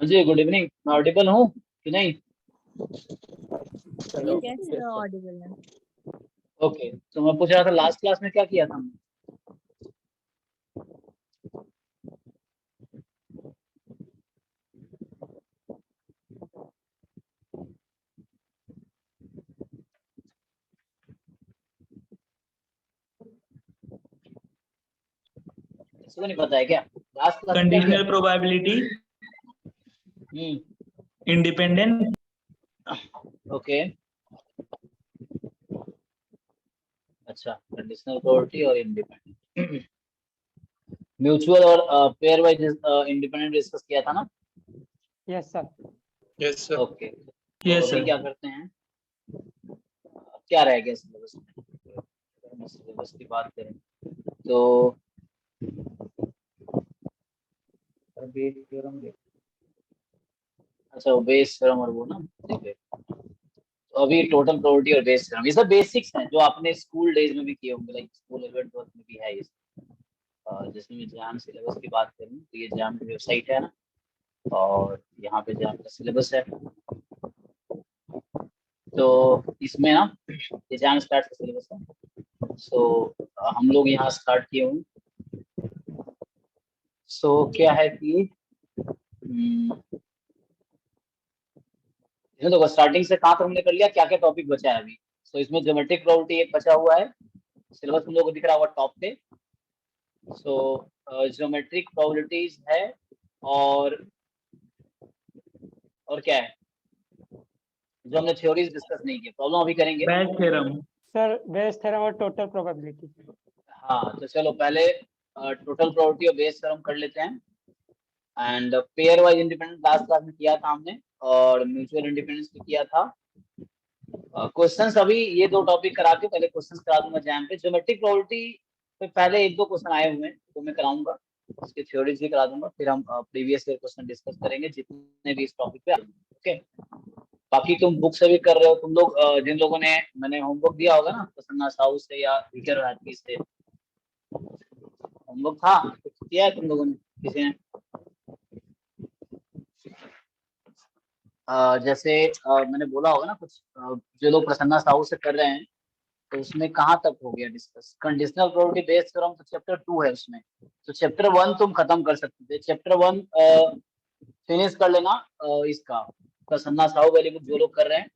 जी good evening. मैं Audible हूँ कि नहीं? Yes, audible है। ओके, तो मैं पूछ रहा था लास्ट क्लास में क्या किया था हमने? किसी को नहीं पता है क्या लास्ट क्लास में क्या किया कंडीशनल प्रोबेबिलिटी, था? इंडिपेंडेंट, ओके, अच्छा, कंडीशनल प्रोबेबिलिटी और इंडिपेंडेंट म्यूचुअल और पेयर वाइज इंडिपेंडेंट डिस्कस किया था ना? Yes sir. Yes sir. Okay, तो Yes, अभी sir. क्या करते हैं, क्या रह गया सिलेबस में? सिलेबस की बात करें तो अभी थ्योरम देख, अच्छा वो बेस थ्योरम और वो ना, ठीक है। तो अभी टोटल प्रोबेबिलिटी और बेस थ्योरम ये सब बेसिक्स हैं जो आपने स्कूल डेज में भी किए होंगे, लाइक स्कूल 11th में भी है ये सब। जैसे मैं जैम सिलेबस की बात करूँ तो ये जैम की वेबसाइट है ना, और यहाँ पे जैम का सिलेबस है। तो इसमें ना ये जैम स्टार्ट का सिलेबस है। सो हम लोग यहाँ स्टार्ट किए हूँ। सो क्या है कि इसमें देखो स्टार्टिंग से कहाँ तक हमने कर लिया, क्या क्या टॉपिक बचा है अभी। सो इसमें ज्योमेट्रिक प्रोबेबिलिटी एक बचा हुआ है, सिलेबस तुम लोगों को दिख रहा होगा टॉप पे। सो ज्योमेट्रिक प्रोबेबिलिटीज है, और क्या है जो हमने थ्योरीज डिस्कस नहीं किया, प्रॉब्लम अभी करेंगे। Batch theorem, sir Bayes theorem और टोटल प्रोबेबिलिटी। हाँ, तो चलो पहले टोटल प्रोबेबिलिटी और बेस थ्योरम कर लेते हैं। And pair wise independence last class में किया था हमने, और म्यूचुअल इंडिपेंडेंस भी किया था। क्वेश्चंस अभी ये दो टॉपिक करा के पहले क्वेश्चंस करा दूंगा जैम पे। ज्योमेट्रिक प्रोबेबिलिटी पे पहले एक दो क्वेश्चन आए हुए हैं वो मैं कराऊंगा, उसकी थ्योरीज भी करा दूंगा, फिर हम प्रीवियस ईयर क्वेश्चन डिस्कस करेंगे जितने भी इस टॉपिक पे। ओके, बाकी तुम बुक से भी कर रहे हो तुम लोग, जिन लोगों ने मैंने होमवर्क दिया होगा ना प्रसन्ना साहू से या टीचर हाथी से, होमवर्क था तो किया है तुम लोगों ने किसी ने? जैसे मैंने बोला होगा ना कुछ, जो लोग प्रसन्ना साहू से कर रहे हैं तो उसमें कहाँ तक हो गया discuss? Conditional probability based theorem तो चैप्टर 2 है उसमें, तो चैप्टर 1 तुम खत्म कर सकते थे। चैप्टर 1 फिनिश कर लेना, इसका प्रसन्ना साहू वाली बुक जो लोग कर रहे हैं,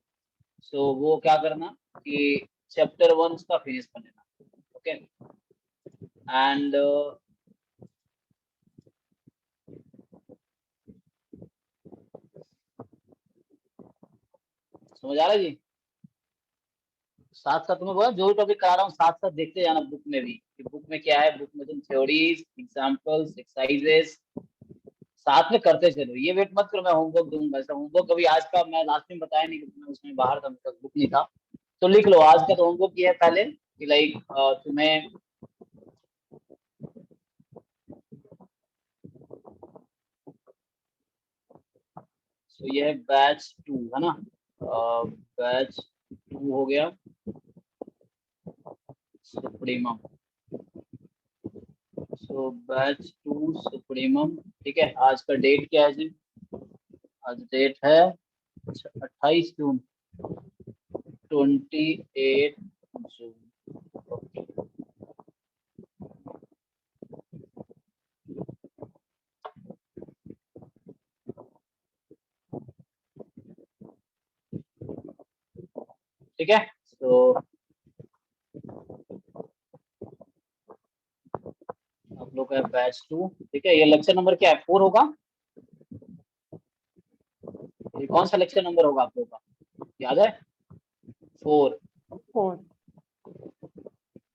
सो वो क्या करना कि चैप्टर 1 उसका फिनिश कर लेना। ओके, एंड समझ आ रहा है जी? साथ साथ तुम्हें बोला जो भी टॉपिक करा रहा हूँ साथ साथ देखते जाना बुक में भी कि बुक में क्या है। बुक में तुम थ्योरीज, एग्जांपल्स, एक्सरसाइजेस साथ में करते चलो, ये वेट मत करो मैं होमवर्क दूंगा। ऐसा होमवर्क अभी आज का मैं लास्ट में बताया नहीं कि मैं उसमें बाहर था, मेरे पास बुक नहीं था, तो लिख लो आज का तो होमवर्क ये है पहले कि लाइक तुम्हें तो ये है बैच 2 है ना, बैच 2 हो गया सुप्रीमम। सो बैच 2 सुप्रीमम, ठीक है। आज का डेट क्या है जी? आज डेट है 28 जून, 28 जून। ओके, ठीक है। तो आप लोग का बैच 2, ठीक है। ये लेक्चर नंबर क्या है? 4 होगा। ये कौन सा लेक्चर नंबर होगा आप लोगों का, याद है? 4 4।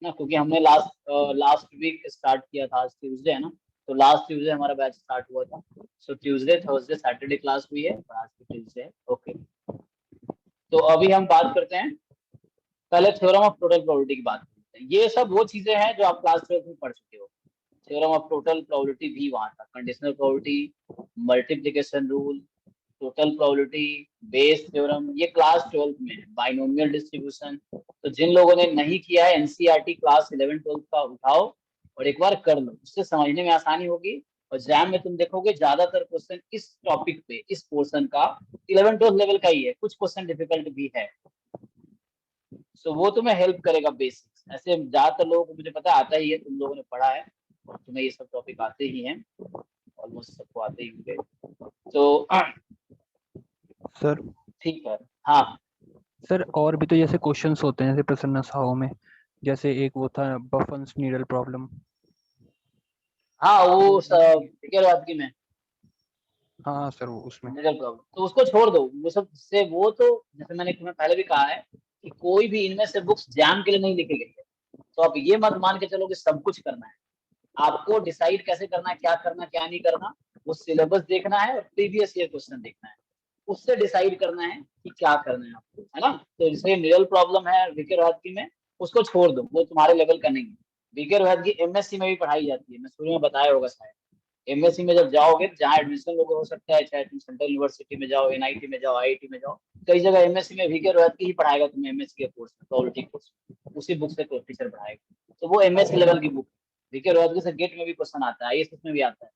ना, क्योंकि हमने लास्ट वीक स्टार्ट किया था, आज ट्यूसडे है ना, तो लास्ट ट्यूसडे हमारा बैच स्टार्ट हुआ था। सो ट्यूसडे, थर्सडे, सैटरडे क्लास हुई है और आज की ट्यूसडे है। ओके, तो अभी हम बात करते हैं पहले थ्योरम ऑफ टोटल प्रोबेबिलिटी की बात करते हैं। ये सब वो चीजें हैं जो आप क्लास 12 में पढ़ चुके हो। थ्योरम ऑफ टोटल प्रोबेबिलिटी भी वहां था, conditional probability, multiplication rule, total probability, Bayes theorem, ये क्लास 12 में है। बाइनोमियल डिस्ट्रीब्यूशन, तो जिन लोगों ने नहीं किया है एनसीईआरटी क्लास 11 12 का उठाओ और एक बार कर लो, उससे समझने में आसानी होगी और जैम में तुम देखोगे ज्यादातर क्वेश्चन इस टॉपिक पे, इस पोर्शन का 11-12 लेवल का ही है, कुछ क्वेश्चन डिफिकल्ट भी है। सो वो तुम्हें हेल्प करेगा बेसिक्स। ऐसे ज्यादातर लोगों को मुझे पता आता ही है, तुम लोगों ने पढ़ा है और तुम्हें ये सब टॉपिक आते ही हैं, ऑलमोस्ट सबको आते ही होंगे। तो सर ठीक है। हाँ सर और भी तो जैसे क्वेश्चंस होते हैं जैसे प्रसन्न साहू में, जैसे एक वो था बफन्स नीडल प्रॉब्लम। हाँ, वो फिगर वादकी में हाँ सर वो उसमें। मिडल प्रॉब्लम, तो उसको छोड़ दो वो सब से। वो तो जैसे मैंने तुम्हें पहले भी कहा है कि कोई भी इनमें से बुक्स जैम के लिए नहीं लिखी गई है। तो आप ये मत मान के चलो कि सब कुछ करना है। आपको डिसाइड कैसे करना है, क्या करना क्या नहीं करना, वो सिलेबस देखना है और प्रीवियस ईयर क्वेश्चन देखना है, उससे डिसाइड करना है कि क्या करना है आपको, है ना। तो जैसे मिडल प्रॉब्लम है विकर वादकी में, उसको छोड़ दो, वो तुम्हारे लेवल का नहीं है। विकर वादकी एमएससी में भी पढ़ाई जाती है, मैं शुरू में बताया होगा शायद। एमएससी में जब जाओगे, जहाँ एडमिशन लोगों हो सकता है, चाहे तुम सेंट्रल यूनिवर्सिटी में जाओ, एनआईटी में जाओ, आईआईटी में जाओ, कई जगह एमएससी में वीके रोहत की ही पढ़ाएगा तुम्हें, एमएससी के कोर्स में, प्रोबेबिलिटी कोर्स में उसी बुक से टीचर पढ़ाएगा। तो वो एमएससी लेवल की बुक, वीके रोहत से गेट में भी क्वेश्चन आता है, आईएएस में भी आता है,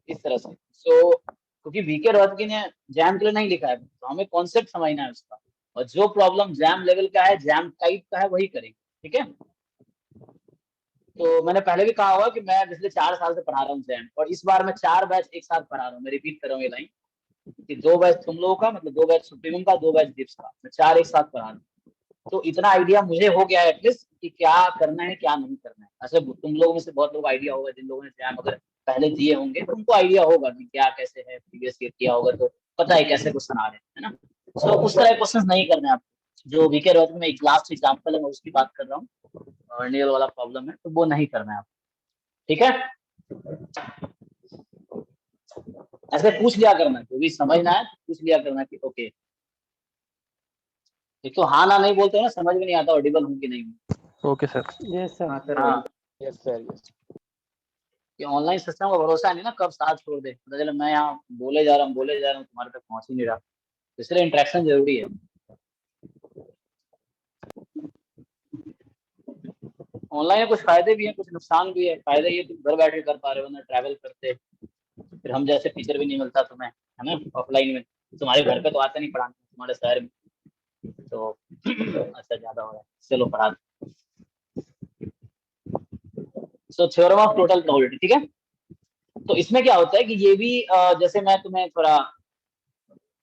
इस तरह से। सो क्योंकि वीके रोहतगी ने जैम के लिए नहीं लिखा है, तो हमें कॉन्सेप्ट समझना है उसका, और जो प्रॉब्लम जैम लेवल का है, जैम टाइप का है, वही करेंगे, ठीक है। तो मैंने पहले भी कहा हुआ कि मैं पिछले 4 साल से पढ़ा रहा हूँ जैम, और इस बार मैं 4 बैच एक साथ पढ़ा रहा हूँ। मैं रिपीट कर रहा हूँ ये लाइन कि 2 बैच तुम लोगों का, मतलब 2 बैच सुप्रीम का, 2 बैच दिप्स का, मैं 4 एक साथ पढ़ा रहा हूँ। तो इतना आइडिया मुझे हो गया है एटलीस्ट कि क्या करना है क्या नहीं करना है। ऐसे तुम लोगों में से बहुत लोग आइडिया होगा, जिन लोगों ने जैम अगर पहले दिए होंगे तो उनको आइडिया होगा कि क्या कैसे है, प्रीवियस ईयर किया होगा तो पता है कैसे क्वेश्चन आ रहे हैं, है ना। सो उस तरह के क्वेश्चन नहीं करने आप। जो वीके रोहत में एक लास्ट एग्जाम्पल है, मैं उसकी बात कर रहा हूँ, अर्नियल वाला प्रॉब्लम है, तो वो नहीं करना है आप, ठीक है। ऐसे पूछ लिया करना, जो भी समझना है पूछ लिया करना कि ओके। एक तो हाँ ना नहीं बोलते हो ना, समझ में नहीं आता ऑडिबल हूँ कि नहीं हूँ। Okay sir. Yes sir. हाँ यस सर यस। ये ऑनलाइन सिस्टम का भरोसा नहीं ना, कब साथ छोड़ दे, पता चला मैं यहाँ बोले जा रहा हूँ तुम्हारे तक पहुंच ही नहीं रहा। इसलिए इंटरेक्शन जरूरी है। ऑनलाइन में कुछ फायदे भी हैं, कुछ नुकसान भी है। फायदे ये तुम घर बैठे कर पा रहे हो ना, ट्रैवल करते फिर हम जैसे टीचर भी नहीं मिलता तुम्हें, है ना। ऑफलाइन में तुम्हारे घर पे तो आते नहीं पढ़ाने, तुम्हारे शहर में तो अच्छा ज्यादा हो रहा है, चलो पढ़ा दो। So theorem of total probability, ठीक है। तो इसमें क्या होता है कि ये भी जैसे मैं तुम्हें थोड़ा,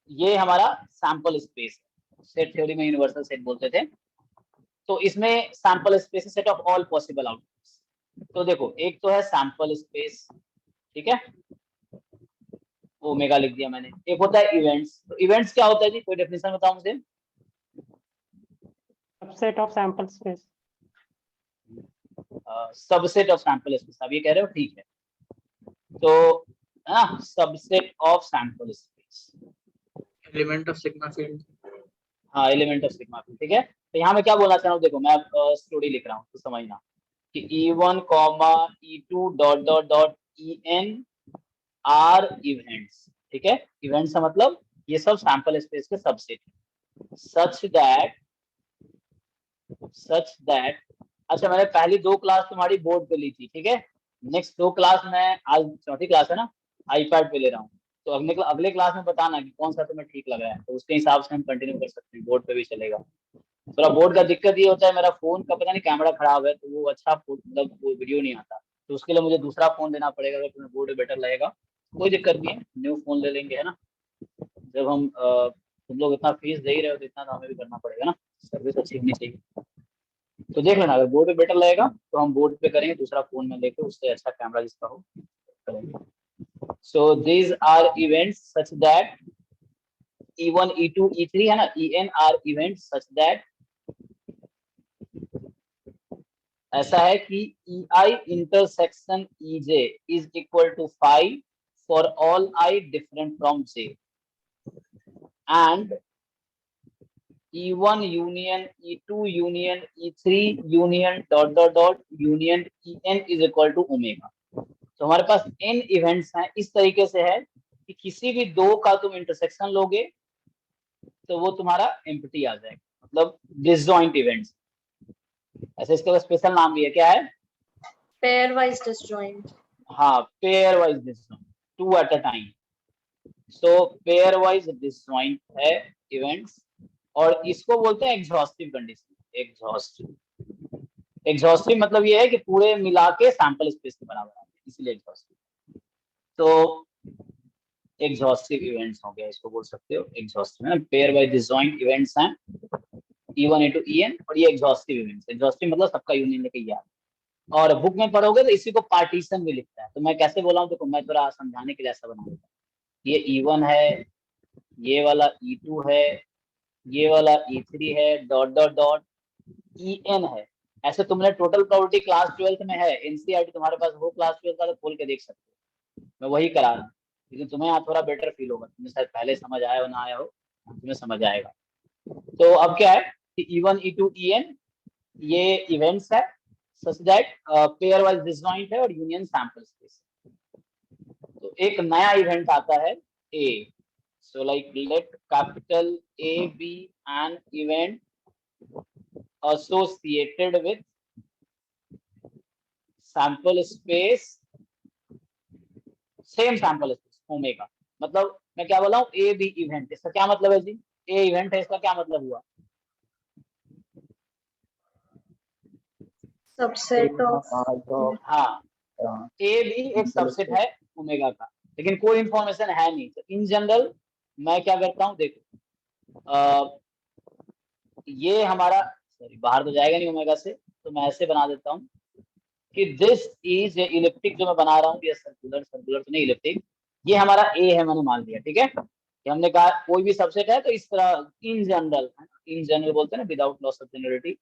ये हमारा सैंपल स्पेस, सेट थ्योरी में यूनिवर्सल सेट बोलते थे। तो इसमें sample space set of all possible outcomes. तो देखो, एक तो है सैंपल स्पेस, ठीक है, ओमेगा लिख दिया मैंने। एक होता है इवेंट्स। तो इवेंट्स क्या होता है जी, कोई डेफिनेशन बताओ मुझे। Subset of sample space. Subset of sample space, आप ये कह रहे हो, ठीक है। तो है ना, subset of sample space, element of sigma field. हाँ एलिमेंट ऑफ सिग्मा फील्ड, ठीक है। तो यहाँ मैं क्या बोलना चाह रहा हूँ, देखो मैं स्टोरी लिख रहा हूँ तो समझना कि E1, E2 dot dot dot En are events, ठीक है। इवेंट्स का मतलब ये सब सैंपल स्पेस के सबसेट, सच दैट। अच्छा, मैंने पहली 2 क्लास तुम्हारी बोर्ड पे ली थी, ठीक है। नेक्स्ट 2 क्लास मैं, आज चौथी क्लास है ना, आईपैड पे ले रहा हूँ। तो अगले क्लास में बताना कि कौन सा तुम्हें ठीक लग रहा है, तो उसके हिसाब से हम कंटिन्यू कर सकते हैं, बोर्ड पे भी चलेगा। थोड़ा बोर्ड का दिक्कत ये होता है, मेरा फोन का पता नहीं कैमरा खराब है, तो वो अच्छा मतलब वो वीडियो नहीं आता, तो उसके लिए मुझे दूसरा फोन लेना पड़ेगा। अगर तुम्हें बोर्ड बेटर लगेगा कोई दिक्कत नहीं है, न्यू फोन ले लेंगे, है ना। जब हम तुम लोग इतना फीस दे ही रहे हो तो इतना तो हमें भी करना पड़ेगा ना, सर्विस अच्छी होनी चाहिए। तो देख लेना, अगर बोर्ड पे बेटर लगेगा तो हम बोर्ड पे करेंगे, दूसरा फोन में लेके उससे अच्छा कैमरा जिसका हो करेंगे। So these are events such that E1, E2, E3 है ना, En are events such that, ऐसा है कि EI intersection EJ is equal to 5 for all I different from J, and E1 union E2 union E3 union dot dot dot union En is equal to omega. तो हमारे पास n events हैं, इस तरीके से है कि किसी भी 2 का तुम इंटरसेक्शन लोगे तो वो तुम्हारा एम्प्टी आ जाएगा, मतलब डिसजॉइंट इवेंट्स। ऐसे इसका स्पेशल नाम भी है, क्या है, पेयर वाइज डिसजॉइंट। हाँ, pair wise disjoint, 2 at a time. So pair wise disjoint है इवेंट्स, और इसको बोलते हैं एग्जॉस्टिव कंडीशन। एग्जॉस्टिव मतलब ये है कि पूरे मिला के सैंपल स्पेस के बराबर आते हैं, इसलिए एग्जॉस्टिव। तो एग्जॉस्टिव इवेंट्स हो गया, इसको बोल सकते हो एग्जॉस्टिव है। पेयर वाइज डिसजॉइंट इवेंट्स हैं E1 into En, और ये एग्जॉस्टिव इवेंट्स। एग्जॉस्टिव मतलब सबका यूनियन लेके ये आता है। और बुक में पढ़ोगे तो इसी को पार्टीशन भी लिखता है। तो मैं कैसे बोला हूँ, देखो मैं थोड़ा समझाने के लिए ऐसा बना देता हूँ। ये E1 है, ये वाला E2 है, ये वाला E3 है, डॉट डॉट डॉट En है। ऐसे तुमने टोटल प्रोबेबिलिटी क्लास 12th में है, एनसीईआरटी तुम्हारे पास हो क्लास 12 का, तो खोल के देख सकते हो। मैं वही करा रहा हूँ, लेकिन तुम्हें यहाँ थोड़ा बेटर फील होगा। तुम्हें शायद पहले समझ आया हो ना आया हो, तुम्हें समझ आएगा। तो अब क्या है कि E1 E2 En ये इवेंट्स है, such that pair wise disjoint है और यूनियन सैंपल स्पेस। तो एक नया इवेंट आता है A। So like let capital A be an event associated with sample space, same sample space omega. मतलब मैं क्या बोला हूँ, ए बी इवेंट, इसका क्या मतलब है जी? ए इवेंट है, इसका क्या मतलब हुआ? सबसेट ऑफ हाँ, ए बी एक सबसेट है ओमेगा का, लेकिन कोई इंफॉर्मेशन है नहीं। तो इन जनरल मैं क्या करता हूँ, देखो ये हमारा, सॉरी बाहर तो जाएगा नहीं ओमेगा से, तो मैं ऐसे बना देता हूँ कि दिस इज ए इलिप्टिक जो मैं बना रहा हूँ, ये सर्कुलर तो नहीं, इलिप्टिक। ये हमारा ए है, मैंने मान लिया, ठीक है। कि हमने कहा कोई भी सबसेट है तो इस तरह इन जनरल बोलते हैं ना, विदाउट लॉस ऑफ जनरलिटी,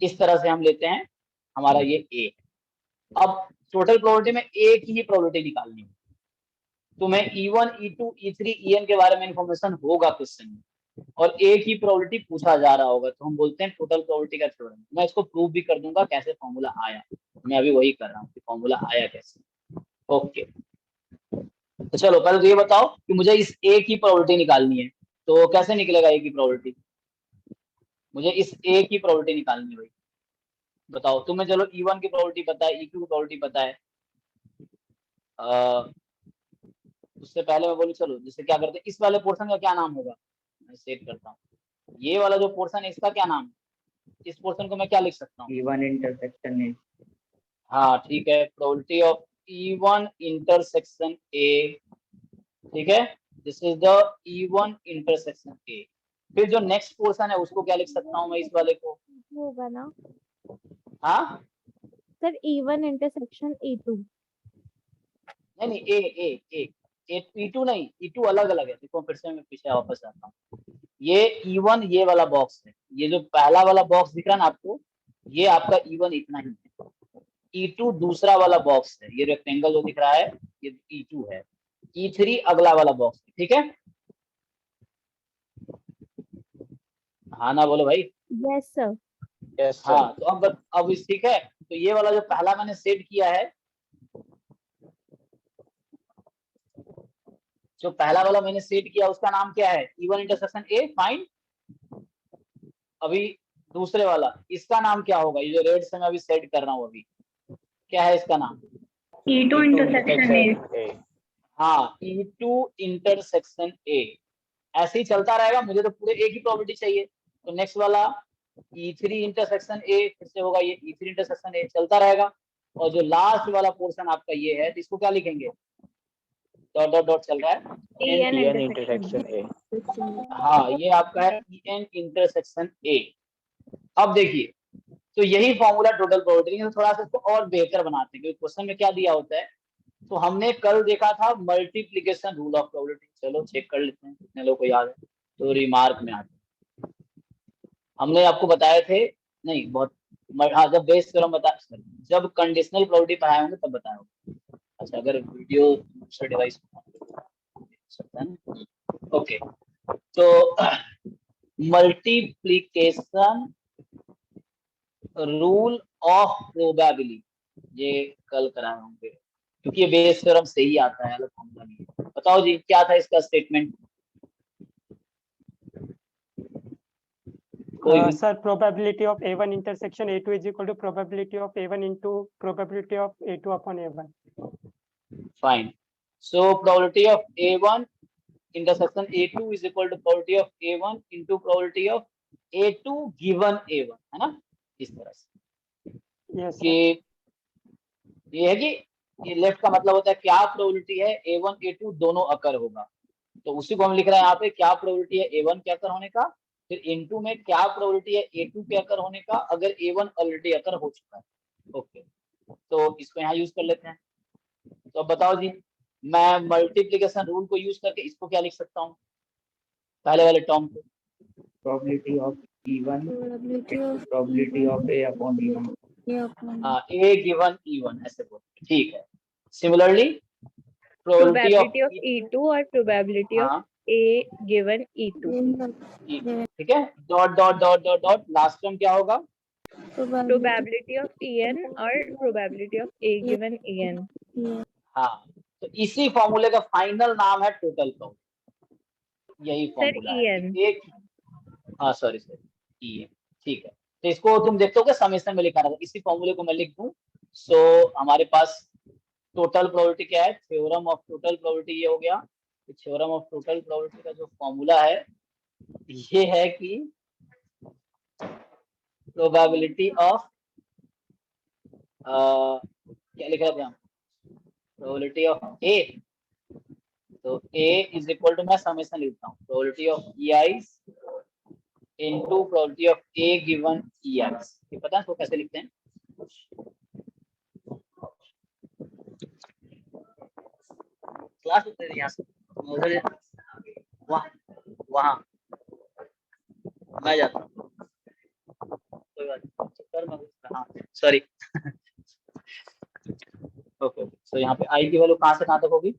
इस तरह से हम लेते हैं हमारा ये ए। अब टोटल प्रोबेबिलिटी में ए की ही प्रोबेबिलिटी निकालनी है। तुम्हें E1 E2 E3 En के बारे में इंफॉर्मेशन होगा क्वेश्चन में, और ए की प्रोबेबिलिटी पूछा जा रहा होगा, तो हम बोलते हैं टोटल प्रोबेबिलिटी का थ्योरम। मैं इसको प्रूव भी कर दूंगा कैसे फॉर्मूला आया। मैं अभी वही कर रहा हूँ कि फॉर्मूला आया कैसे। ओके, तो चलो पहले तो ये बताओ कि मुझे इस ए की प्रोबेबिलिटी निकालनी है, तो कैसे निकलेगा ए की प्रोबेबिलिटी? मुझे इस ए की प्रोबेबिलिटी निकालनी है भाई, बताओ। तुम्हें चलो E1 की प्रोबेबिलिटी पता है, E2 की प्रोबेबिलिटी पता है। उससे पहले मैं बोलूँ, चलो जैसे क्या करते हैं, इस वाले पोर्शन का क्या नाम होगा, मैं सेट करता हूँ। ये वाला जो पोर्शन है इसका क्या नाम है? इस पोर्शन को मैं क्या लिख सकता हूँ? E1 intersection A। हाँ ठीक है, probability of E1 intersection A, ठीक है। This is the E1 intersection A। फिर जो नेक्स्ट पोर्शन है उसको क्या लिख सकता हूँ मैं, इस वाले को? होगा ना हाँ सर, E1 इंटरसेक्शन E2। नहीं, ए E2 नहीं, E2 अलग अलग है। देखो फिर से मैं पीछे वापस आता हूँ। ये E1 ये वाला बॉक्स है, ये जो पहला वाला बॉक्स दिख रहा है ना आपको, ये आपका E1 इतना ही है। E2 दूसरा वाला बॉक्स है, ये रेक्टेंगल जो दिख रहा है ये E2 है। E3 अगला वाला बॉक्स है, ठीक है। हाँ ना बोलो भाई। Yes sir. हाँ तो अब इस, ठीक है। तो ये वाला जो पहला मैंने सेट किया है, जो पहला वाला मैंने सेट किया उसका नाम क्या है? E1 intersection A, fine. अभी दूसरे वाला, इसका नाम क्या होगा? ये जो रेड से मैं अभी सेट कर रहा हूँ अभी, क्या है इसका नाम? E2 intersection A। हाँ, E2 इंटरसेक्शन A। ऐसे ही चलता रहेगा, मुझे तो पूरे A की प्रोबेबिलिटी चाहिए। तो नेक्स्ट वाला E3 इंटरसेक्शन A, फिर से होगा ये E3 इंटरसेक्शन A, चलता रहेगा। और जो लास्ट वाला पोर्शन आपका ये है, तो इसको क्या लिखेंगे? डॉट डॉट डॉट चल रहा है EN intersection A। हाँ, ये आपका है En इंटरसेक्शन A। अब देखिए, तो यही फॉर्मूला टोटल प्रोबेबिलिटी, तो थोड़ा सा इसको और बेहतर बनाते हैं, क्योंकि क्वेश्चन में क्या दिया होता है। तो हमने कल देखा था मल्टीप्लिकेशन रूल ऑफ प्रोबेबिलिटी, चलो चेक कर लेते हैं कितने लोगों को याद है। तो रिमार्क में आते हैं, हमने आपको बताए थे, नहीं बहुत, हाँ जब बेस थ्योरम जब कंडीशनल प्रोबेबिलिटी पढ़ाए होंगे तब बताए होंगे। अच्छा, अगर वीडियो दूसरे डिवाइस सकता है ना, ओके। तो मल्टीप्लिकेशन रूल ऑफ प्रोबेबिलिटी ये कल कराए होंगे, क्योंकि ये बेस थ्योरम से ही आता है, अलग फॉर्मूला नहीं है। बताओ जी क्या था इसका स्टेटमेंट? कोई भी? Sir, probability of A1 intersection A2 is equal to probability of A1 into probability of A2 upon A1. Fine. So probability of A1 intersection A2 is equal to probability of A1 into probability of A2 given A1, है ना, इस तरह से Yes, कि ये है कि ये लेफ्ट का मतलब होता है क्या प्रोबेबिलिटी है A1 A2 दोनों अकर होगा, तो उसी को हम लिख रहे हैं यहाँ पे क्या प्रोबेबिलिटी है A1 के अकर होने का, फिर इनटू में क्या प्रोबेबिलिटी है A2 के अकर होने का अगर A1 ऑलरेडी अकर हो चुका है। ओके, तो इसको यहाँ यूज कर लेते हैं। तो अब बताओ जी, मैं मल्टीप्लिकेशन रूल को यूज करके इसको क्या लिख सकता हूँ, पहले वाले टर्म को, Probability of E1, probability of A upon E1. हाँ, A गिवन E1 ऐसे बोलते हैं, ठीक है। Similarly probability probability of of E2 और probability of हाँ A given E2 ठीक है, dot dot dot dot dot last term क्या होगा, probability of En और probability of A given En हाँ, तो इसी फॉर्मूले का फाइनल नाम है टोटल काउंट, यही सर फॉर्मूला है En कि एक, हाँ सॉरी सर ई, ठीक है। तो इसको तुम देखते हो कि समेशन में लिखा रहा था, इसी फॉर्मूले को मैं लिख दूं। सो हमारे पास टोटल प्रोबेबिलिटी क्या है, थ्योरम ऑफ टोटल प्रोबेबिलिटी ये हो गया। थ्योरम ऑफ टोटल प्रोबेबिलिटी का जो फॉर्मूला है ये है कि प्रोबेबिलिटी ऑफ क्या लिख रहे थे हम, प्रोबेबिलिटी ऑफ ए, तो ए इज इक्वल टू मैं समेशन लिखता हूँ probability of E I into probability of A given E I. ये पता है इसको कैसे लिखते हैं, क्लास होते हैं यहाँ से उधर वहाँ मैं जाता हूँ, कोई बात नहीं, चक्कर में हाँ सॉरी ओके। सो यहाँ पे आई की वैल्यू कहाँ से कहाँ तक होगी,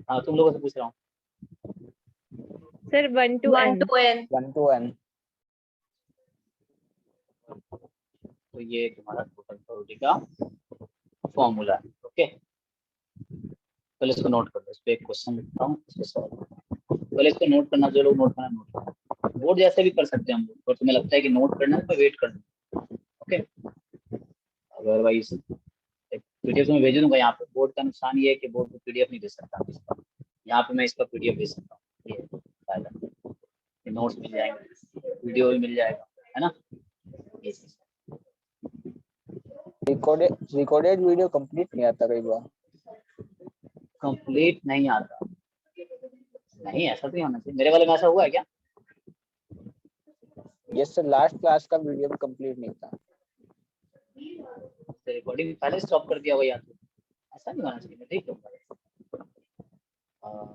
हाँ तुम लोगों से पूछ रहा हूँ, sir 1 to N 1 to N. तो ये तुम्हारा टोटल प्रोबेबिलिटी का फॉर्मूला है। ओके, पहले इसको नोट कर लो, इस पे एक क्वेश्चन लिखता हूँ, इसको सॉल्व, पहले इसको नोट करना, जो लोग नोट करना नोट करना, बोर्ड जैसे भी कर सकते हैं हम लोग, और तुम्हें लगता है कि नोट करना है तो वेट करना। ओके, अदरवाइज पीडीएफ में भेज दूंगा। यहाँ पे बोर्ड का नुकसान ये है कि बोर्ड को पीडीएफ नहीं दे सकता इसका, यहाँ पे मैं इसका पीडीएफ भेज सकता हूँ, ये फायदा, नोट्स मिल जाएंगे, वीडियो भी मिल जाएगा, है ना। ये चीज Recorded video complete नहीं आता कई बार। कंप्लीट नहीं आता, नहीं ऐसा तो नहीं होना चाहिए, मेरे वाले में ऐसा हुआ है क्या, Yes sir, last class का वीडियो भी कंप्लीट नहीं था। रिकॉर्डिंग पहले स्टॉप कर दिया हुआ, या तो ऐसा नहीं होना चाहिए, मैं देख लूंगा।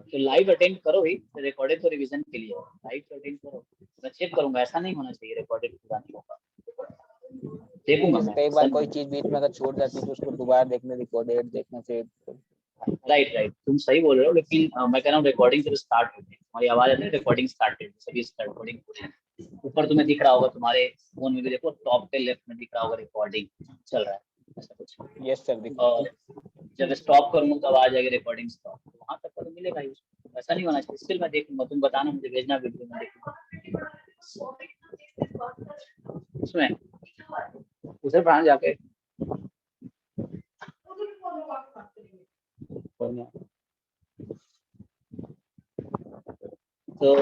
तो लाइव अटेंड करो ही, रिकॉर्डेड तो रिवीजन के लिए, लाइव अटेंड करो, मैं चेक करूंगा, ऐसा नहीं होना चाहिए रिकॉर्डेड पूरा नहीं होगा, देखूंगा मैं। कई बार कोई चीज बीच में अगर छूट जाती है तो उसको दोबारा देखना, रिकॉर्डेड देखना फिर। राइट राइट, तुम सही बोल रहे हो, लेकिन मैं कह रहा हूँ रिकॉर्डिंग जब स्टार्ट होती है, हमारी आवाज आती है रिकॉर्डिंग स्टार्टेड, सभी रिकॉर्डिंग पूरी, ऊपर तुम्हें दिख रहा होगा, तुम्हारे फोन में भी देखो टॉप पे लेफ्ट में दिख रहा होगा रिकॉर्डिंग चल रहा है, ऐसा कुछ। यस सर, और जब स्टॉप करूंगा तब आ जाएगी रिकॉर्डिंग स्टॉप, वहां तक तो मिलेगा ही, ऐसा नहीं होना चाहिए। स्टिल मैं देखूंगा, तुम बताना मुझे, भेजना वीडियो में देखूंगा। उसमें उसे पढ़ाने जाके तो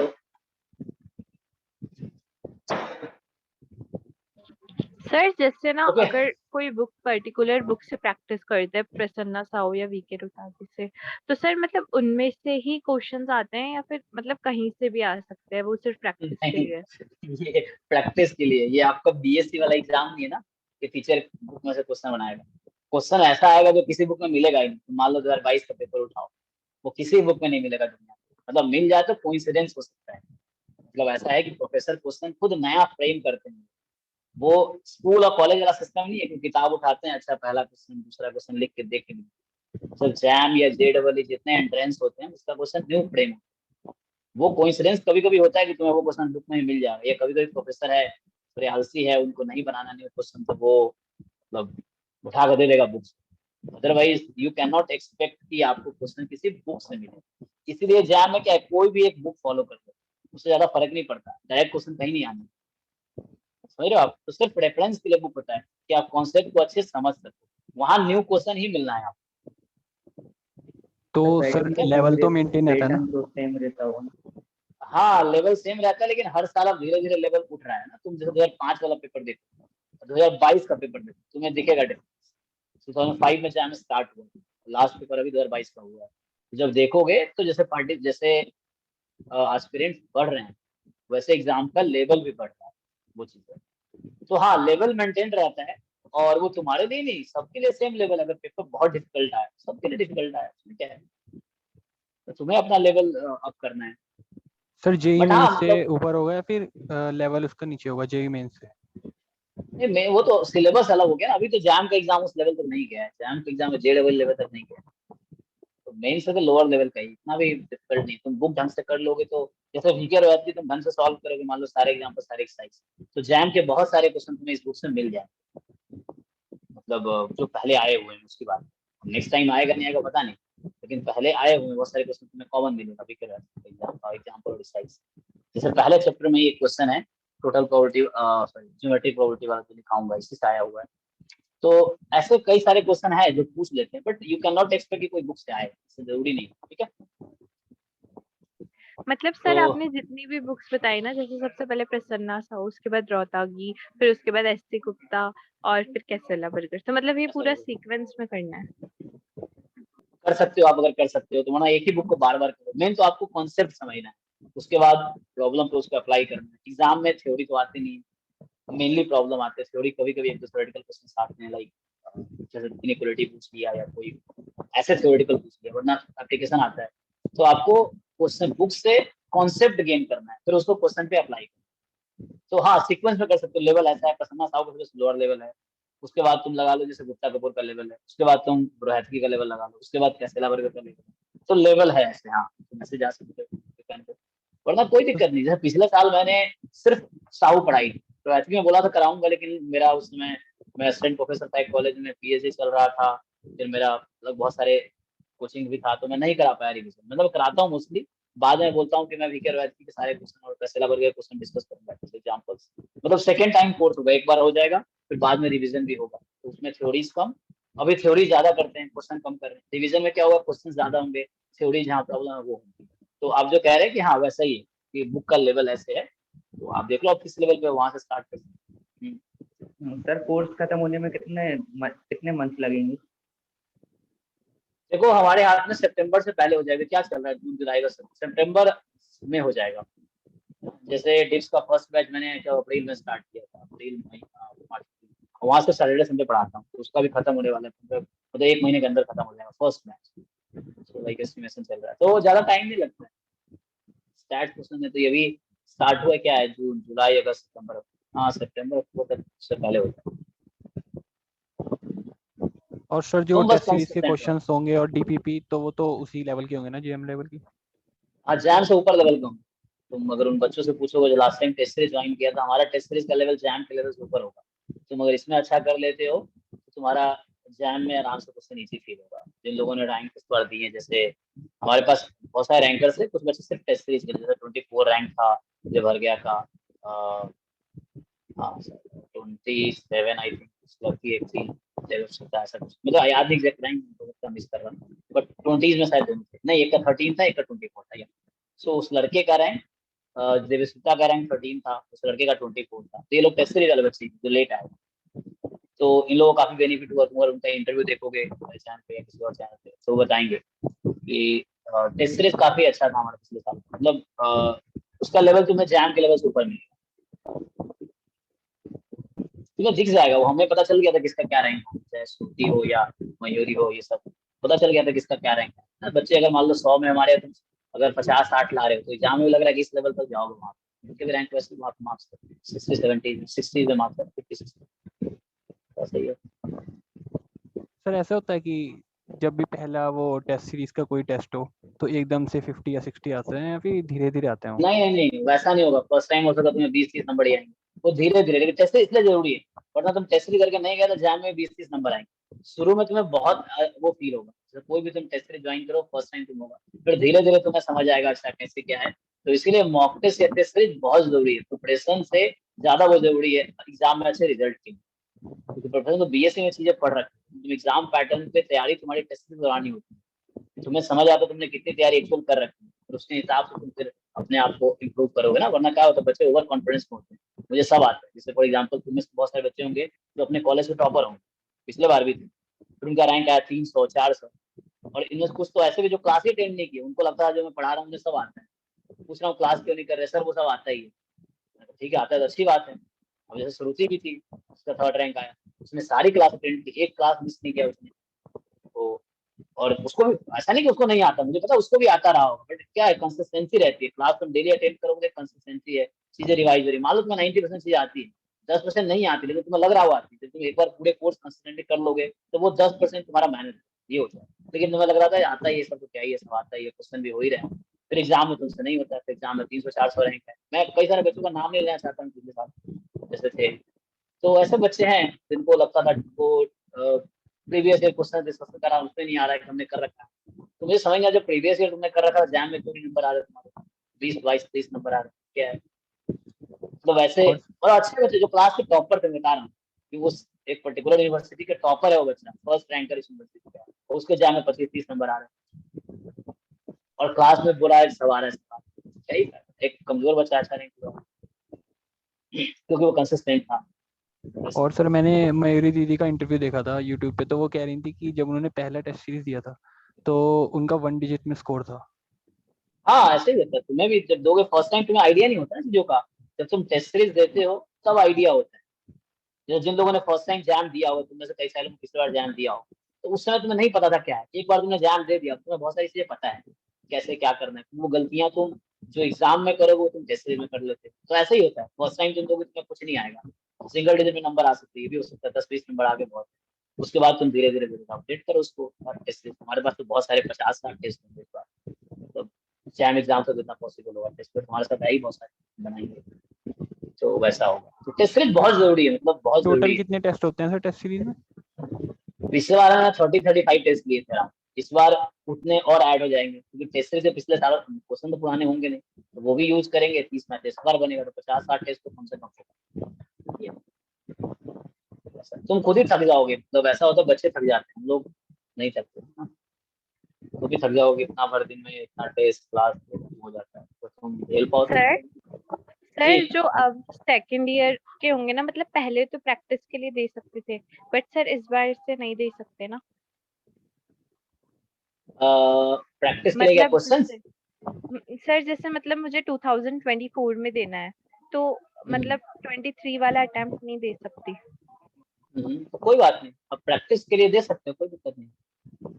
सर जैसे ना Okay. अगर कोई बुक पर्टिकुलर बुक से प्रैक्टिस करते हैं, प्रसन्ना साहू या वीके रुतागी से, तो सर मतलब उनमें से ही क्वेश्चंस आते हैं या फिर मतलब कहीं से भी आ सकते हैं, वो सिर्फ प्रैक्टिस के नहीं, लिए? ये प्रैक्टिस के लिए, ये आपका बीएससी वाला एग्जाम नहीं है ना कि टीचर बुक में से क्वेश्चन बनाएगा। क्वेश्चन ऐसा आएगा जो किसी बुक में मिलेगा ही नहीं। तो मान लो 2022 का पेपर उठाओ, वो किसी बुक में नहीं मिलेगा दुनिया में, मतलब मिल जाए तो कोइंसिडेंस हो सकता है, मतलब ऐसा है कि प्रोफेसर क्वेश्चन खुद नया फ्रेम करते हैं। वो स्कूल और कॉलेज वाला सिस्टम नहीं है कि किताब उठाते हैं, अच्छा पहला क्वेश्चन दूसरा क्वेश्चन लिख के देख के, जब जैम या जेडबल जितने एंट्रेंस होते हैं उसका क्वेश्चन न्यू फ्रेम, वो कोइंसिडेंस कभी कभी होता है कि तुम्हें वो क्वेश्चन बुक में ही मिल जाएगा, या कभी कभी प्रोफेसर है थोड़े आलसी है, उनको नहीं बनाना न्यू क्वेश्चन, तो वो मतलब उठा कर दे देगा बुक से। Otherwise you can not expect कि आपको क्वेश्चन किसी बुक से मिले। इसीलिए जैम में क्या है, कोई भी एक बुक फॉलो कर लो, उससे ज्यादा फर्क नहीं पड़ता, डायरेक्ट क्वेश्चन कहीं नहीं आने। समझ रहे हो आप? तो सिर्फ रेफरेंस के लिए बुक होता है कि आप कॉन्सेप्ट को अच्छे से समझ सको, वहाँ न्यू क्वेश्चन ही मिलना है आपको। तो सर लेवल तो मेंटेन रहता है ना? पैटर्न तो सेम रहता होगा। हाँ लेवल सेम रहता है, लेकिन हर साल अब धीरे धीरे लेवल उठ रहा है ना। तुम जैसे 2005 वाला पेपर देखो, 2022 का पेपर देखो, तुम्हें दिखेगा डिफरेंस। 2005 में जैम स्टार्ट हुआ, लास्ट पेपर अभी 2022 का हुआ है। जब देखोगे तो जैसे एस्पिरेंट्स बढ़ रहे हैं, वैसे एग्जाम का लेवल भी बढ़ रहा है, वो चीज है। तो हाँ लेवल मेंटेन रहता है, और वो तुम्हारे लिए नहीं, सबके लिए सेम लेवल। अगर पेपर बहुत डिफिकल्ट आया, सबके लिए डिफिकल्ट आया, उसमें क्या है, तो तुम्हें अपना लेवल अप करना है। सर जेई बट हाँ मेंस से मतलब ऊपर होगा या फिर लेवल उसका नीचे होगा जेई मेंस से? नहीं, वो तो सिलेबस अलग हो गया ना। अभी तो जैम का एग्जाम उस लेवल तक नहीं गया है, जैम का एग्जाम जे लेवल तक नहीं गया है। तो मेन से तो लोअर लेवल का ही, इतना भी डिफिकल्ट नहीं। तुम बुक ढंग से कर लोगे तो, जैसे वीके रॉयल्टी तुम ढंग से सॉल्व करोगे, मान लो सारे एग्जाम्पल सारे एक्सरसाइज, तो जैम के बहुत सारे क्वेश्चन तुम्हें इस बुक से मिल जाए, मतलब जो पहले आए हुए हैं। उसके बाद नेक्स्ट टाइम आएगा नहीं आएगा पता नहीं, लेकिन पहले आए हुए बहुत सारे क्वेश्चन तुम्हें कॉमन मिलेगा वीके रॉयल्टी एग्जाम्पल और एक्सरसाइज। जैसे पहले चैप्टर में एक क्वेश्चन है total probability, sorry geometric probability वाला, तो लिखाऊंगा इसी से आया हुआ है। तो ऐसे कई सारे क्वेश्चन है जो पूछ लेते हैं, but you can not expect कि कोई बुक से आए, इससे जरूरी नहीं, ठीक है। मतलब सर तो आपने जितनी भी बुक्स बताई ना, जैसे सबसे पहले प्रसन्ना साहू, उसके बाद रोहतागी, फिर उसके बाद एस.सी. गुप्ता और फिर कैसेला बर्गर, तो मतलब ये पूरा सीक्वेंस में करना है। कर सकते हो आप, अगर कर सकते हो तो, वरना एक ही बुक को बार बार करो। मेन तो आपको कॉन्सेप्ट समझना है, उसके बाद प्रॉब्लम पे उसको अप्लाई करना है। एग्जाम में थ्योरी तो आती नहीं, मेनली प्रॉब्लम आते हैं थ्योरी। कभी कभी एक दो थ्योरेटिकल क्वेश्चन आते हैं, लाइक जैसे इनइक्वालिटी पूछ लिया या कोई ऐसे थ्योरेटिकल पूछ लिया, वरना एप्लीकेशन आता है। तो आपको क्वेश्चन बुक से कॉन्सेप्ट गेन करना है, फिर उसको क्वेश्चन पे अप्लाई करना है। तो हाँ सीक्वेंस में कर सकते हो। लेवल ऐसा है, प्रसन्ना साहू का लोअर लेवल है, उसके बाद तुम लगा लो जैसे गुप्ता कपूर का लेवल है, उसके बाद तुम रोहतगी का लेवल लगा लो, उसके बाद कैसेला बर्गर का लेवल। तो लेवल है ऐसे, हाँ तुम ऐसे जा सकते हो, वरना कोई दिक्कत नहीं। जैसे पिछले साल मैंने सिर्फ साहू पढ़ाई, रोहतगी में बोला था कराऊंगा, लेकिन मेरा उस समय मैं असिस्टेंट प्रोफेसर था एक कॉलेज में, पीएचडी चल रहा था, फिर मेरा मतलब बहुत सारे कोचिंग भी था, तो मैं नहीं करा पाया रिविजन। मतलब कराता हूँ मोस्टली, बाद में बोलता हूँ कि मैं वीके रोहतगी के सारे क्वेश्चन और कैसेला बर्गर के क्वेश्चन डिस्कस करूंगा एग्जाम्पल्स। मतलब सेकंड टाइम कोर्स होगा, एक बार हो जाएगा फिर बाद में रिवीजन भी होगा, तो उसमें थ्योरीज कम। अभी थ्योरी ज्यादा करते हैं, क्वेश्चन कम कर रहे हैं। रिवीजन में क्या होगा, क्वेश्चन ज्यादा होंगे, थ्योरी जहाँ प्रॉब्लम है वो होगी। तो आप जो कह रहे हैं कि हाँ वैसा ही है कि बुक का लेवल ऐसे है, तो आप देख लो आप किस लेवल पे, वहां से स्टार्ट कर सकते हैं। सर कोर्स खत्म होने में कितने मंथ लगेंगे? देखो हमारे हाथ में सितंबर से पहले हो जाएगा। क्या चल रहा है, जून जुलाई का, सितंबर में हो जाएगा। जैसे डिप्स का फर्स्ट बैच मैंने अप्रैल में स्टार्ट किया था, अप्रैल मई मार्च, वहां से सैटरडे संडे पढ़ाता हूँ, तो उसका भी खत्म होने वाला है, मतलब एक महीने के अंदर खत्म हो जाएगा फर्स्ट बैच। तो लाइक एस्टिमेशन चल रहा है, तो ज्यादा टाइम नहीं लगता है। स्टार्ट क्वेश्चन में तो ये भी स्टार्ट हुआ क्या है, जून जुलाई अगस्त सितंबर, हाँ सितंबर अक्टूबर तक से पहले होता है। और सर जो तुम बस टेस्ट सीरीज के कंसिस्टेंट रहो। क्वेश्चंस होंगे और डीपीपी, तो वो तो उसी लेवल के होंगे ना, जेएम लेवल की? हाँ जैम से ऊपर लेवल का हूँ। तुम अगर उन बच्चों से पूछोगे जो last time test series join किया था, हमारा टेस्ट सीरीज का लेवल जैम के लेवल से ऊपर होगा। तुम अगर इसमें अच्छा कर लेते हो तो तुम्हारा जैम में आराम से क्वेश्चन ईजी फील होगा। जिन लोगों ने रैंक इस बार दी है, जैसे हमारे पास बहुत सारे रैंकर्स है, कुछ बच्चे सिर्फ टेस्ट सीरीज के, जैसे 24 रैंक था मुझे भर गया का, हाँ 27 आई थिंक लड़की एक थी, ऐसा कुछ मतलब याद नहीं एग्जैक्ट रैंक, तो मिस कर रहा हूँ, बट 20s में शायद दोनों थे, नहीं एक का 13 था एक का 24 था। सो उस लड़के का रैंक, देवस्मिता का रैंक 13 था, उस लड़के का 24 था। तो ये लोग टेस्ट सीरीज वाले बच्चे जो लेट आए, तो इन लोगों को काफी बेनिफिट हुआ। तुम अगर उनका इंटरव्यू देखोगे हमारे चैनल पे या किसी और चैनल पे, तो वो बताएंगे कि टेस्ट सीरीज काफी अच्छा था हमारा पिछले साल। मतलब उसका लेवल तुम्हें जैम के लेवल से ऊपर मिलेगा, तुम्हें दिख जाएगा। वो हमें पता चल गया था किसका क्या रैंक है, चाहे श्रुति हो या मयूरी हो, ये सब पता चल गया था किसका क्या रैंक है। बच्चे अगर मान लो 100 में हमारे, तुम अगर 50-60 ला रहे हो, तो एग्जाम में भी लग रहा है कि इस लेवल तक जाओगे, वहाँ उनके भी रैंक वैसे वहाँ मार्क्स 60-70-60 में मार्क्स 50-60, तो सही है। सर ऐसा होता है कि जब भी पहला वो टेस्ट सीरीज का कोई टेस्ट हो तो एकदम से 50 या 60 आते हैं, या फिर धीरे धीरे आते हैं? नहीं नहीं नहीं वैसा नहीं होगा। फर्स्ट टाइम हो सकता तुम्हें 20-30 नंबर ही आएंगे, वो धीरे धीरे। लेकिन टेस्ट इसलिए जरूरी है, वरना तुम टेस्ट करके नहीं गए तो एग्जाम में 20-30 नंबर आएंगे। शुरू में तुम्हें बहुत वो फील होगा, जैसे कोई भी तुम टेस्ट ज्वाइन करो फर्स्ट टाइम तुम होगा, फिर धीरे धीरे तुम्हें समझ आएगा अच्छा कैसे क्या है। तो इसीलिए मॉक टेस्ट या टेस्ट सीरीज बहुत जरूरी है। प्रिपरेशन से ज्यादा वो जरूरी है एग्जाम में अच्छे रिजल्ट के लिए। क्योंकि प्रोफेसर तो बीएससी में चीजें पढ़ रखी है, तुम एग्जाम पैटर्न पे तैयारी तुम्हारी टेस्ट के दौरान ही होती है, तुम्हें समझ आता तुमने कितनी तैयारी एक्चुअल कर रखी है, और उसके हिसाब से तुम फिर अपने आप को इम्प्रूव करोगे ना। वरना क्या होता है, बच्चे ओवर कॉन्फिडेंस में होते हैं, मुझे सब आता है। जैसे फॉर एग्जाम्पल तुम्हें बहुत सारे बच्चे होंगे जो अपने कॉलेज के टॉपर होंगे, पिछले बार भी थे, फिर उनका रैंक आया 300 400, और इनमें कुछ तो ऐसे भी जो क्लास ही अटेंड नहीं किए, उनको लगता है जो मैं पढ़ा रहा हूँ मुझे सब आता है, पूछ रहा हूँ क्लास क्यों नहीं कर रहे सर, वो सब आता ही है। ठीक है, आता है तो अच्छी बात है। अब जैसे श्रुति भी थी, उसका 3rd रैंक आया, उसने सारी क्लास अटेंड की, एक क्लास मिस नहीं किया उसने। तो और उसको भी ऐसा नहीं कि उसको नहीं आता, मुझे पता उसको भी आता रहा होगा, बट क्या है कंसिस्टेंसी रहती है, क्लास तुम डेली अटेंड करोगे, कंसिस्टेंसी है, चीजें रिवाइज हो रही। मान लो तुम्हें 90% चीजें आती है, 10% नहीं आती, लेकिन तुम्हें लग रहा हो आती है, तुम एक बार पूरे कोर्स कंसिस्टेंटली कर लोगे तो वो 10% तुम्हारा मेहनत है, ये होता है। लेकिन तुम्हें लग रहा था आता ही है सब, तो क्या ही है, सब आता ही है, क्वेश्चन भी हो ही रहे हैं, फिर एग्जाम में तुमसे नहीं होता, फिर एग्जाम में 300 400 रैंक है। मैं कई सारे बच्चों का नाम नहीं लेना चाहता हूँ पिछले साल जैसे थे, तो ऐसे बच्चे हैं जिनको लगता था वो प्रीवियस ईयर क्वेश्चन डिस्कस करा, उसमें नहीं आ रहा है कि हमने कर रखा है। तो मुझे समझ नहीं आया, जब प्रीवियस ईयर तुमने कर रखा था एग्जाम में क्यों नहीं नंबर आ रहे तुम्हारे, 20 22 30 नंबर आ रहे, क्या है मतलब वैसे। और और अच्छे बच्चे जो क्लास के टॉपर थे, बता रहा हूँ कि उस एक पर्टिकुलर यूनिवर्सिटी के टॉपर है वो बच्चा, फर्स्ट रैंकर इस यूनिवर्सिटी का, और उसके एग्जाम में 25 30 नंबर आ रहे हैं, और क्लास में बुरा है सब आ रहा है, क्या ही फायदा? एक कमजोर बच्चा अच्छा नहीं हुआ क्योंकि वो कंसिस्टेंट था। और सर मैंने मयूरी दीदी का इंटरव्यू देखा था यूट्यूब पे, तो वो कह रही थी कि जब उन्होंने पहला टेस्ट सीरीज दिया था तो उनका 1 डिजिट में स्कोर था। हाँ ऐसे ही होता है, तुम्हें भी जब दोगे फर्स्ट टाइम तुम्हें आइडिया नहीं होता है चीजों का, जब तुम टेस्ट सीरीज देते हो तब आइडिया होता है। जिन लोगों ने फर्स्ट टाइम जैम दिया हो, तुम में से कई सालों में पिछली बार जैम दिया हो, तो उस समय तुम्हें नहीं पता था क्या है, एक बार तुमने जैम दे दिया, तुम्हें बहुत सारी चीजें पता है कैसे क्या करना है, वो गलतियां तुम जो एग्जाम में करोगे वो तुम टेस्ट सीरीज में कर लेते हो। तो ऐसे ही होता है, फर्स्ट टाइम तुम दोगे तुम्हें कुछ नहीं आएगा, सिंगल डिजिट में नंबर आ सकते, ये भी हो सकता है 10 20 नंबर आगे बहुत है। उसके बाद तुम धीरे धीरे धीरे अपडेट करो उसको, और टेस्ट सीरीज हमारे पास तो बहुत सारे 50 60 टेस्ट होंगे इस बार, तो जैम एग्जाम से जितना पॉसिबल होगा टेस्ट पे तुम्हारे साथ है ही, बहुत सारे बनाएंगे, तो वैसा होगा। तो टेस्ट सीरीज बहुत जरूरी है, मतलब बहुत टोटल जरूरी है। कितने टेस्ट होते हैं सर टेस्ट सीरीज में? पिछले बार मैंने 30 35 टेस्ट लिए थे, इस बार उतने और ऐड हो जाएंगे, क्योंकि टेस्ट सीरीज से पिछले साल क्वेश्चन तो पुराने होंगे नहीं, तो वो भी यूज करेंगे, 30 मैच इस बार बनेगा, तो 50 60 टेस्ट तो कम से कम ये। तुम खुद ही थक जाओगे, मतलब ऐसा होता है बच्चे थक जाते हैं, हम लोग नहीं थकते ना, तुम भी थक जाओगे, इतना भर दिन में इतना टेस्ट क्लास हो जाता है, तो तुम झेल पाओ तो सर जी। सर जो अब सेकंड ईयर के होंगे ना, मतलब पहले तो प्रैक्टिस के लिए दे सकते थे, बट सर इस बार से नहीं दे सकते ना? प्रैक्टिस के लिए क्या मतलब क्वेश्चन? सर जैसे मतलब मुझे 2024 में देना है, तो मतलब 23 वाला अटेम्प्ट नहीं दे सकती। तो कोई बात नहीं, अब प्रैक्टिस के लिए दे सकते हो, कोई दिक्कत नहीं।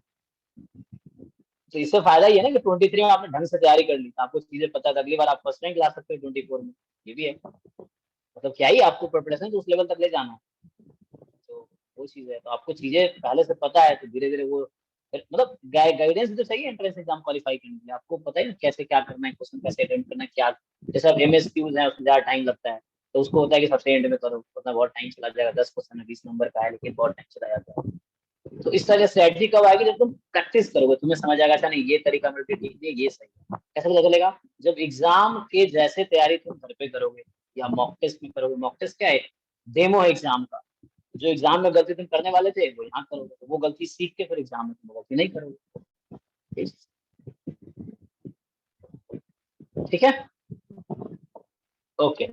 तो इससे फायदा ही है ना कि 23 में आपने ढंग से तैयारी कर ली, तो आपको चीजें पता है, अगली बार आप फर्स्ट रैंक ला सकते हो 24 में, ये भी है। मतलब क्या ही आपको प्रिपरेशन तो उस लेवल तक ले जाना है, तो वो चीज है, तो आपको चीजें पहले से पता है, तो धीरे धीरे वो मतलब गाइडेंस तो चाहिए एंट्रेंस एग्जाम क्वालिफाई करने के लिए, आपको पता है ना कैसे क्या करना है, क्वेश्चन कैसे अटेम्प्ट करना है, क्या जैसे अब एमएसक्यूज है उसमें ज्यादा टाइम लगता है, तो उसको होता है कि सबसे एंड में करो, उतना बहुत टाइम चला जाएगा, 10 क्वेश्चन में 20 नंबर का है, लेकिन बहुत टाइम चला जाता है। तो इस तरह स्ट्रेटजी कब आएगी, जब तुम प्रैक्टिस करोगे, तुम्हें समझ आएगा अच्छा नहीं ये तरीका मेरे लिए ठीक नहीं, ये सही है। कैसे पता चलेगा? जब एग्जाम के जैसे तैयारी तुम घर पे करोगे या मॉक टेस्ट में करोगे, मॉक टेस्ट क्या है, डेमो है एग्जाम का, जो एग्जाम में गलती तुम करने वाले थे वो यहाँ करोगे, तो वो गलती सीख के फिर एग्जाम में तुम गलती नहीं करोगे। ठीक है, ओके।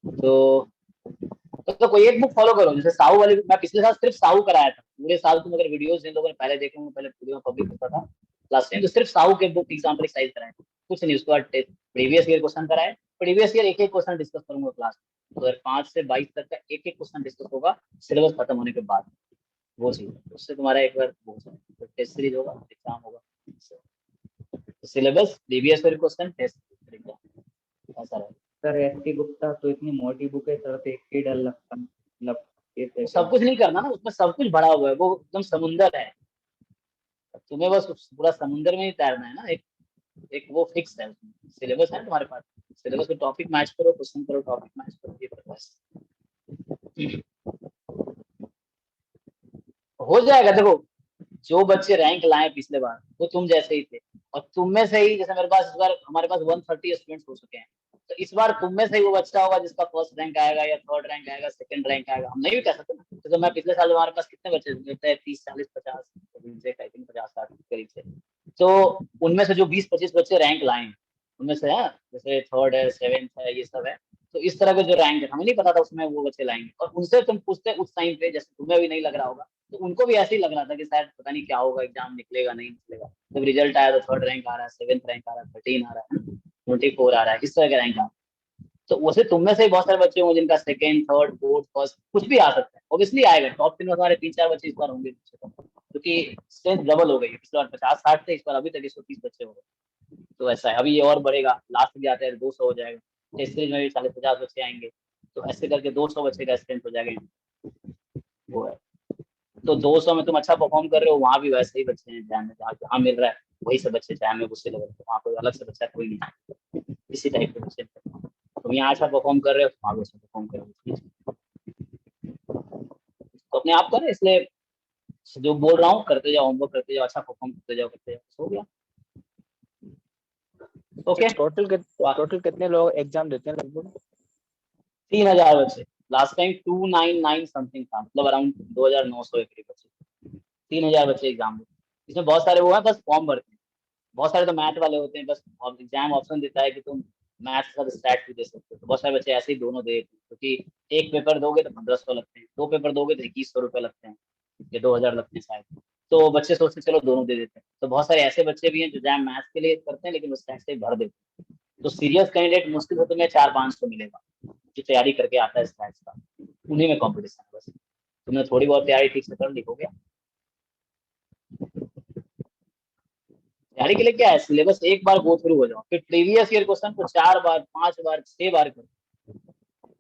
तो कोई एक बुक फॉलो करो, जैसे साहू वाली, मैं पिछले साल सिर्फ साहू कराया था पूरे साल, तुम अगर वीडियोस जिन लोगों ने पहले देखे होंगे, पहले वीडियो पब्लिक करता था लास्ट टाइम, तो सिर्फ साहू के बुक एग्जाम्पल एक्सरसाइज कराए, कुछ नहीं, उसके बाद प्रीवियस ईयर क्वेश्चन कराए, प्रीवियस ईयर एक एक क्वेश्चन डिस्कस करूंगा क्लास में, तो 5 से 22 तक का एक एक क्वेश्चन डिस्कस होगा सिलेबस खत्म होने के बाद, वो चीज उससे तुम्हारा एक बार हो जाए, तो टेस्ट सीरीज होगा, एग्जाम होगा, syllabus previous year question test exam, ऐसा रहेगा। सर एस गुप्ता तो इतनी मोटी बुक है सर, देख के डर लगता है, मतलब ये सब कुछ नहीं करना ना, उसमें सब कुछ भरा हुआ है, वो एकदम समुंदर है, तुम्हें बस पूरा समुंदर में ही तैरना है ना, एक वो फिक्स है, सिलेबस है ना तुम्हारे पास, सिलेबस में टॉपिक मैच करो, क्वेश्चन करो, टॉपिक मैच करो, ये बस हो जाएगा। देखो जो बच्चे रैंक लाए पिछले बार वो तुम जैसे ही थे, और तुम में से ही, जैसे मेरे पास इस बार हमारे पास 130 स्टूडेंट्स हो चुके हैं, तो इस बार तुम में से ही वो बच्चा होगा जिसका फर्स्ट रैंक आएगा या थर्ड रैंक आएगा, सेकंड रैंक आएगा, हम नहीं भी कह सकते ना। तो मैं पिछले साल हमारे पास कितने बच्चे थे, 30 40 50 आई थिंक 50 60 के करीब से, तो उनमें से जो 20 25 बच्चे रैंक लाए उनमें से है, जैसे थर्ड है, सेवेंथ है, ये सब है। तो इस तरह के जो रैंक है हमें नहीं पता था उसमें वो बच्चे लाएंगे, और उनसे तुम पूछते उस टाइम पे, जैसे तुम्हें भी नहीं लग रहा होगा, तो उनको भी ऐसे ही लग रहा था कि शायद पता नहीं क्या होगा, एग्जाम निकलेगा नहीं निकलेगा। जब रिजल्ट आया तो थर्ड रैंक आ रहा है, सेवेंथ रैंक आ रहा है, 13 आ रहा है, 24 आ रहा है, इस तरह का रैंक आ रहा है। तो वैसे तुम में से ही बहुत सारे बच्चे होंगे जिनका सेकंड, थर्ड, फोर्थ, फर्स्ट कुछ भी आ सकता है, ऑब्वियसली आएगा। टॉप 10 में हमारे 3 4 बच्चे इस बार होंगे, क्योंकि स्ट्रेंथ डबल हो गई है। पिछले बार 50 60 थे, इस बार अभी तक 130 बच्चे हो गए। तो ऐसा है, अभी ये और बढ़ेगा, लास्ट भी आते हैं 200 हो जाएगा, टेस्ट सीरीज में भी 40 50 बच्चे आएंगे, तो ऐसे करके 200 बच्चे का स्ट्रेंथ हो जाएगा। वो है, तो 200 में तुम अच्छा परफॉर्म कर रहे हो, वहाँ भी वैसे ही बच्चे हैं जैम में, जहाँ मिल रहा है वही सब बच्चे जैम में गुस्से लग रहे हैं, वहाँ कोई अलग से बच्चा कोई नहीं, इसी टाइप के बच्चे। तुम यहाँ अच्छा परफॉर्म कर रहे हो, वहाँ भी अच्छा परफॉर्म कर रहे हो, तो अपने आप करें। इसलिए जो बोल रहा हूँ करते जाओ, होमवर्क करते जाओ, अच्छा परफॉर्म करते जाओ, हो गया। ओके, टोटल कितने लोग एग्जाम देते हैं लगभग? 3000 बच्चे। लास्ट टाइम 299 समथिंग था, मतलब अराउंड 2900 के करीब बच्चे। 3000 बच्चे एग्जाम देते। इसमें बहुत सारे वो है बस फॉर्म भरते हैं, बहुत सारे तो मैथ वाले होते हैं, बस एग्जाम ऑप्शन देता है कि तुम मैथ के साथ स्टैट भी दे सकते हो। तो बहुत सारे बच्चे ऐसे ही दोनों दे देते हैं, क्योंकि एक पेपर दोगे तो 1500 लगते हैं, 2 पेपर दोगे तो 2100 रुपये लगते हैं, या 2000 लगते हैं शायद। तो बच्चे सोचते चलो दोनों दे देते हैं। तो बहुत सारे ऐसे बच्चे भी हैं जो एग्जाम मैथ्स के लिए करते हैं लेकिन वो स्टैट से भर देते हैं। तो सीरियस कैंडिडेट मुश्किल से तुम्हें 400-500 मिलेगा जो तैयारी करके आता है स्टैट्स का, उन्हीं में कॉम्पिटिशन है। बस तुमने थोड़ी बहुत तैयारी ठीक से कर ली, हो गया। तैयारी के लिए क्या है, सिलेबस एक बार गो थ्रू हो जाओ, फिर प्रीवियस ईयर क्वेश्चन को 4 बार 5 बार 6 बार करो।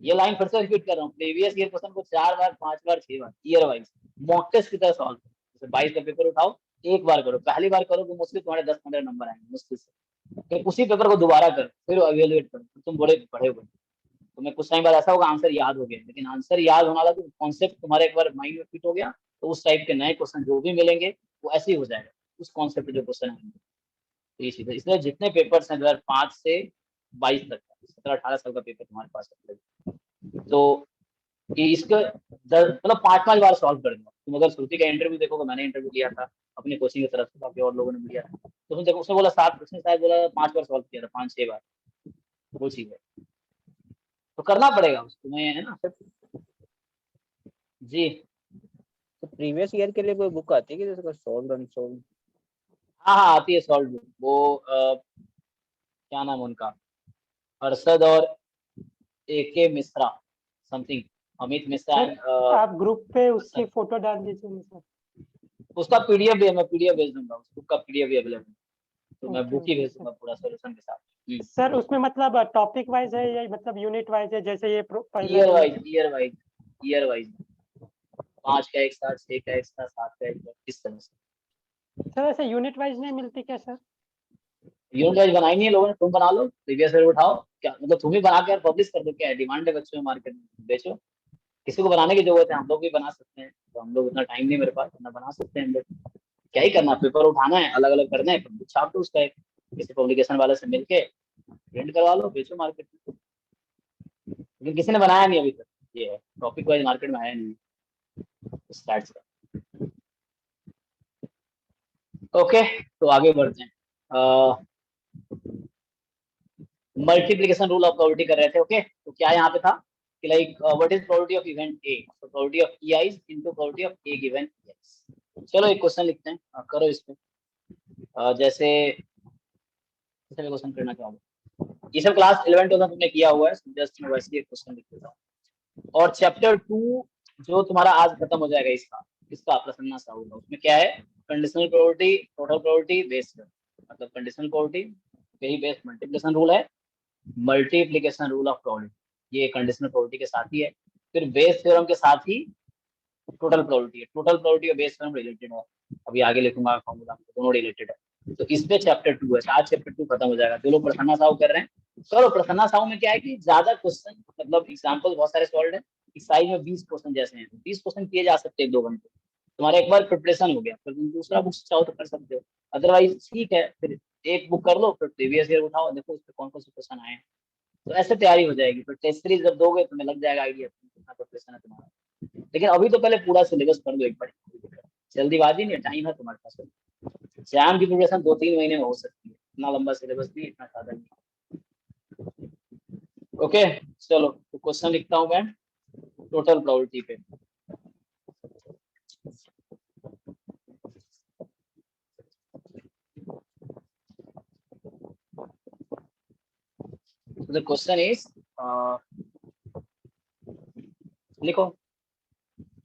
ये लाइन फिर से रिपीट कर रहा हूँ, प्रीवियस ईयर क्वेश्चन को 4 बार 5 बार 6 बार ईयर वाइज मॉक टेस्ट की तरह सॉल्व करो। जैसे 22 का पेपर उठाओ, एक बार करो, पहली बार करो तो मुश्किल तुम्हारे 10-15 नंबर आएंगे मुश्किल से, फिर उसी पेपर को दोबारा करो, फिर इवेलुएट करो, तुम बड़े बड़े हो। तुम्हें कुछ टाइम बाद ऐसा होगा आंसर याद हो गया, लेकिन आंसर याद होने वाला तो कॉन्सेप्ट तुम्हारे एक बार माइंड में फिट हो गया, तो उस टाइप के नए क्वेश्चन जो भी मिलेंगे वो ऐसे ही हो जाएगा, उस कॉन्सेप्ट जो क्वेश्चन आएंगे। तो ये चीज है, इसलिए जितने पेपर्स हैं 2005 से 22 तक, 17-18 साल का पेपर तुम्हारे पास है, तो ये इसका मतलब 5-5 बार सॉल्व कर दो। तुम अगर श्रुति का इंटरव्यू देखोगे, मैंने इंटरव्यू लिया था अपनी कोचिंग की तरफ से, बाकी और लोगों ने भी लिया था, तो तुम देखो उसने बोला 7 क्वेश्चन शायद बोला 5 बार सॉल्व किया था, 5-6 बार, वो चीज है। तो करना पड़ेगा तुम्हें, है ना जी। तो प्रीवियस ईयर के लिए कोई बुक आती है कि जैसे सॉल्व अनसॉल्व? हाँ आती है सॉल्व बुक, वो क्या नाम उनका, अरशद और AK Mishra something, Amit Mishra sir, and, आप ग्रुप पे उसकी फोटो डाल दीजिए ना सर। उसका PDF भी है, मैं PDF भेज दूंगा, उस बुक का PDF भी अवेलेबल है, तो मैं बुक ही ओके भेज सर। दूंगा पूरा सोल्यूशन के साथ। सर उसमें मतलब टॉपिक वाइज है या मतलब यूनिट वाइज है, जैसे ये पहला year unit? Wise, year wise, year wise, 5 का एक साथ, 6 का एक साथ, 7 का एक साथ, इस तरह से। सर ऐसे यूनिट वाइज नहीं मिलती क्या सर? यूनिट वाइज बनाई नहीं है लोगों ने, तुम बना लो, प्रीवियस ईयर उठाओ, क्या मतलब तुम ही बना के पब्लिश कर दो, क्या है, डिमांड है बच्चों में मार्केट में, बेचो। किसी को बनाने की जरूरत है, हम लोग भी बना सकते हैं, तो हम लोग उतना टाइम नहीं मेरे पास, वरना बना सकते हैं हम लोग। क्या ही करना, पेपर उठाना है, अलग अलग करना है, पब्लिक छाप दो उसका एक, किसी पब्लिकेशन वाले से मिलके प्रिंट करवा लो, बेचो मार्केट में। लेकिन किसी ने बनाया नहीं अभी तक, ये है टॉपिक वाइज मार्केट में आया नहीं स्टार्ट का। ओके, तो आगे बढ़ते हैं। मल्टीप्लिकेशन रूल ऑफ प्रोबेबिलिटी कर रहे थे। ओके, तो क्या यहाँ पे था कि like what is probability of event A, तो probability of EIs into probability of A given EIs। चलो एक क्वेश्चन लिखते हैं, करो इस पे। जैसे मैं क्वेश्चन करना चाहूंगा, ये सब क्लास 11 12 तुमने किया हुआ है, जस्ट मैं वैसे ही एक क्वेश्चन लिख देता हूँ। और चैप्टर 2 जो तुम्हारा आज खत्म हो जाएगा इसका प्रसन्ना साहू का, उसमें क्या है, conditional probability, total probability, base, मतलब कंडीशनल प्रोबेबिलिटी यही बेस मल्टीप्लिकेशन रूल है, मल्टीप्लिकेशन रूल ऑफ प्रोबेबिलिटी ये कंडीशनल प्रोबेबिलिटी के साथ ही है, फिर बेस थ्योरम के साथ ही टोटल प्रोबेबिलिटी है, टोटल प्रोबेबिलिटी और बेस थ्योरम रिलेटेड है, अभी आगे लिखूंगा फॉर्मूला, दोनों रिलेटेड है। तो इस पे चैप्टर 2 है, आज चैप्टर 2 खत्म हो जाएगा। जो लोग प्रसन्ना साहू कर रहे हैं चलो, प्रसन्ना साहू में क्या है कि ज्यादा क्वेश्चन, मतलब एग्जाम्पल बहुत सारे सॉल्व है, इस साइज में 20 क्वेश्चन जैसे हैं, 20 क्वेश्चन किए जा सकते हैं 2 घंटे, तुम्हारा एक बार प्रिपरेशन हो गया, फिर तुम दूसरा बुक चाहो तो कर सकते हो, अदरवाइज ठीक है, फिर एक बुक कर लो, फिर प्रीवियस ईयर उठाओ, देखो उस पर कौन कौन से क्वेश्चन आए हैं, तो ऐसे तैयारी हो जाएगी। तो टेस्ट सीरीज जब दोगे तुम्हें लग जाएगा आइडिया कितना प्रिपरेशन है तुम्हारा। लेकिन अभी तो पहले पूरा सिलेबस पढ़ लो एक बार, जल्दीबाजी नहीं, टाइम है तुम्हारे पास। एग्जाम की प्रिपरेशन 2-3 महीने में हो सकती है, इतना लंबा सिलेबस नहीं, इतना ज्यादा नहीं। ओके चलो, तो क्वेश्चन लिखता हूँ मैं टोटल प्रोबेबिलिटी पे। द क्वेश्चन इज, लिखो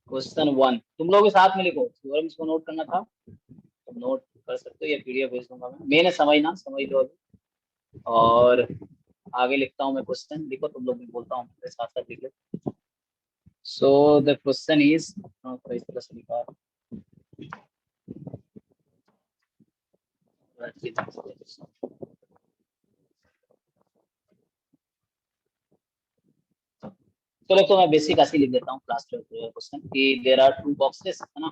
क्वेश्चन 1, तुम लोग के साथ में लिखो, थ्योरम इसको नोट करना था तो नोट कर सकते हो, या पीडीएफ भेज दूंगा मैंने समझना समझ लो अभी। और आगे लिखता हूँ मैं क्वेश्चन, लिखो तुम लोग भी, बोलता हूँ मेरे साथ साथ लिख लो। सो द क्वेश्चन इज, इस तरह से लिखा, चलो तो मैं बेसिक ऐसे लिख देता हूँ क्लास 12 क्वेश्चन कि देयर आर 2 बॉक्सेस, है ना।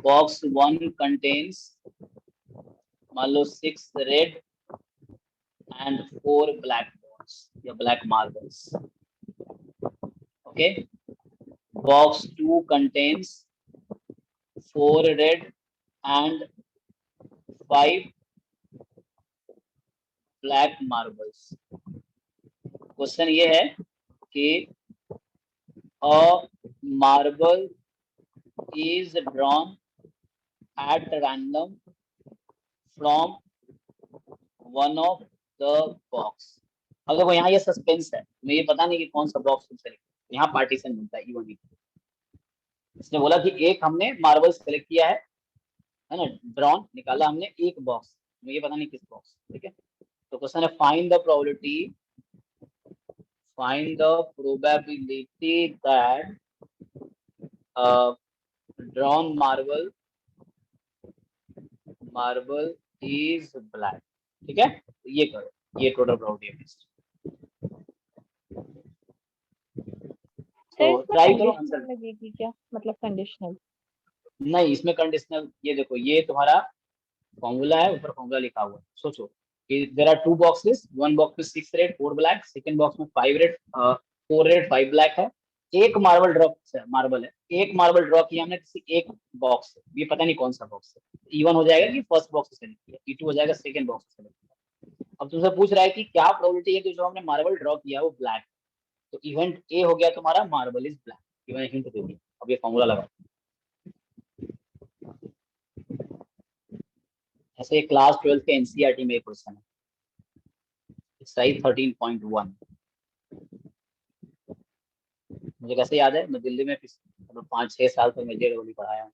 बॉक्स 1 कंटेन्स, मान लो 6 रेड एंड 4 ब्लैक बॉल्स या black marbles. Okay, box 2 contains 4 red and 5 black marbles. Question ये है कि अ marble is drawn at random from one of the box। अब देखो यहाँ ये सस्पेंस है, मुझे ये पता नहीं कि कौन सा बॉक्स तुम सेलेक्ट, यहाँ पार्टीशन मिलता है E1 इसने बोला कि एक हमने मार्बल सेलेक्ट किया है ना, ड्रॉन निकाला हमने एक बॉक्स, मुझे पता नहीं किस बॉक्स, ठीक है। तो क्वेश्चन है find the probability, find the probability that drawn marble is black, ठीक है। ये करो, ये टोटल प्रोबेबिलिटी है। तो ट्राई करो आंसर। कंडीशनल लगेगी क्या, मतलब कंडीशनल? नहीं, इसमें कंडीशनल, ये देखो ये तुम्हारा फॉर्मूला है, ऊपर फॉर्मूला लिखा हुआ है। सोचो कि there are 2 boxes, one box में 6 रेड 4 ब्लैक, सेकंड बॉक्स में 5 रेड 4 रेड 5 ब्लैक है। एक मार्बल ड्रॉप मार्बल है, एक मार्बल ड्रॉ किया हमने किसी एक बॉक्स से, ये पता नहीं कौन सा बॉक्स है। E1 हो जाएगा कि फर्स्ट बॉक्स से सेलेक्ट किया, E2 हो जाएगा सेकंड बॉक्स से सेलेक्ट किया। अब तुमसे पूछ रहा है कि क्या प्रोबेबिलिटी है कि जो हमने मार्बल ड्रॉ किया वो ब्लैक, तो इवेंट ए हो गया तुम्हारा मार्बल इज ब्लैक। ये मैंने हिंट दे दी, अब ये फॉर्मूला लगा। ऐसे क्लास 12 के एनसीईआरटी में एक क्वेश्चन है, एक्सरसाइज 13.1। मुझे कैसे याद है, मैं दिल्ली में 5-6 साल तक मैं जेडब्ल्यू पढ़ाया हूँ,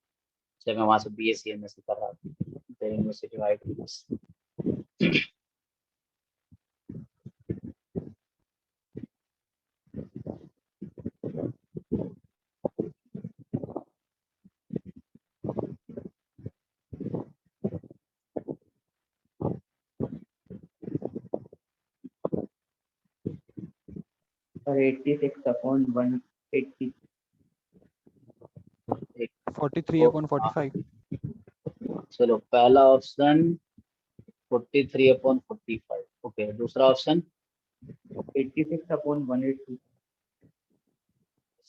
जब मैं वहां से बीएससी एमएससी कर रहा था यूनिवर्सिटी वाइड। और 86 अपॉन 180 43/45। चलो पहला ऑप्शन 43/45, ओके। दूसरा ऑप्शन 86 अपॉन 180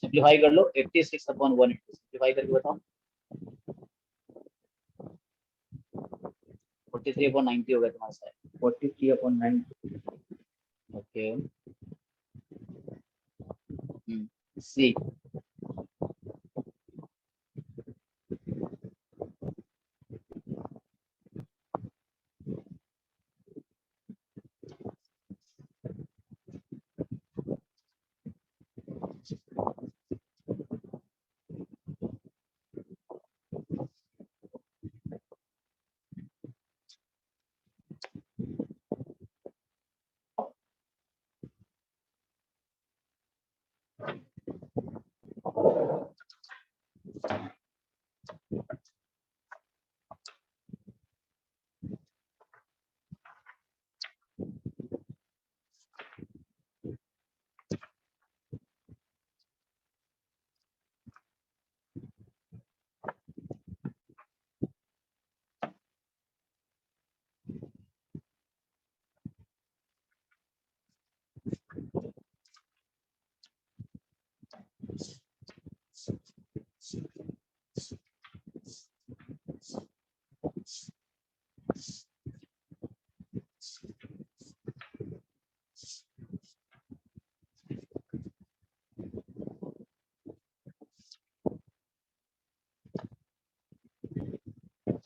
सिंप्लीफाई कर लो, 86/180 सिंप्लीफाई करके बताओ। 43/90 हो गया तुम्हारे साथ। 43 अपॉन 90 ओके, सी।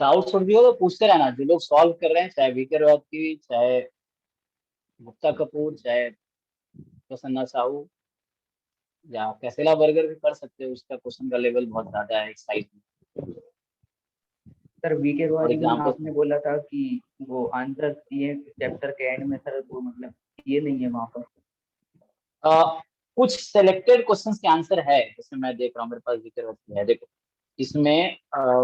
डाउट्स भी हो तो पूछते रहना, जो लोग सॉल्व कर रहे हैं, चाहे वीके की, चाहे गुप्ता कपूर, चाहे प्रसन्ना साहू या कैसेला बर्गर भी कर सकते हो, उसका क्वेश्चन का लेवल बहुत ज्यादा है एक्साइज में। सर वीके फॉर में एग्जाम्पल आपने बोला था कि वो आंसर दिए चैप्टर के एंड में सर, वो मतलब ये नहीं है वहाँ पर। कुछ सिलेक्टेड क्वेश्चंस के आंसर है, जैसे मैं देख रहा हूँ मेरे पास वीके है, देखो इसमें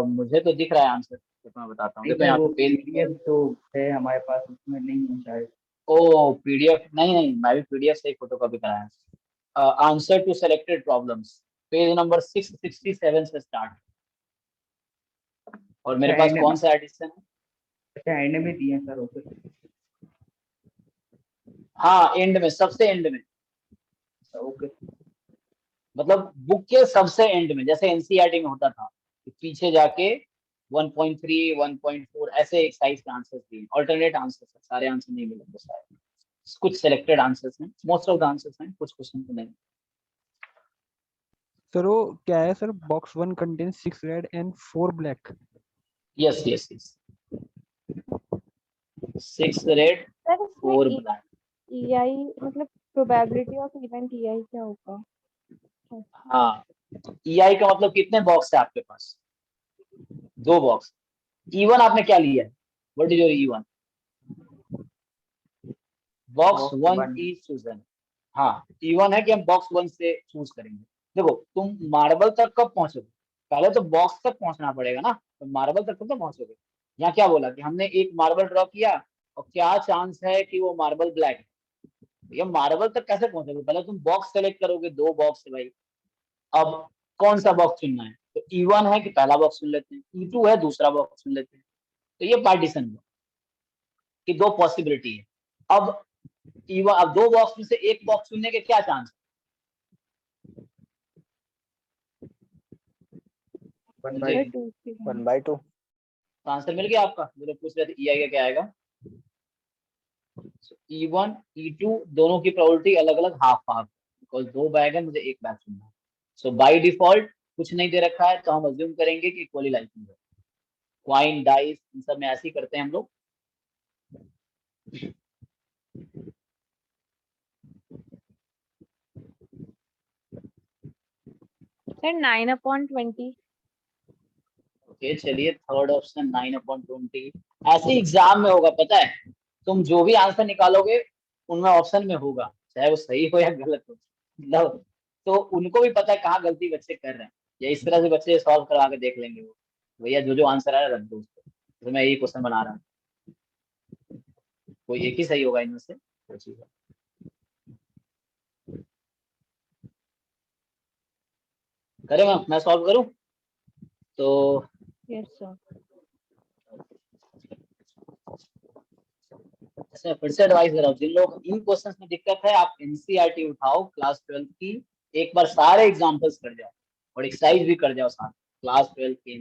मुझे तो दिख रहा है आंसर, तो मैं बताता हूँ। नहीं देखो सर, यहाँ वो पे पेज पीडीएफ तो है हमारे पास, उसमें नहीं है शायद। ओ पीडीएफ, नहीं नहीं, मैं भी पीडीएफ से फोटो कॉपी कराया। Answer to selected problems, page number 667 से स्टार्ट, और मेरे पास कौन सा एडिशन है? अच्छा, एंड में दिए हैं सर, ओके। हाँ एंड में, सबसे एंड में, ओके मतलब बुक के सबसे एंड में, जैसे एनसीईआरटी में होता था कि पीछे जाके 1.3 1.4 ऐसे एक्सरसाइज के आंसर्स दिए, ऑल्टरनेट आंसर्स है, सारे आंसर नहीं मिलेंगे शायद, कुछ सिलेक्टेड आंसर्स हैं, मोस्ट ऑफ द आंसर्स हैं, कुछ क्वेश्चन तो नहीं। सर वो क्या है sir, box 1 contains 6 red and 4 black. Yes yes yes, 6 red sir 4 इसमें ब्लैक। EI मतलब प्रोबेबिलिटी ऑफ इवेंट EI क्या होगा? हाँ, ईआई का मतलब कितने बॉक्स है आपके पास? 2 बॉक्स। E1 आपने क्या लिया है? What is your E1? Box 1 is chosen. हाँ, E1 है कि हम बॉक्स 1 से चूज करेंगे। देखो तुम मार्बल तक कब पहुंचोगे? पहले तो बॉक्स तक पहुंचना पड़ेगा ना, तो मार्बल तक कब तो पहुंचोगे। यहाँ क्या बोला कि हमने एक मार्बल ड्रॉ किया और क्या चांस है कि वो मार्बल ब्लैक है। ये मार्बल तक कैसे पहुंचोगे? पहले तुम बॉक्स सेलेक्ट करोगे, 2 बॉक्स है भाई। अब कौन सा बॉक्स चुनना है? तो E1 है कि पहला बॉक्स चुन लेते हैं, E2 है दूसरा बॉक्स चुन लेते हैं। तो ये पार्टीशन हुआ कि 2 पॉसिबिलिटी है। अब E1, अब 2 बॉक्स में से एक बॉक्स चुनने के क्या चांस? 1/2 तो आंसर मिल गया आपका, जो लोग पूछ रहे थे EI का क्या आएगा। E1 E2 दोनों की प्रोबेबिलिटी अलग अलग हाफ हाफ, बिकॉज 2 बैग है, मुझे एक बैग चुनना है। सो बाय डिफॉल्ट कुछ नहीं दे रखा है तो हम अज्यूम करेंगे कि इक्वली लाइकिंग है। क्वाइन डाइस इन सब में ऐसे ही करते हैं हम लोग। सर 9/20। ओके चलिए, थर्ड ऑप्शन 9/20 ऐसे एग्जाम में होगा, पता है। तुम जो भी आंसर निकालोगे उनमें ऑप्शन में होगा, चाहे वो सही हो या गलत हो, मतलब तो उनको भी पता है कहाँ गलती बच्चे कर रहे हैं, या इस तरह से बच्चे सॉल्व करवा के देख लेंगे वो, भैया जो जो आंसर आया रख दो उसको, तो मैं यही क्वेश्चन बना रहा हूँ, कोई एक ही सही होगा इनमें से, वो चीज है। करें मैं सॉल्व करूं तो यस सर। अच्छा, फिर से एडवाइस दे रहा हूँ, जिन लोग इन क्वेश्चंस में दिक्कत है आप एनसीईआरटी उठाओ क्लास 12 की, एक बार सारे एग्जांपल्स कर जाओ और एक्सरसाइज भी कर जाओ साथ, क्लास 12 की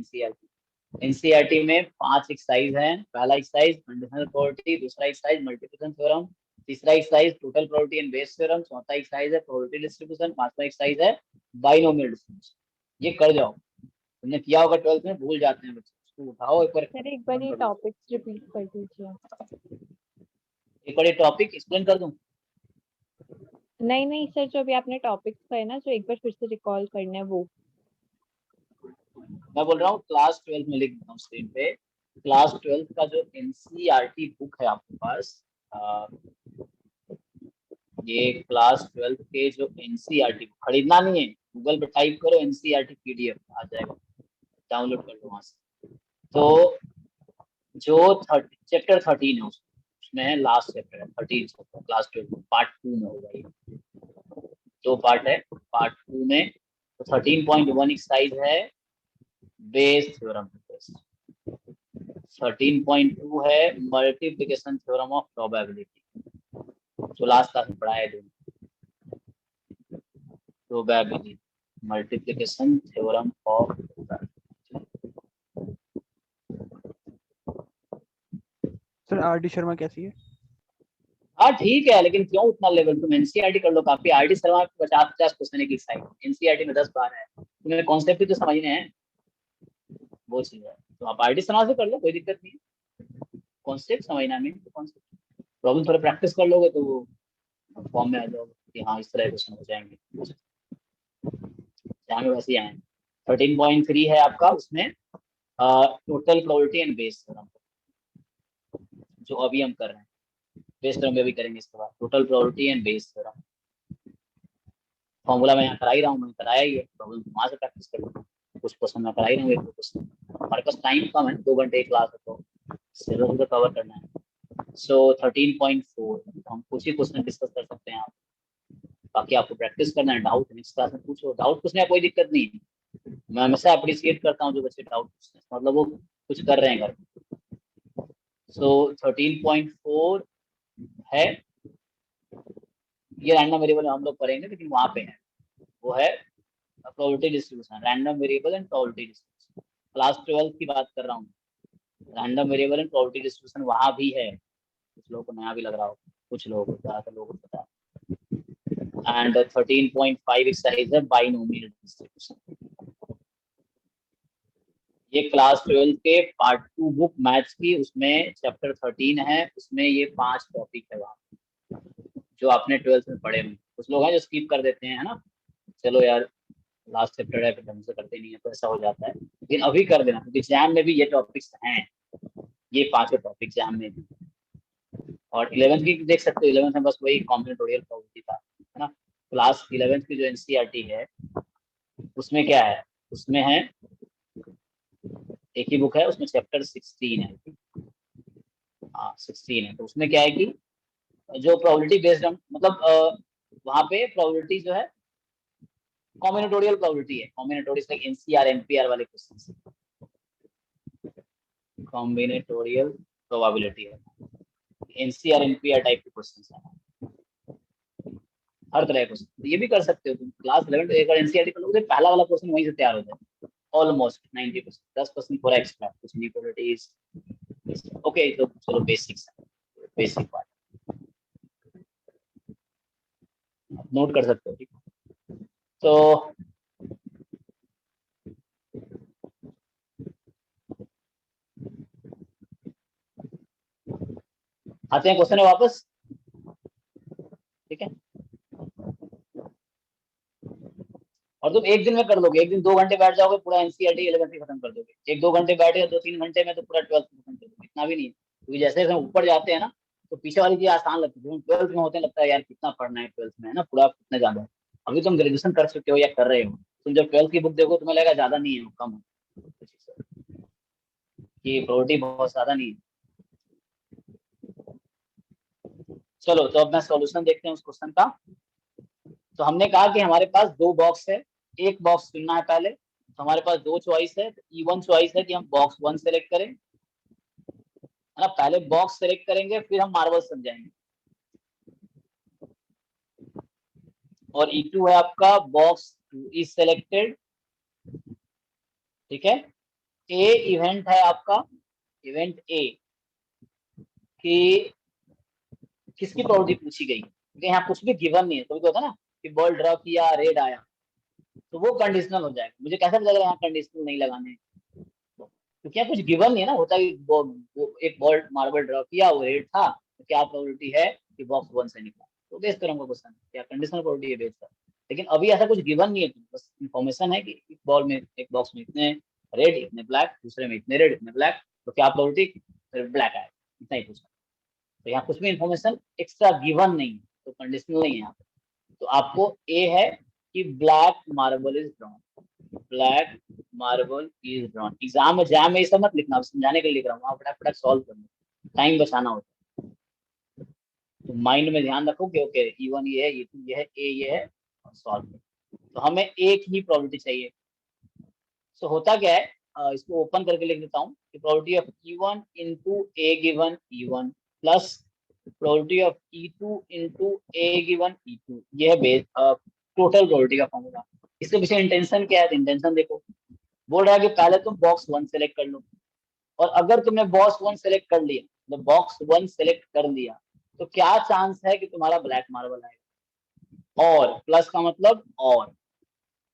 एनसीईआरटी में 5 एक्सरसाइज हैं। पहला एक्सरसाइज कंडीशनल प्रोबेबिलिटी, दूसरा एक्सरसाइज मल्टीप्लिकेशन थ्योरम, तीसरा exercise total probability and Bayes theorem, चौथा एक्सरसाइज है प्रोबेबिलिटी डिस्ट्रीब्यूशन, पांचवा एक्सरसाइज है बाइनोमियल डिस्ट्रीब्यूशन। ये कर जाओ, तुमने किया होगा 12th में, भूल जाते हैं बच्चे, उसको उठाओ एक बार। सर एक बार ये टॉपिक्स रिपीट कर दीजिए। एक बार ये टॉपिक एक्सप्लेन कर दूं? नहीं नहीं सर, जो अभी आपने टॉपिक्स कहे ना, जो एक बार फिर से रिकॉल करना है वो। मैं बोल रहा हूँ क्लास 12 में, लिख देता हूँ स्क्रीन पे, क्लास 12 का जो एनसीईआरटी बुक है आपके पास, ये क्लास 12 के जो एनसीईआरटी, खरीदना नहीं है, गूगल पे टाइप करो एनसीईआरटी पीडीएफ आ जाएगा, डाउनलोड कर लो वहां से। तो जो चैप्टर 13 है उसमें है, लास्ट चैप्टर है 13 चैप्टर क्लास 12 पार्ट 2 में होगा ये, 2 पार्ट है, पार्ट 2 में तो 13.1 एक्सरसाइज है बेस थ्योरम टेस्ट, 13.2 है मल्टीप्लिकेशन थ्योरम ऑफ प्रोबेबिलिटी, जो लास्ट क्लास में पढ़ाया है, probability multiplication theorem of. Sir RD Sharma कैसी है? हाँ ठीक है, लेकिन क्यों उतना लेवल, तुम एनसीईआरटी कर लो, काफी। आरडी शर्मा 50-50 क्वेश्चन एक साइड, एनसीईआरटी में 10-12 है, तुम्हें कॉन्सेप्ट भी तो समझने हैं, वो चीज है। तो आप आईडी नाव से कर लो, कोई दिक्कत नहीं है। कॉन्सेप्ट समझना नहीं तो कॉन्सेप्ट, प्रॉब्लम थोड़ा प्रैक्टिस कर लोगे तो वो फॉर्म में आ जाओगे कि हाँ इस तरह क्वेश्चन हो जाएंगे। यहाँ में वैसे ही आए 13.3 है आपका, उसमें total probability and Bayes theorem, जो अभी हम कर रहे हैं, बेस थ्योरम भी अभी करेंगे इसके बाद, total probability and Bayes theorem. Formula मैं यहाँ करा ही रहा हूँ, मैंने कराया ही है, प्रॉब्लम वहाँ से प्रैक्टिस कर लो, कुछ क्वेश्चन मैं करा ही रहा हूँ, एक दो क्वेश्चन। हमारे पास टाइम कम है, 2 घंटे क्लास है तो सिलेबस को कवर करना है। सो 13.4 हम कुछ ही क्वेश्चन डिस्कस कर सकते हैं आप, बाकी आपको प्रैक्टिस करना है। डाउट नेक्स्ट क्लास में पूछो, डाउट पूछने का कोई दिक्कत नहीं है, मैं हमेशा अप्रिशिएट करता हूँ जो बच्चे डाउट पूछते हैं, मतलब वो कुछ कर रहे हैं घर में। सो 13.4 है, ये रैंडम वेरिएबल हम लोग करेंगे, लेकिन वहां पे है वो है probability distribution, random variable and probability distribution. Class 12 की बात कर रहा हूँ, random variable and probability distribution वहां भी है, कुछ लोगों को नया भी लग रहा हो, कुछ लोगों को, ज्यादातर लोगों को पता है। एंड 13.5 एक्सरसाइज है बाइनोमियल डिस्ट्रीब्यूशन। ये क्लास 12 के पार्ट 2 बुक मैथ्स की, उसमें चैप्टर 13 है, उसमें ये 5 टॉपिक है वहाँ जो आपने 12th में पढ़े हुए। कुछ लोग हैं जो स्किप कर देते हैं, है ना, चलो यार लास्ट चैप्टर है, ढंग से करते नहीं है तो ऐसा हो जाता है, लेकिन अभी कर देना क्योंकि एग्जाम में भी ये टॉपिक्स हैं, ये 5 टॉपिक एग्जाम में भी। और 11th की देख सकते हो, 11th में बस वही कॉम्बिनेटोरियल प्रोबेबिलिटी था, है ना। क्लास 11th की जो एनसीईआरटी है उसमें क्या है, उसमें है एक ही बुक है, उसमें चैप्टर 16 है, हाँ 16 है। तो उसमें क्या है कि जो प्रोबेबिलिटी बेस्ड, मतलब वहाँ पे प्रोबेबिलिटी जो है कॉम्बिनेटोरियल प्रोबेबिलिटी है, कॉम्बिनेटोरियल लाइक एनसीआर एनपीआर वाले क्वेश्चन, कॉम्बिनेटोरियल प्रोबेबिलिटी है, एनसीआर एनपीआर टाइप के क्वेश्चन है, हर तरह के क्वेश्चन। तो ये भी कर सकते हो तुम, क्लास 11 एक बार एनसीआरटी कर लोगे, पहला वाला क्वेश्चन वहीं से तैयार हो जाए ऑलमोस्ट 90%, 10% थोड़ा एक्स्ट्रा, कुछ इनइक्वालिटीज, ओके। तो चलो बेसिक्स, बेसिक पार्ट नोट कर सकते हो, ठीक है। तो आते हैं क्वेश्चन में वापस, ठीक है। और तुम एक दिन में कर लोगे, एक दिन 2 घंटे बैठ जाओगे, पूरा एनसीईआरटी 11th ही खत्म कर दोगे। 1-2 घंटे बैठे 2-3 घंटे में तो पूरा 12th खत्म कर दोगे, इतना भी नहीं है, क्योंकि जैसे जैसे हम ऊपर जाते हैं ना तो पीछे वाली चीज आसान लगती है, 12th में होते हैं लगता है यार कितना पढ़ना है 12th में, है ना, पूरा कितना ज्यादा है। अभी तुम ग्रेजुएशन कर चुके हो या कर रहे हो, तुम जब 12th की बुक देखो तुम्हें लगेगा ज्यादा नहीं है, कम है, कि प्रोबेबिलिटी बहुत ज्यादा नहीं है। चलो तो अब मैं सॉल्यूशन देखते हैं उस क्वेश्चन का। तो हमने कहा कि हमारे पास 2 बॉक्स है, एक बॉक्स चुनना है पहले, तो हमारे पास 2 चॉइस है। E1 चॉइस है कि हम बॉक्स 1 सेलेक्ट करें, है ना, पहले बॉक्स सेलेक्ट करेंगे फिर हम मार्बल समझाएंगे। और E2 है आपका बॉक्स 2 इज सेलेक्टेड, ठीक है। ए इवेंट है आपका, इवेंट ए कि किसकी प्रोबेबिलिटी पूछी गई, क्योंकि यहाँ कुछ भी गिवन नहीं है। कभी तो होता है ना कि बॉल ड्रॉ किया रेड आया, तो वो कंडीशनल हो जाएगा। मुझे कैसा लग रहा है यहाँ कंडीशनल नहीं लगाने, क्योंकि यहाँ कुछ गिवन नहीं है ना, होता है एक बॉल मार्बल ड्रॉ किया वो रेड था, तो क्या प्रोबेबिलिटी है कि बॉक्स 1 से निकला, तो बेस करूंगा क्वेश्चन क्या कंडीशनल प्रोबेबिलिटी है बेस कर। लेकिन अभी ऐसा कुछ गिवन नहीं है, बस इन्फॉर्मेशन है कि एक बॉल में एक बॉक्स में इतने रेड इतने ब्लैक, दूसरे में इतने रेड इतने ब्लैक, तो क्या प्रोबेबिलिटी ब्लैक आएगा, इतना ही पूछा। तो यहाँ कुछ भी इन्फॉर्मेशन एक्स्ट्रा गिवन नहीं है, तो कंडीशनल नहीं है यहाँ पे। तो आपको ए है कि black marble is drawn, black marble is drawn. Exam में जैम में ये सब मत लिखना, समझाने के लिए लिख रहा हूँ, वहाँ फटाफट सॉल्व करना, टाइम बचाना होता है। तो माइंड में ध्यान रखो कि ओके E1 ये है, E2 ये है, ए ये है, और सॉल्व। तो हमें एक ही प्रोबेबिलिटी चाहिए। सो होता क्या है, इसको ओपन करके लिख देता हूँ कि probability of E1 into A given E1 plus probability of E2 into A given E2, ये है बेस टोटल प्रोबेबिलिटी का फॉर्मूला। इसके पीछे इंटेंशन क्या है, इंटेंशन देखो, बोल रहा है कि पहले तुम बॉक्स 1 सेलेक्ट कर लो, और अगर तुमने बॉक्स 1 सेलेक्ट कर लिया, तो बॉक्स 1 सेलेक्ट कर लिया, तो क्या चांस है कि तुम्हारा ब्लैक मार्बल आएगा। और प्लस का मतलब और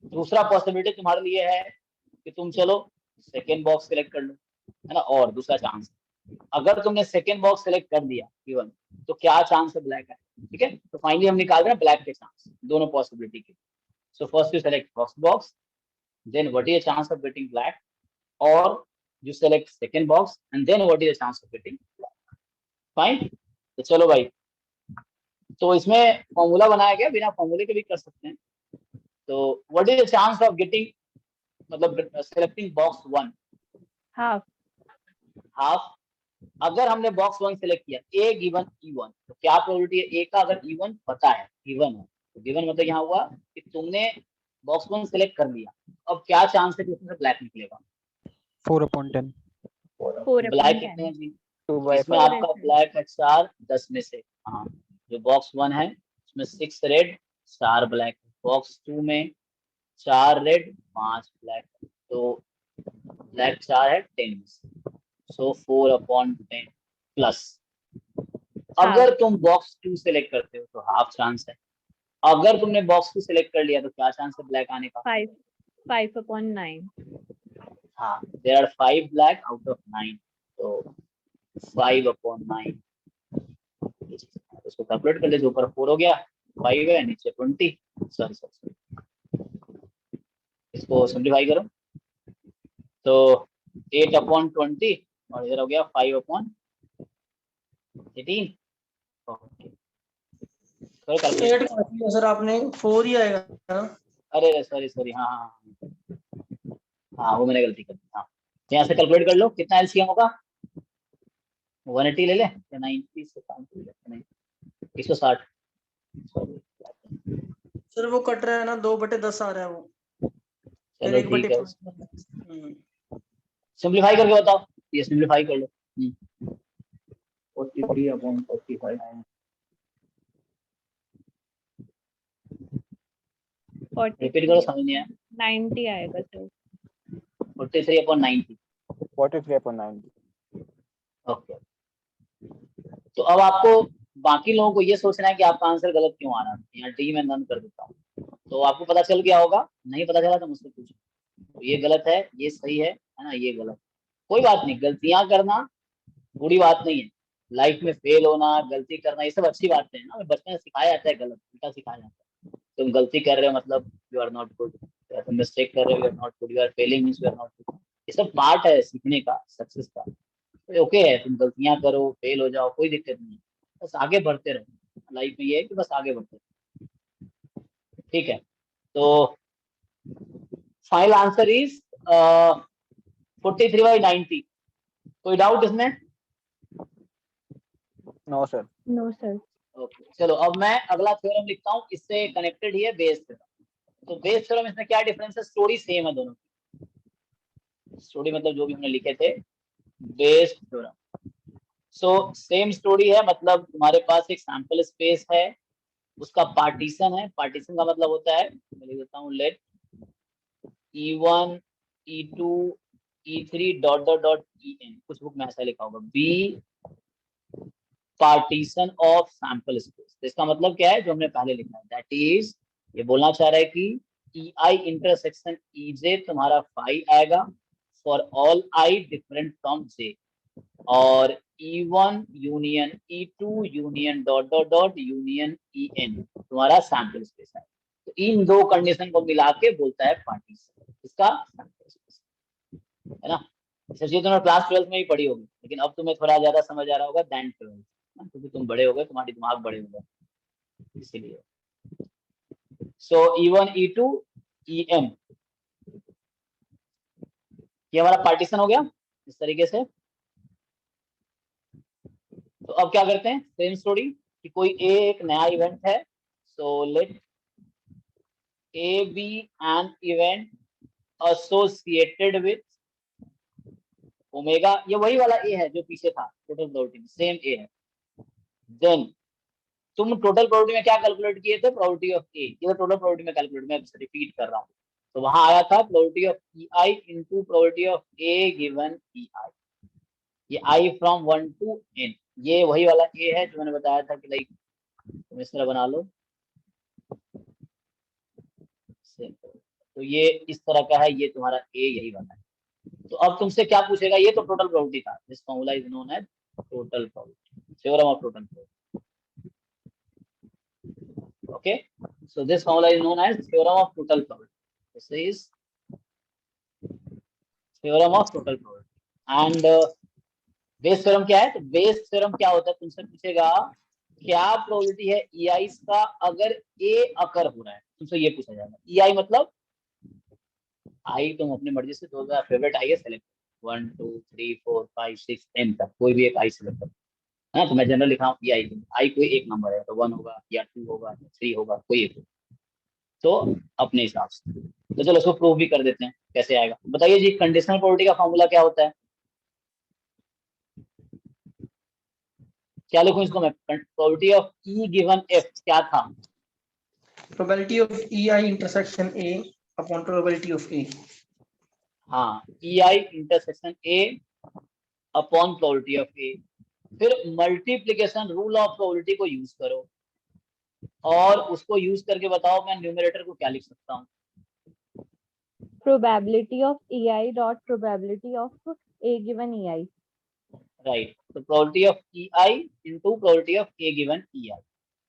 दूसरा पॉसिबिलिटी तुम्हारे लिए है कि तुम चलो सेकेंड बॉक्स सेलेक्ट कर लो, है ना, और दूसरा चांस, अगर तुमने सेकेंड बॉक्स सेलेक्ट कर दिया गिवन, तो क्या चांस है ब्लैक है, ठीक है। तो फाइनली हम निकाल रहे हैं ब्लैक के चांस दोनों पॉसिबिलिटी के। So first you select first box, then what is the chance of getting black, or you select second box and then what is the chance of getting black. Fine, तो चलो भाई, तो इसमें formula बनाया गया, बिना फॉर्मूले के भी कर सकते हैं। तो what is the chance of getting, मतलब सेलेक्टिंग बॉक्स 1, हाफ। हाफ। अगर हमने बॉक्स 1 सेलेक्ट किया ए गिवन E1, तो क्या प्रोबेबिलिटी है ए का, अगर E1 पता है, गिवन है, तो गिवन मतलब यहाँ हुआ कि तुमने बॉक्स 1 सेलेक्ट कर लिया, अब क्या चांस है कि उसमें से ब्लैक निकलेगा। 4/10। 4 ब्लैक upon कितने 10। हैं जी, 2/5 इसमें Four आपका है sir। ब्लैक है 4 10 में से, हाँ, जो बॉक्स 1 है उसमें 6 रेड 4 ब्लैक, बॉक्स 2 में 4 रेड 5 ब्लैक, तो ब्लैक 4 है 10 में से, सो 4/10 प्लस, अगर तुम बॉक्स 2 सेलेक्ट करते हो तो हाफ चांस है, अगर तुमने बॉक्स 2 सेलेक्ट कर लिया तो क्या चांस है ब्लैक आने का। 5 upon 9। हाँ, there are 5 black out of 9, तो 5/9, उसको कैलकुलेट कर ले, जो ऊपर 4 हो गया, 5 है नीचे 20, सॉरी इसको सिंप्लीफाई करो, तो 8/20 और इधर हो गया 5/18, ओके, करो कैलकुलेट। सर आपने 4 ही आएगा ना? अरे सॉरी, हाँ वो मैंने गलती कर दी, हाँ, तो यहाँ से कैलकुलेट कर लो कितना एलसीएम होगा, 180 ले ले या 90 से काम कर ले, नहीं 160, सॉरी, सर वो कट रहा है ना, 2/10 आ रहा है वो, फिर चलो ठीक है, 1/5। सिंप्लीफाई करके बताओ, ये सिंप्लीफाई कर लो, 43/45, रिपीट करो, समझ नहीं आया, 90 आएगा सर। 43/90, 43/90। ओके। तो अब आपको बाकी लोगों को ये सोचना है कि आपका आंसर गलत क्यों आ रहा है, यहाँ डी में डन कर देता हूँ, तो आपको पता चल गया होगा, नहीं पता चला तो मुझसे पूछो, तो ये गलत है, ये सही है ना, ये गलत, कोई बात नहीं, गलतियां करना बुरी बात नहीं है, लाइफ में फेल होना, गलती करना, ये सब अच्छी बातें हैं ना, हमें बचपन में सिखाया जाता है, गलत उल्टा सिखाया जाता है, तुम गलती कर रहे हो मतलब यू आर नॉट गुड, तुम मिस्टेक कर रहे हो you are not good, you are failing means you are not good, ये सब पार्ट है सीखने का, सक्सेस का, तो ओके है, तुम गलतियां करो, फेल हो जाओ, कोई दिक्कत नहीं है, बस आगे बढ़ते रहो, लाइफ में ये है कि बस आगे बढ़ते रहो, ठीक है। तो फाइनल आंसर इज 43/90, कोई डाउट इसमें। No sir. No sir. Okay, चलो अब मैं अगला थ्योरम लिखता हूँ, इससे कनेक्टेड ही है बेस थ्योरम। तो बेस थ्योरम, इसमें क्या डिफरेंस है, स्टोरी सेम है दोनों की, स्टोरी मतलब जो भी हमने लिखे थे, Bayes theorem, so same story है, मतलब तुम्हारे पास एक सैंपल स्पेस है, उसका पार्टीशन है, पार्टीशन का मतलब होता है, मैं लिख देता हूँ, लेट E1 E2 E3 dot dot dot En, कुछ बुक में ऐसा लिखा होगा, be partition of sample space, इसका मतलब क्या है जो हमने पहले लिखा है, दैट इज, ये बोलना चाह रहा है कि EI इंटरसेक्शन EJ तुम्हारा फाई आएगा for all I different from J, और E1 union E2 union dot dot dot union En तुम्हारा सैंपल स्पेस है, तो इन दो कंडीशन को मिला के बोलता है पार्टीशन, इसका सैंपल स्पेस, है ना। इसे तुमने क्लास 12 में ही पढ़ी होगी, लेकिन अब तुम्हें थोड़ा ज्यादा समझ आ रहा होगा दैन 12, क्योंकि तुम बड़े हो गए, तुम्हारी दिमाग बड़े हो गए, इसीलिए। सो E1 E2 EM, ये हमारा पार्टीशन हो गया इस तरीके से। तो अब क्या करते हैं, सेम स्टोरी, कि कोई एक नया इवेंट है, so let A be an event associated with omega, ये वही वाला ए है जो पीछे था, टोटल प्रोबेबिलिटी में सेम ए है। देन तुम टोटल प्रोबेबिलिटी में क्या कैलकुलेट किए थे, प्रोबेबिलिटी ऑफ ए, ये टोटल प्रोबेबिलिटी में कैलकुलेट, मैं रिपीट कर रहा हूँ, तो वहां आया था probability of EI into probability of A given EI, ये I फ्रॉम 1 to N, ये वही वाला ए है जो मैंने बताया था कि लाइक तुम इस तरह बना लो, तो ये इस तरह का है, ये तुम्हारा ए यही वाला है, तो अब तुमसे क्या पूछेगा, ये तो टोटल प्रोबेबिलिटी था, this formula is known as total probability, theorem of total probability. Okay, so this formula is known as theorem of total probability, this is theorem of total probability. And Bayes theorem क्या है, तो base theorem क्या होता है, तुमसे पूछेगा क्या probability है EI का अगर A अकर हो रहा है, तुमसे ये पूछा जाएगा। EI मतलब आई तुम अपनी मर्जी से दो फेवरेट आई है सेलेक्ट, 1 2 3 4 5 6 n तक कोई भी एक आई सेलेक्ट करो, है ना। तो मैं जनरल लिख रहा हूँ EI, आई कोई एक नंबर है तो 1 होगा या 2 होगा या 3 होगा, कोई एक होगा, तो अपने हिसाब से। तो चलो उसको प्रूव भी कर देते हैं कैसे आएगा। बताइए जी, कंडीशनल प्रोबेबिलिटी का फॉर्मूला क्या होता है, क्या लिखूं इसको मैं, probability of E given F क्या था, probability of EI intersection A upon probability of A। हाँ, EI intersection A upon probability of A। फिर मल्टीप्लिकेशन रूल ऑफ प्रोबेबिलिटी को यूज करो और उसको यूज करके बताओ मैं न्यूमरेटर को क्या लिख सकता हूँ। probability of EI dot probability of A given EI. Right, तो probability of EI into probability of A given EI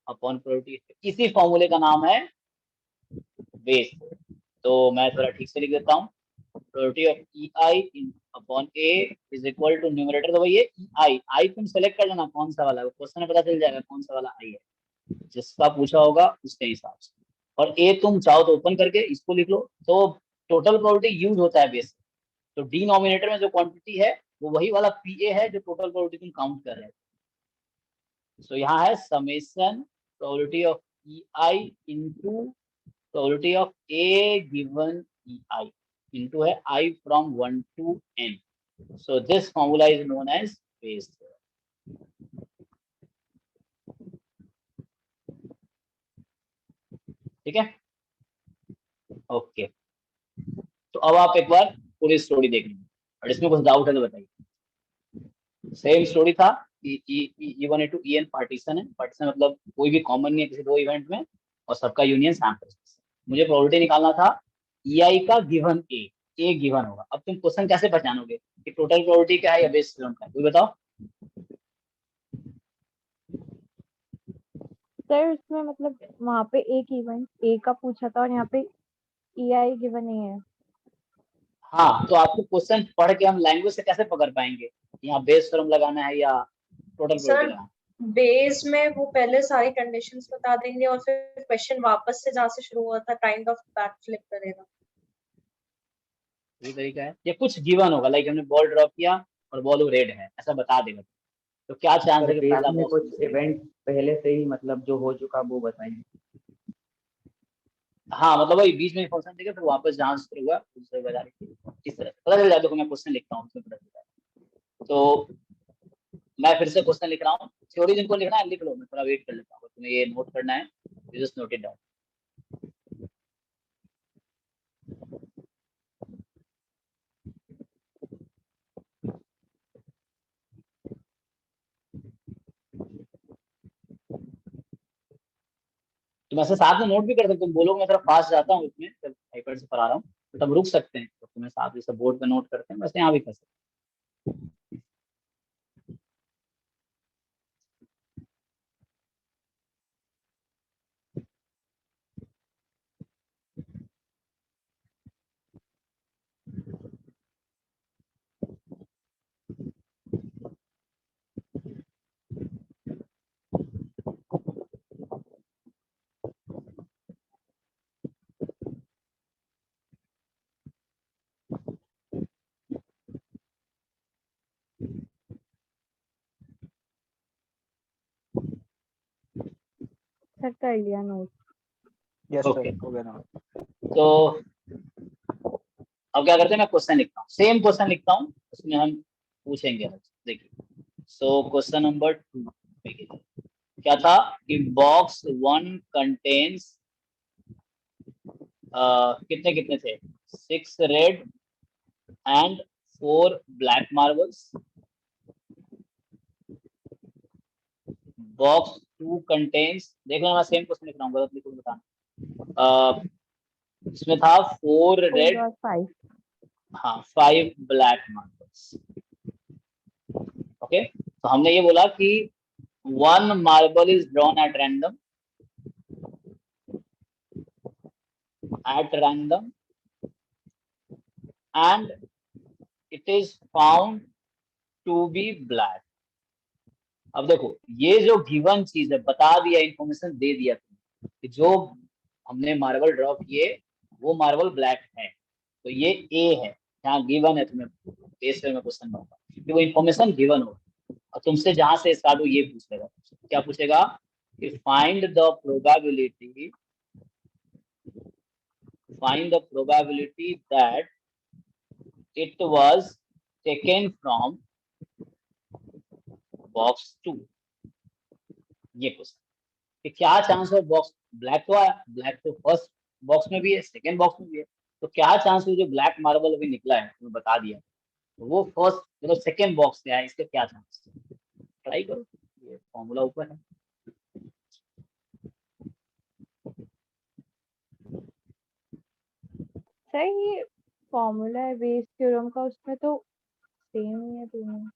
upon probability, इसी फॉर्मूले का नाम है बेस। तो मैं थोड़ा ठीक से लिख देता हूँ, probability of EI upon A is equal to numerator, तो भाई ये I तुम सेलेक्ट कर लेना कौन सा वाला है, क्वेश्चन में पता चल जाएगा कौन सा वाला I है, जिसका पूछा होगा उसके हिसाब से। और A तुम चाहो तो ओपन करके इसको लिख लो। तो टोटल प्रोबेबिलिटी यूज होता है बेस, तो डिनोमिनेटर में जो क्वांटिटी है वो वही वाला PA है जो टोटल प्रोबेबिलिटी तुम काउंट कर रहे हो। सो यहाँ है summation probability of EI into probability of A given EI into है I from 1 to n। So this formula is known as Bayes theorem. ठीक है, ओके। तो अब आप एक बार पूरी स्टोरी देख लीजिए और इसमें कुछ डाउट है तो बताइए। सेम स्टोरी था कि E1 E2 EN पार्टीशन है, पार्टीशन मतलब कोई भी कॉमन नहीं है किसी दो इवेंट में और सबका यूनियन सैंपल। मुझे प्रोबेबिलिटी निकालना था EI का गिवन A गिवन होगा। अब तुम क्वेश्चन कैसे पहचानोगे कि टोटल प्रोबेबिलिटी क्या है या बेस थ्योरम का है, कोई बताओ। सर उसमें मतलब वहाँ पे एक इवेंट A का पूछा था और यहाँ पे EI given A है। हाँ, तो आपको क्वेश्चन पढ़ के हम लैंग्वेज से कैसे पकड़ पाएंगे यहाँ बेस थ्योरम लगाना है या टोटल प्रोबेबिलिटी सर लगाना है। बेस में वो पहले सारी कंडीशंस बता देंगे और फिर क्वेश्चन वापस से जहाँ से शुरू हुआ था काइंड ऑफ बैक फ्लिप करेगा। ये तरीका है, या कुछ गिवन होगा लाइक हमने बॉल ड्रॉप किया और बॉल रेड है ऐसा बता देगा, तो क्या चांस है कि बेस पहला में बॉक्स कुछ इवेंट पहले से ही मतलब जो हो चुका वो बताएंगे। हाँ मतलब वही बीच में फंक्शन देगा फिर वापस जहाँ से हुआ उससे बता देंगे, इस तरह पता चल जाए। देखो मैं क्वेश्चन लिखता हूँ उसमें पता चल जाएगा। तो मैं फिर से क्वेश्चन लिख रहा हूँ, थ्योरी जिनको लिखना है लिख लो, मैं थोड़ा वेट कर लेता हूँ, तुम्हें ये नोट करना है, जस्ट नोट इट डाउन। तुम ऐसे साथ में नोट भी कर सकते हो, तुम बोलोगे मैं थोड़ा फास्ट जाता हूँ इसमें जब आईपैड से पढ़ा रहा हूँ तो तब रुक सकते हैं, तो तुम्हें साथ जैसे बोर्ड पे नोट करते हैं वैसे यहाँ भी कर सकते सर कर लिया नोट। Yes Okay. सर, हो गया ना। तो अब क्या करते हैं, मैं क्वेश्चन लिखता हूँ, सेम क्वेश्चन लिखता हूँ, उसमें हम पूछेंगे। देखिए सो क्वेश्चन नंबर 2 क्या था कि बॉक्स 1 कंटेन्स कितने कितने थे 6 red and 4 black marbles. Box 2 contains, देख लो मैं सेम क्वेश्चन लिख रहा हूँ, गलत लिखो बताना। इसमें था 4 रेड, और 5। हाँ 5 ब्लैक मार्बल्स। ओके, तो हमने ये बोला कि 1 marble is drawn at random and it is found to be black। अब देखो ये जो गिवन चीज है, बता दिया, इंफॉर्मेशन दे दिया तुमने कि जो हमने मार्बल ड्रॉ किए वो मार्बल ब्लैक है, तो ये ए है, यहाँ गिवन है, तुम्हें बेस में क्वेश्चन होगा कि वो इंफॉर्मेशन गिवन होगा, और तुमसे जहां से स्टार्ट हो ये पूछेगा। क्या पूछेगा कि find the probability that it was taken from box 2। ये क्वेश्चन कि क्या चांस है बॉक्स ब्लैक तो आया, ब्लैक तो फर्स्ट बॉक्स में भी है, सेकंड बॉक्स में भी है, तो क्या चांस है जो ब्लैक मार्बल अभी निकला है तुम्हें बता दिया, तो वो फर्स्ट मतलब सेकंड बॉक्स से आया, इसके क्या चांस है, ट्राई करो, ये फॉर्मूला ऊपर है। सर ये फॉर्मूला है बेस थ्योरम का, उसमें तो सेम ही है दोनों।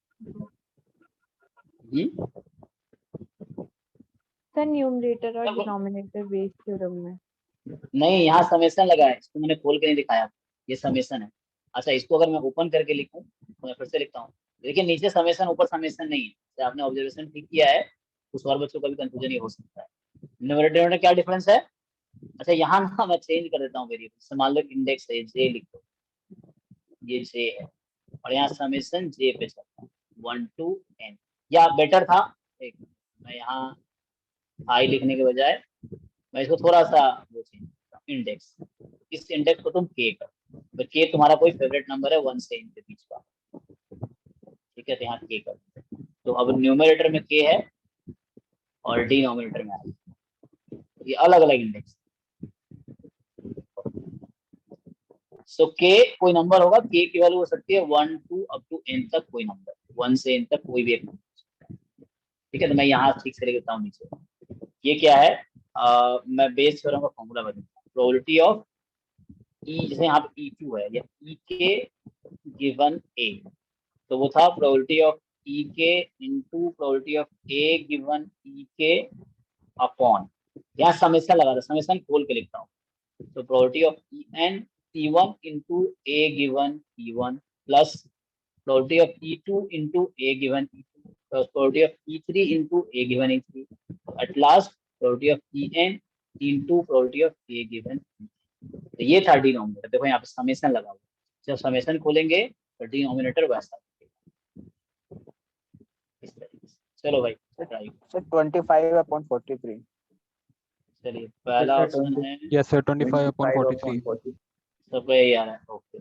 सर न्यूमरेटर और डिनोमिनेटर बेस थ्योरम में। नहीं, यहाँ समेशन लगा है, इसको मैंने खोल के नहीं दिखाया, ये समेशन है। अच्छा, इसको अगर मैं ओपन करके लिखूं तो मैं फिर से लिखता हूँ, देखिए नीचे समेशन ऊपर समेशन नहीं है, तो आपने ऑब्जर्वेशन ठीक किया है, कुछ और बच्चों का भी कंफ्यूजन ये हो सकता है। न्यूमरेटर में क्या डिफरेंस है? अच्छा यहाँ ना मैं चेंज कर देता हूँ वेरिएबल, मान लो इंडेक्स है जे, लिख दो ये जे है, और यहाँ समेशन जे पे चलता है 1 to n, या बेटर था एक, मैं यहाँ आई लिखने के बजाय मैं इसको थोड़ा सा वो चेंज करता हूँ, इंडेक्स, इस इंडेक्स को तुम के कर, तो के तुम्हारा कोई फेवरेट नंबर है 1 से n के बीच का, ठीक है, तो यहाँ के कर, तो अब न्यूमरेटर में के है और डिनोमिनेटर में आई, ये अलग अलग इंडेक्स। सो के कोई नंबर होगा, के की वैल्यू हो सकती है 1 to up to n तक, कोई नंबर 1 से n तक कोई भी एक नंबर, ठीक है, तो मैं यहाँ ठीक से लिखता हूँ नीचे, ये क्या है, मैं बेस थ्योरम का फॉर्मूला बताता हूँ, प्रोबेबिलिटी ऑफ ई, जैसे यहाँ पे E2 है या ई के गिवन ए, तो वो था प्रोबेबिलिटी ऑफ ई के into probability of A given ई के अपॉन, यहाँ समेशन लगा था, समेशन खोल के लिखता हूँ, तो probability of E n T1 into A given T1 plus probability of E2 into A given E2 plus probability of E3 into A given E3, at last probability of En into probability of A given E3। तो ये था denominator, देखो यहाँ पे summation लगा हुआ, जब summation खोलेंगे तो डिनोमिनेटर वैसा इस तरीके से। चलो भाई ट्राई। सर 25/43। चलिए पहला ऑप्शन है, यस सर 25/43। सबको यही आ रहा है, ओके।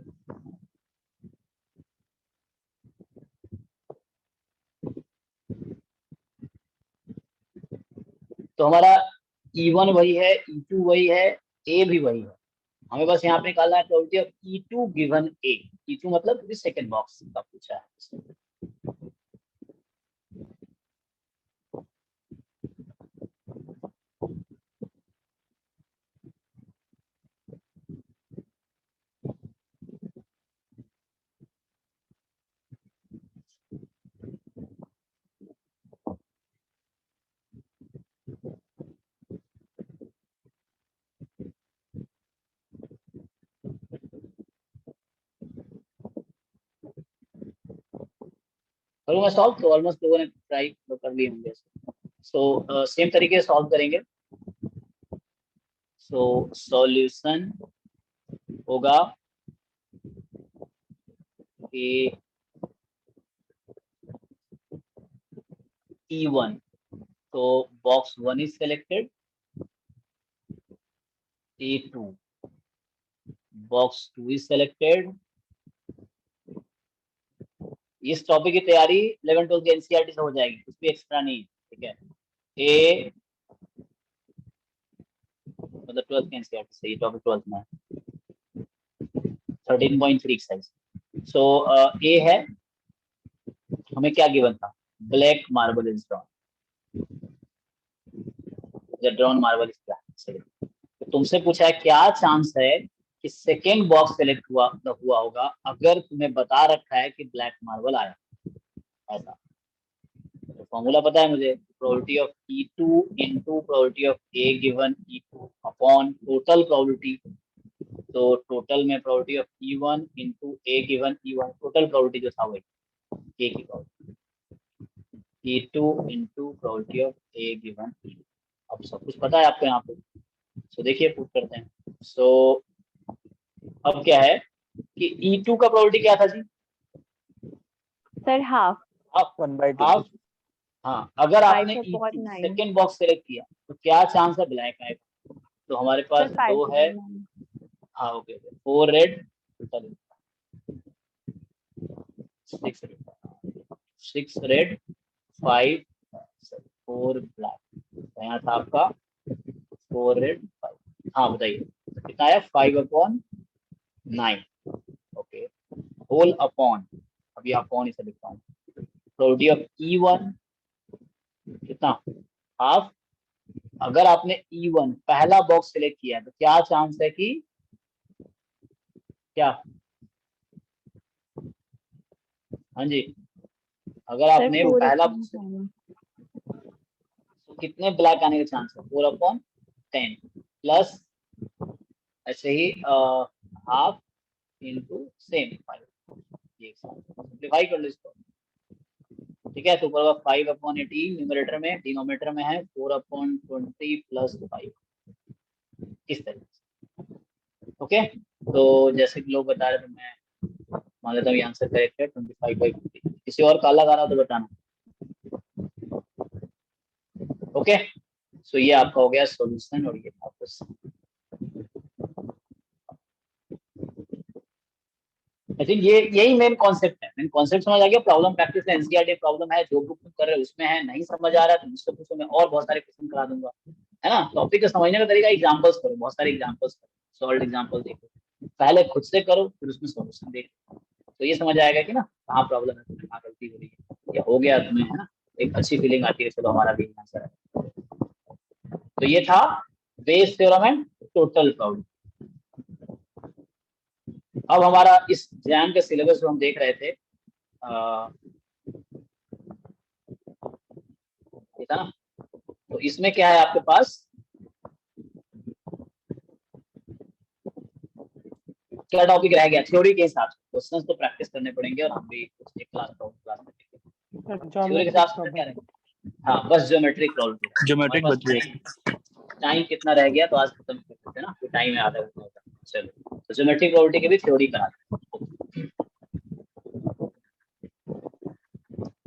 तो हमारा E1 वही है, E2 वही है, A भी वही है, हमें बस यहाँ पे निकालना है probability of E2 given A। E2 मतलब सेकंड बॉक्स का पूछा है। करूँ मैं सॉल्व, तो ऑलमोस्ट लोगों ने ट्राई तो कर लिए होंगे, सो सेम तरीके से सॉल्व करेंगे। सो सॉल्यूशन होगा कि E1, तो box 1 is selected, E2 box 2 is selected. इस टॉपिक की तैयारी 11-12 की एनसीईआरटी से हो जाएगी, कुछ भी एक्स्ट्रा नहीं, ठीक है। ए मतलब 12th की एनसीईआरटी से, ये टॉपिक 12th में 13.3 एक्सरसाइज। सो ए है, हमें क्या गिवन था, black marble is drawn, the drawn marble is black. तुमसे पूछा है क्या चांस है कि सेकेंड बॉक्स सेलेक्ट हुआ होगा अगर तुम्हें बता रखा है कि ब्लैक मार्बल आया, ऐसा। तो फॉर्मूला पता है मुझे, probability of E2 into probability of A given E2 upon total probability. तो टोटल में probability of E1 into A given E1, total probability जो था वही A की probability, E2 into probability of A given E2। अब सब कुछ पता है आपको यहाँ पे, सो देखिए पुट करते हैं। सो अब क्या है कि E2 का प्रोबेबिलिटी क्या था जी? Sir half. हाफ 1/2. हाफ। हाँ, अगर आपने 5/9। सेकेंड बॉक्स सेलेक्ट किया तो क्या चांस है ब्लैक आएगा? तो हमारे पास सर 2 है। 5/9। हाँ okay, 4 red, 6 red, 6 red 5 4 black. यहाँ था आपका 4 रेड 5। हाँ बताइए कितना है? 5/9। ओके, होल अपॉन, अभी अपॉन इसे लिखता हूँ, प्रोबेबिलिटी ऑफ E1 कितना? हाफ। अगर आपने E1 पहला बॉक्स सिलेक्ट किया है तो क्या चांस है कि क्या? हाँ जी, अगर सर आपने 4 पहला upon 10। तो कितने ब्लैक आने के चांस है? 4/10 प्लस ऐसे ही हाफ इनटू सेम 5। ये सिंप्लीफाई कर लो इसको, ठीक है। तो ऊपर का 5/18 न्यूमरेटर में, डिनोमिनेटर में है 4/20 प्लस 5, इस तरह से। ओके, तो जैसे कि लोग बता रहे थे, मैं मान लेता हूँ ये आंसर करेक्ट है 25/50। किसी और का अलग आ रहा तो बताना। ओके, सो ये आपका हो गया सॉल्यूशन और ये आपको आई थिंक ये यही मेन कॉन्सेप्ट है। मेन कॉन्सेप्ट समझ आ गया। प्रॉब्लम प्रैक्टिस में एनसीईआरटी प्रॉब्लम है, जो बुक तुम कर रहे हो उसमें है। नहीं समझ आ रहा है तो मुझसे पूछो, मैं और बहुत सारे क्वेश्चन करा दूंगा, है ना। टॉपिक को समझने का तरीका एग्जांपल्स करो, बहुत सारे एग्जांपल्स करो, सॉल्व एग्जांपल देखो, पहले खुद से करो फिर उसमें सॉल्यूशन देखो, तो ये समझ आएगा कि ना कहाँ प्रॉब्लम है, तुम्हें कहाँ गलती हो रही है, या हो गया तुम्हें, है ना। एक अच्छी फीलिंग आती है, चलो हमारा भी आंसर है। तो ये था Bayes theorem and total probability. अब हमारा इस जैम के सिलेबस जो हम देख रहे थे, ये था ना। तो इसमें क्या है आपके पास, क्या टॉपिक रह गया? थ्योरी के हिसाब से क्वेश्चंस तो प्रैक्टिस करने पड़ेंगे, और हम भी कुछ एक क्लास में देखेंगे। थ्योरी के हिसाब से क्या रहेगा? हाँ बस ज्योमेट्रिक प्रॉब्लम, ज्योमेट्रिक बच गया। टाइम कितना रह गया तो आज खत्म कर सकते हैं ना, कोई टाइम है आधा घंटा का। चलो, तो ज्योमेट्रिक प्रॉपर्टी की भी थ्योरी कराते हैं,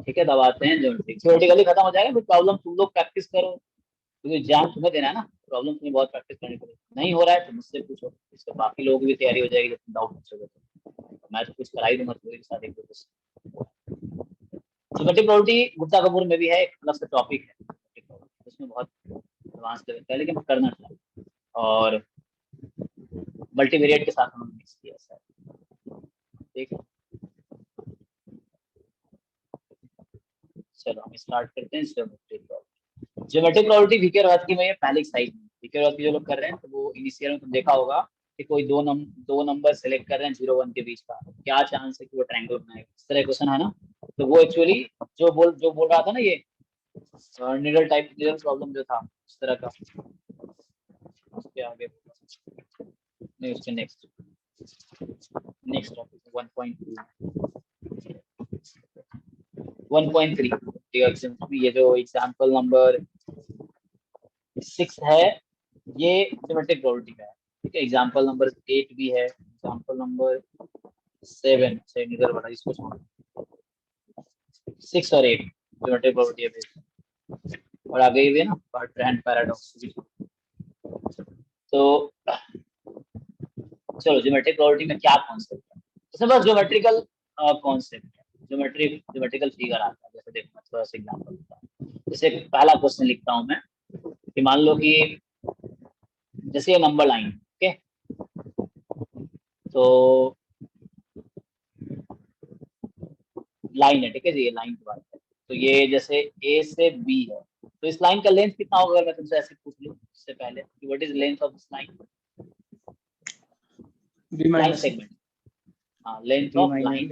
ठीक है। तब आते हैं ज्योमेट्रिक। थ्योरेटिकली खत्म हो जाएगा, फिर प्रॉब्लम तुम लोग प्रैक्टिस करो, क्योंकि एग्जाम तुम्हें देना है ना, प्रॉब्लम तुम्हें बहुत प्रैक्टिस करनी पड़ेगी। नहीं हो रहा है तो मुझसे पूछो, इससे बाकी लोगों की भी तैयारी हो जाएगी। जब तुम डाउट पूछोगे तो मैं तो कुछ करा ही दूंगा थ्योरी के साथ एक दो। ज्योमेट्रिक प्रॉपर्टी गुप्ता कपूर में भी है, एक अलग से टॉपिक है, उसमें बहुत एडवांस लगता है, लेकिन करना चाहिए। और मल्टीवेरिएट के साथ हमने मिक्स किया सर, ठीक है। चलो हम स्टार्ट करते हैं geometric property. Geometric property V K रॉथ की में ये पहले साइड में वीके रॉथ की जो लोग कर रहे हैं, तो वो इनिशियल में तुम देखा होगा कि कोई दो नंबर सेलेक्ट कर रहे हैं 0 1 के बीच का, क्या चांस है कि वो ट्रायंगल बनाएगा, इस तरह क्वेश्चन है ना। तो वो एक्चुअली जो बोल रहा था ना, ये निडल टाइप निडल प्रॉब्लम जो था इस तरह का, उसके आगे नहीं, उसके नेक्स्ट टॉपिक 1.3 ये जो एग्जांपल नंबर 6 है, ये ज्योमेट्रिक प्रॉपर्टी का है, ठीक है। एग्जांपल नंबर 8 भी है, एग्जांपल नंबर 7 से निकल वाला, इसको छोड़ो। 6 और 8 ज्योमेट्रिक प्रॉपर्टी है, और आगे भी है ना बर्ट्रैंड पैराडॉक्स। तो चलो ज्योमेट्रिक प्रॉपर्टी में क्या कॉन्सेप्ट है, इसमें बस ज्योमेट्रिकल कॉन्सेप्ट है, ज्योमेट्रिकल फिगर आता है। जैसे देखो मैं थोड़ा सा एग्जांपल देता हूँ। जैसे पहला क्वेश्चन लिखता हूँ मैं कि मान लो कि जैसे ये नंबर लाइन, ओके, तो लाइन है, ठीक है जी, ये लाइन की बात है। तो ये जैसे ए से बी है, तो इस लाइन का लेंथ कितना होगा? अगर मैं तुमसे ऐसे पूछ लूँ इससे पहले कि what is length of this line, B line minus. Segment, हाँ length B of minus. Line,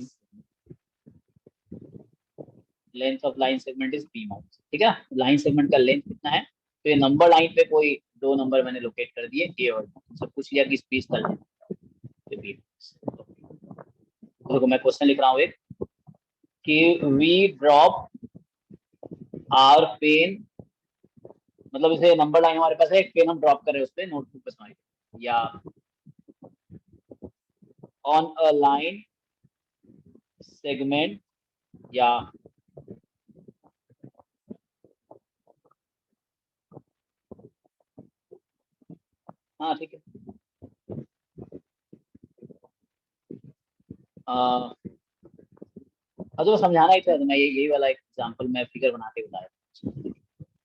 length of line segment is B minus, ठीक है। लाइन सेगमेंट का लेंथ कितना है, तो ये नंबर लाइन पे कोई दो नंबर मैंने लोकेट कर दिए, ए और B। सब पूछ लिया कि स्पीच कर लें, तो बी। देखो मैं क्वेश्चन लिख रहा हूँ एक, कि वी ड्रॉप आवर पेन, मतलब इसे नंबर लाइन हमारे पास है, एक पेन हम ड्रॉप कर रहे हैं उस पे नोटबुक पे समझ, या ऑन अ लाइन सेगमेंट, या हाँ ठीक है, तो समझाना ही था, तो मैं यही वाला एक एग्जांपल मैं फिगर बना के बताया।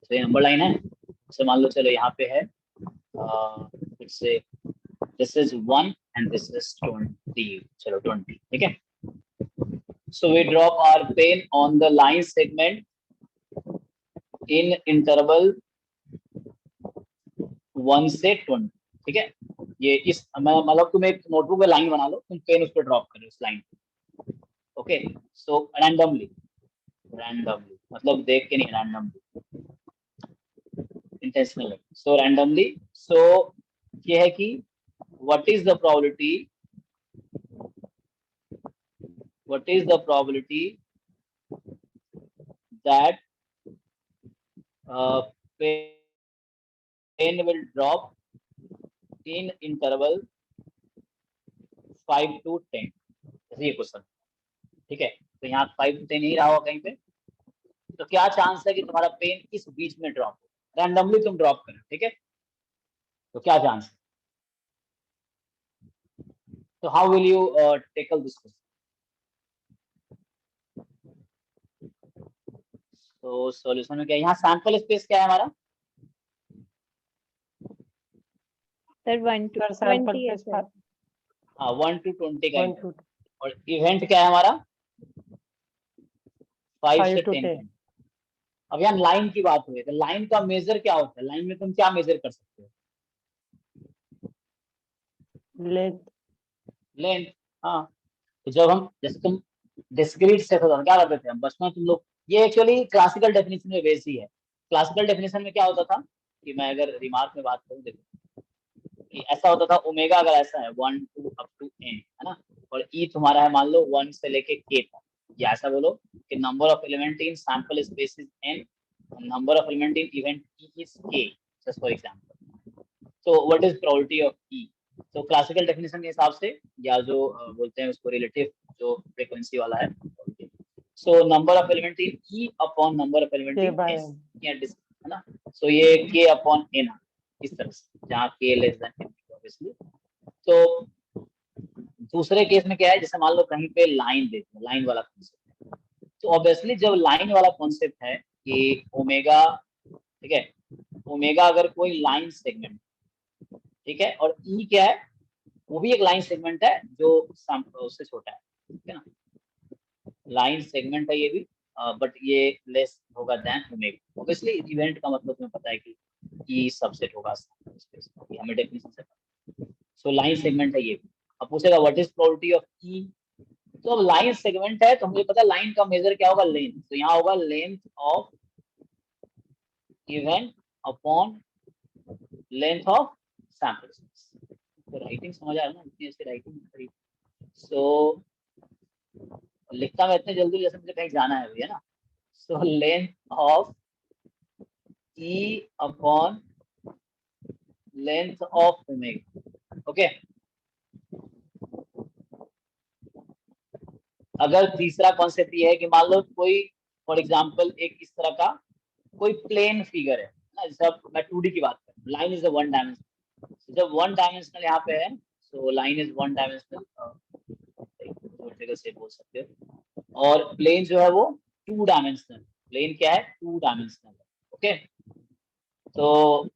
तो ये नंबर लाइन है, जैसे मान लो चलो यहाँ पे है, this is 1 and this is 20, चलो 20, ठीक है। So we drop our pen on the line segment in interval 1 से 20, ठीक है। ये इस मतलब तुम एक नोटबुक में लाइन बना लो, तुम पेन उस पर ड्रॉप कर रहे हो उस लाइन पे, ओके। सो रैंडमली मतलब देख के नहीं, रैंडमली, इंटेंशनली। सो रैंडमली, सो ये है कि what is the probability that pen will drop in interval 5 to 10, जैसे ये क्वेश्चन, ठीक है। तो यहाँ 5 to 10 ही रहा होगा कहीं पे, तो क्या चांस है कि तुम्हारा पेन इस बीच में ड्रॉप हो, रैंडमली तुम ड्रॉप करो, ठीक है। तो क्या चांस है, तो how will you tackle this question. तो सॉल्यूशन में क्या है, यहाँ सैंपल स्पेस क्या है हमारा, सर 1 to सर सैंपल 20 है पे सर। हाँ 1 to 20 का 1 interval। to और इवेंट क्या है हमारा 5 से 5 to 10। 10 अब यहाँ लाइन की बात हुई, तो लाइन का मेजर क्या होता है, लाइन में तुम क्या मेजर कर सकते हो, लेंथ लेंथ, हाँ। तो जब हम, जैसे तुम डिस्क्रीट से क्या करते थे हम बचपन में, तुम लोग, ये एक्चुअली क्लासिकल डेफिनेशन में वैसी है। क्लासिकल डेफिनेशन में क्या होता था कि मैं अगर रिमार्क में बात करूँ, देखो कि ऐसा होता था, ओमेगा अगर ऐसा है 1 to up to n, है ना, और ई तुम्हारा है मान लो 1 से लेके k तक, या ऐसा बोलो कि number of element in sample space is n, number of element in event e is k, just for example. तो what is probability of e, तो क्लासिकल डेफिनेशन के हिसाब से, या जो बोलते हैं उसको रिलेटिव जो फ्रीक्वेंसी वाला है, so number of element in e upon number of element k in by s, n है ना। सो ये k अपॉन n इस तरह से, जहाँ k less than n obviously. तो दूसरे केस में क्या है, जैसे मान लो कहीं पे लाइन देखो, लाइन वाला कॉन्सेप्ट है, तो ऑब्वियसली जब लाइन वाला कॉन्सेप्ट है कि ओमेगा, ठीक है, ओमेगा अगर कोई लाइन सेगमेंट, ठीक है, और ई क्या है, वो भी एक लाइन सेगमेंट है जो उससे छोटा है, ठीक है ना, लाइन सेगमेंट है ये भी, बट ये लेस होगा देन ओमेगा। ऑब्वियसली इवेंट का मतलब तुम्हें पता है कि ई सबसेट होगा, हमें डेफिनेशन से। सो लाइन सेगमेंट है ये भी। अब पूछेगा व्हाट इज प्रोबेबिलिटी ऑफ ई, तो अब लाइन सेगमेंट है तो मुझे पता है लाइन का मेजर क्या होगा, लेंथ, तो यहाँ होगा length of event upon length of sample space. तो राइटिंग समझ आ रहा है ना, इतनी ऐसी राइटिंग करी। सो लिखता मैं इतने जल्दी जैसे मुझे कहीं जाना है भैया ना। So length of E upon length of omega, okay. अगर तीसरा कॉन्सेप्ट ये है कि मान लो कोई, फॉर एग्जांपल एक इस तरह का कोई प्लेन फिगर है ना, जैसे अब मैं 2D की बात करूं, line is a one dimensional, जब वन डायमेंशनल यहाँ पे है, so line is one dimensional, से बोल सकते हो, और प्लेन जो है वो 2 डायमेंशनल, प्लेन क्या है 2 डायमेंशनल, ओके। तो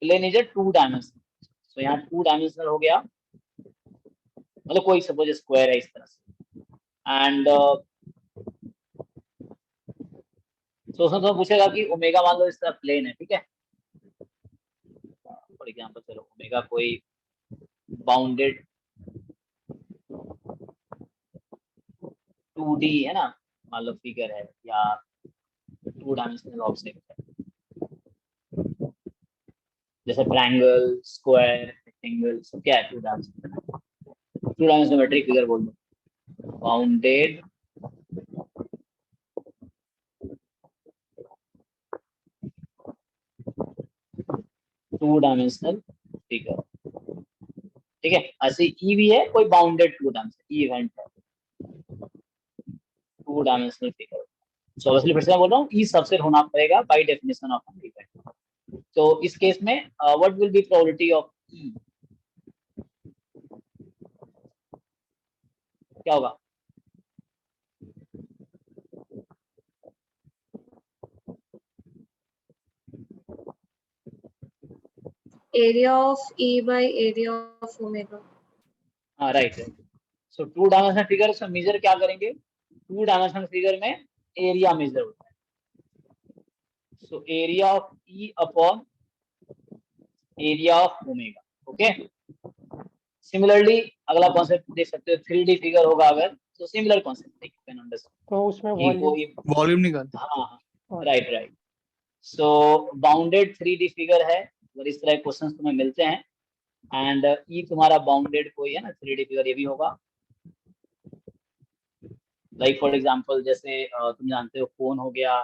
प्लेन इज अ 2 डायमेंशनल, सो यहाँ 2 डायमेंशनल हो गया, मतलब कोई सपोज स्क्वायर है इस तरह से, एंड तो उसमें तो पूछेगा कि ओमेगा मान लो इस तरह प्लेन है, ठीक है, फॉर एग्जांपल चलो ओमेगा कोई बाउंडेड 2D है ना, मान लो फिगर है या 2 डायमेंशनल ऑब्जेक्ट है, जैसे ट्रायंगल, स्क्वायर, रेक्टेंगल, सब क्या है 2 डायमेंशनल मैट्रिक फिगर बोल दो। बाउंडेड 2 डायमेंशनल फिगर, ठीक है। ऐसे ई भी है, कोई बाउंडेड 2 डायमेंशनल ई इवेंट है 2 डायमेंशनल फिगर। सो ऑब्वियसली फिर से मैं बोल रहा हूँ ई सबसेट होना पड़ेगा by definition of an event. तो इस केस में what will be probability of E, क्या होगा? area of E by area of omega. हाँ राइट। सो 2 डायमेंशनल फिगर से मेजर क्या करेंगे? 2 डायमेंशनल फिगर में एरिया मेजर होता है। So area of E upon area of omega. Okay, similarly अगला कॉन्सेप्ट देख सकते हो, 3D फिगर होगा अगर तो similar concept you can understand तो उसमें कि वॉल्यूम कोई वॉल्यूम निकाल। हाँ राइट राइट। सो बाउंडेड 3D फिगर है, अगर इस तरह क्वेश्चन तुम्हें मिलते हैं एंड ई तुम्हारा बाउंडेड कोई है ना 3D फिगर, ये भी होगा। लाइक फॉर एग्जांपल जैसे तुम जानते हो फोन हो गया,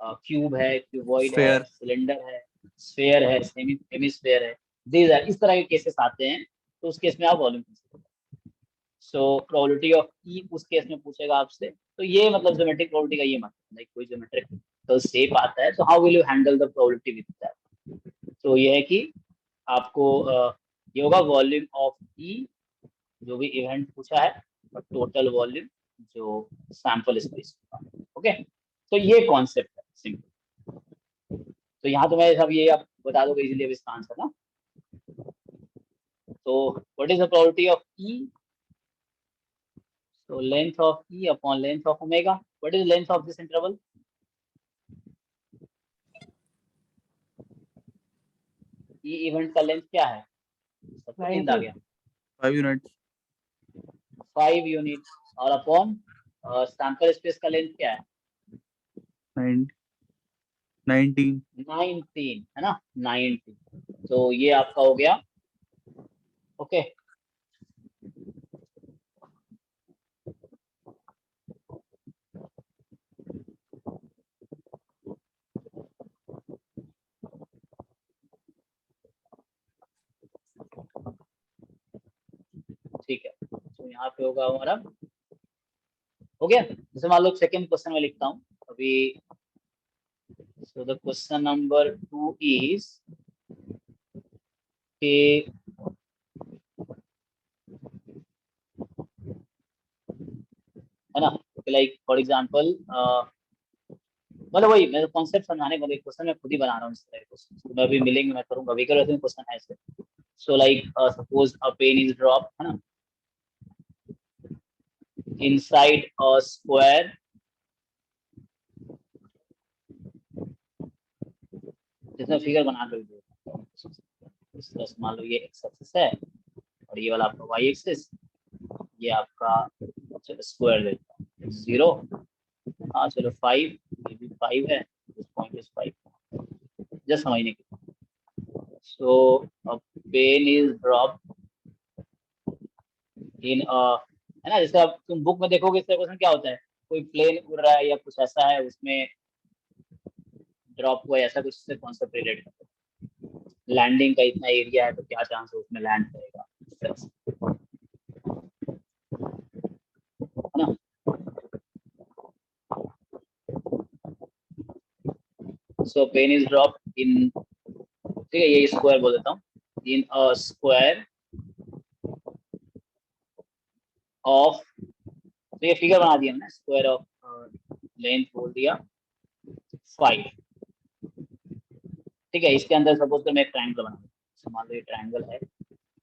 क्यूब है, क्यूबॉइड है, Sphere. सिलेंडर है, स्फीयर है, हेमिस्फीयर है, दीज आर, इस तरह के केसेस आते हैं तो उस केस में आप वॉल्यूम कंसीडर करें। सो प्रोबेबिलिटी ऑफ ई उस केस में पूछेगा आपसे, तो ये मतलब ज्योमेट्रिक प्रोबेबिलिटी का ये मतलब लाइक कोई ज्योमेट्रिक तो शेप आता है, तो how will you handle the probability with that. तो ये है कि आपको ये होगा वॉल्यूम ऑफ ई जो भी इवेंट पूछा है और टोटल वॉल्यूम जो सैंपल स्पेस होगा। ओके, तो ये कॉन्सेप्ट है सिंपल। तो यहाँ तो मैं सब ये आप बता दोगे इजीली अब इसका आंसर ना। तो what is the probability of E? So length of E upon length of omega. What is length of this interval? E event का लेंथ क्या है? सबको नींद आ गया। 5 यूनिट 5 यूनिट और अपॉन सैंपल स्पेस का लेंथ क्या है? 19 19 है ना, 19। तो ये आपका हो गया। ओके, ठीक है। तो यहाँ पे होगा हमारा हो गया। जैसे मान लो सेकेंड क्वेश्चन में लिखता हूँ अभी। So the question number 2 is कि है ना, लाइक फॉर एग्जांपल मतलब वही मैं कॉन्सेप्ट समझाने को क्वेश्चन मैं खुद ही बना रहा हूँ इस तरह क्वेश्चन, तो मैं अभी मिलेंगे मैं करूँगा, अभी कर क्वेश्चन है ऐसे। So like suppose a pen is drop है ना इनसाइड अ स्क्वायर, जिसमें फिगर बना कर इस तरह से मान लो ये एक्स एक्सिस है और ये वाला आपका वाई एक्सिस, ये आपका चलो स्क्वायर देता हूँ 0, हाँ चलो 5, ये भी 5 है, दिस पॉइंट इज 5, जस्ट समझने के। सो अ पेन इज ड्रॉप इन है ना, जैसे आप तुम बुक में देखोगे इस तरह क्वेश्चन क्या होता है, कोई प्लेन उड़ रहा है या कुछ ऐसा है उसमें ड्रॉप हुआ ऐसा कुछ से कॉन्सेप्ट रिलेट करते हैं। लैंडिंग का इतना एरिया है तो क्या चांस है उसमें लैंड करेगा, इस तरह से है ना। सो पेन इज ड्रॉप इन, ठीक है ये स्क्वायर बोल देता हूँ, इन अ स्क्वायर ऑफ, तो ये फिगर बना दिया हमने, स्क्वायर ऑफ लेंथ बोल दिया 5, ठीक है। इसके अंदर सपोज कर मैं एक ट्रायंगल बना दूं, मान लो ये ट्रायंगल है,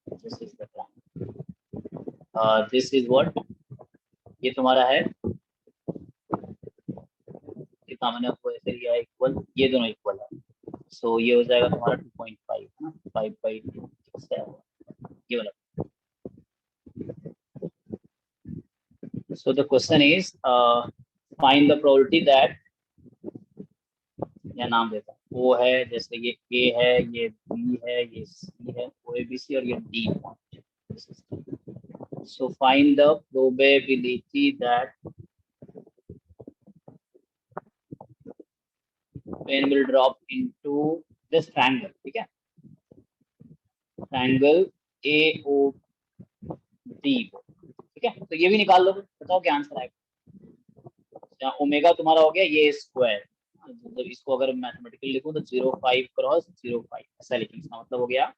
this is the triangle, this is what, ये तुम्हारा है कितना मैंने आपको ऐसे लिया इक्वल, ये दोनों इक्वल है। सो ये हो जाएगा तुम्हारा 2.5 है ना, 5/6 है ये वाला। So the question is, find the probability that, या नाम देता हूँ, O है, जैसे ये A है, ये B है, ये C है, O A B C और ये D point. So find the probability that pen will drop into this triangle. ठीक है, triangle AOD. ठीक है, तो ये भी निकाल लो, बताओ क्या आंसर आएगा। ओमेगा तुम्हारा हो गया ये स्क्वायर, जब इसको अगर मैथमेटिकली लिखूं तो 0.5 क्रॉस 0.5 ऐसा लिखेंगे, इसका मतलब हो गया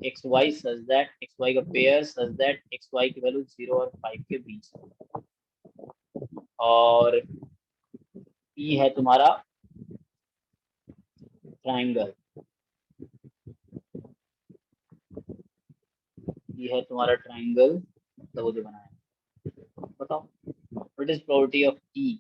x y such that, x y का pair such that x y की वैल्यू 0 और 5 के बीच है, और ई है तुम्हारा ट्राइंगल, ये है तुम्हारा ट्राइंगल, मतलब वो जो बनाया, बताओ what is probability of E.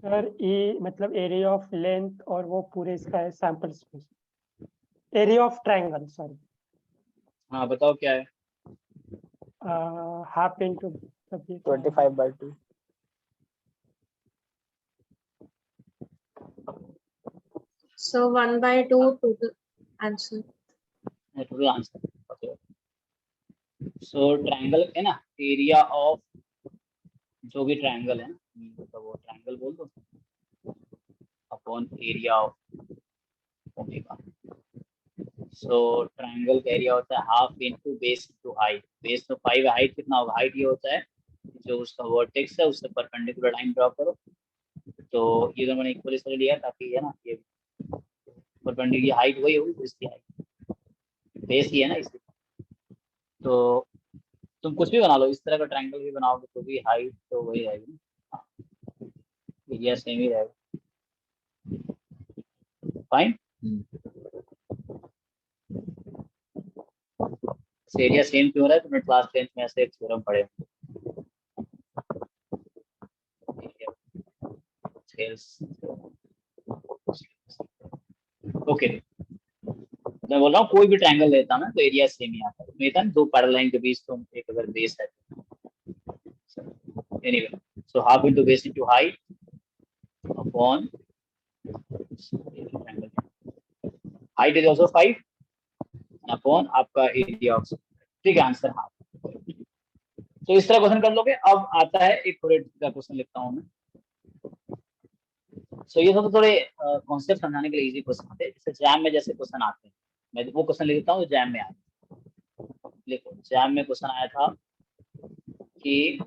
Sir E मतलब एरिया ऑफ लेंथ और वो पूरे इसका है sample space, area of triangle sorry, हाँ बताओ क्या है। Half into 25/2. So 1/2 total answer. Total answer, okay. So triangle है ना, एरिया ऑफ जो भी ट्रायंगल है, तो वो ट्रायंगल बोल दो upon area of omega. So triangle का एरिया होता है half into base into height, base तो 5 है, हाइट कितना होगा, हाइट ये होता है जो उसका वर्टेक्स है उससे परपेंडिकुलर लाइन ड्रॉ करो, तो ये तो मैंने इक्वल इसलिए लिया ताकि है ना ये परपेंडिकुलर हाइट वही होगी, तो इसकी हाइट बेस ही है ना इसकी, तो तुम कुछ भी बना लो, इस तरह का ट्रायंगल भी बनाओगे तो भी हाइट तो वही रहेगी ना, एरिया सेम ही रहेगा। फाइन, एरिया सेम क्यों रहा है, तुमने क्लास 10th में ऐसे एक थ्योरम पढ़े ओके। मैं बोल रहा हूँ कोई भी ट्रायंगल लेता मैं तो एरिया सेम ही आता है, मेरा दो पैरेलल लाइन के बीच तो एक अगर बेस है, anyway, so half into base into height upon height is also 5 upon आपका एरिया ऑफ, ठीक है आंसर हाफ। तो इस तरह क्वेश्चन कर लोगे। अब आता है एक थोड़े का क्वेश्चन लिखता हूँ मैं। सो ये सब थोड़े कॉन्सेप्ट समझाने के लिए इजी क्वेश्चन आते हैं, जैसे जैम में जैसे क्वेश्चन आते हैं, मैं वो क्वेश्चन लिखता हूँ जैम में आया। देखो जैम में क्वेश्चन आया था कि